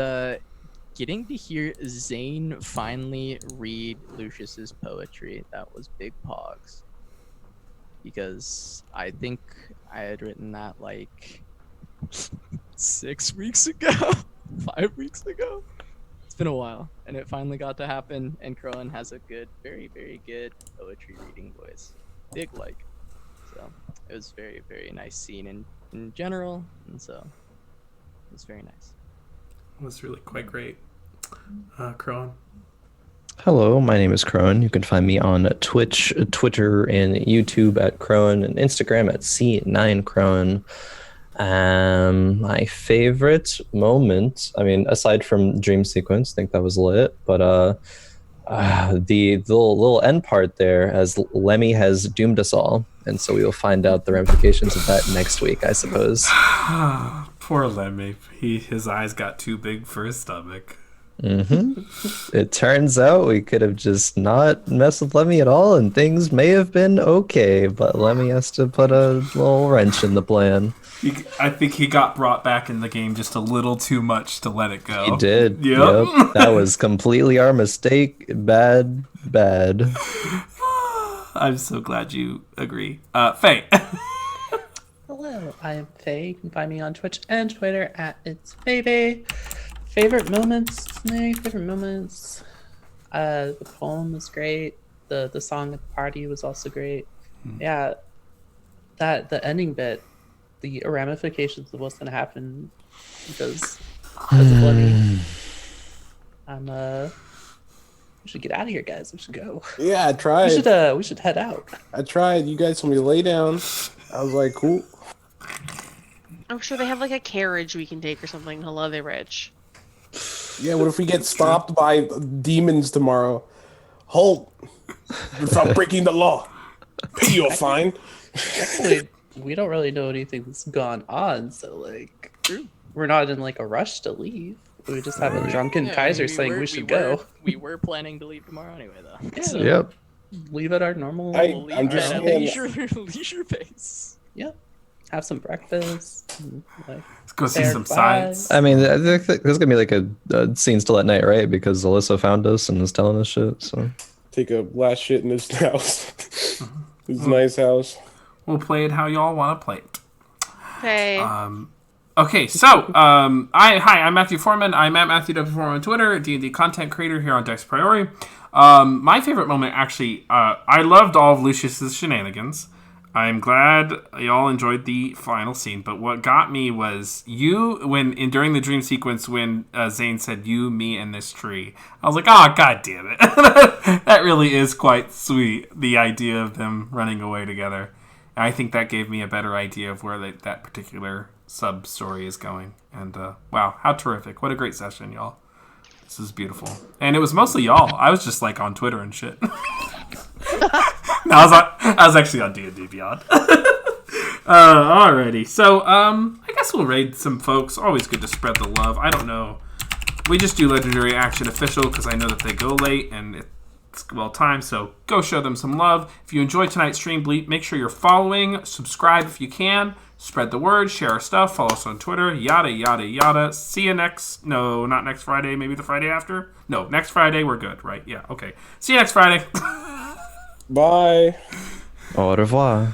getting to hear Xayn finally read Lucius's poetry. That was big pogs. Because I think I had written that like 6 weeks ago, 5 weeks ago. It's been a while, and it finally got to happen. And Crowan has a good, very, very good poetry reading voice. Big like. So it was very, very nice scene in general, and so it was very nice. It was really quite great. Crowan. Hello, my name is Crowan. You can find me on Twitch, Twitter, and YouTube at Crowan, and Instagram at C9Crowan. My favorite moment, I mean, aside from Dream Sequence, I think that was lit, but the little end part there, as Lemmy has doomed us all, and so we will find out the ramifications of that next week, I suppose. Poor Lemmy. His eyes got too big for his stomach. It turns out we could have just not messed with Lemmy at all, and things may have been okay, but Lemmy has to put a little wrench in the plan. I think he got brought back in the game just a little too much to let it go. He did. Yep. That was completely our mistake. Bad. I'm so glad you agree. Faye. Hello, I am Faye. You can find me on Twitch and Twitter at It's Faye. Favorite moments tonight? Favorite moments? The poem was great. The song at the party was also great. Yeah, the ending bit, the ramifications of what's gonna happen because of Bloody. We should get out of here, guys. We should go. Yeah, I tried. We should head out. I tried. You guys told me to lay down. I was like, cool. I'm sure they have like a carriage we can take or something. Hello, they rich. Yeah, what if we get stopped by demons tomorrow? Halt! Without breaking the law. Pay you a fine. Actually, we don't really know anything that's gone on, so like we're not in like a rush to leave. We just have a drunken Kaiser saying we should go. We were planning to leave tomorrow anyway, though. Yeah. So Yep. Leave at our normal. I'm just at a saying. leisure pace. Yeah. Have some breakfast. And, like, Let's go see say some our sights. goodbyes. I mean, I think there's gonna be like a scene still at night, right? Because Alyssa found us and is telling us shit. So Take a last shit in this house. This nice house. We'll play it how y'all want to play it. Hey. Okay, so I'm Matthew Foreman. I'm at Matthew W. Foreman on Twitter, D&D content creator here on Dex Priori. My favorite moment, actually, I loved all of Lucius's shenanigans. I'm glad y'all enjoyed the final scene, but what got me was during the dream sequence when Xayn said, "You, me, and this tree." I was like, "Oh, god damn it!" That really is quite sweet. The idea of them running away together. And I think that gave me a better idea of where that particular sub story is going. And wow, how terrific! What a great session, y'all. This is beautiful, and it was mostly y'all. I was just like on Twitter and shit. No, I was actually on D&D Beyond. Alrighty, so I guess we'll raid some folks. Always good to spread the love. I don't know. We just do Legendary Action Official because I know that they go late and it's well timed. So go show them some love. If you enjoyed tonight's stream, make sure you're following, subscribe if you can, spread the word, share our stuff, follow us on Twitter, yada yada yada. See you not next Friday, maybe the Friday after. No, next Friday we're good, right? Yeah, okay. See you next Friday. Bye. au revoir.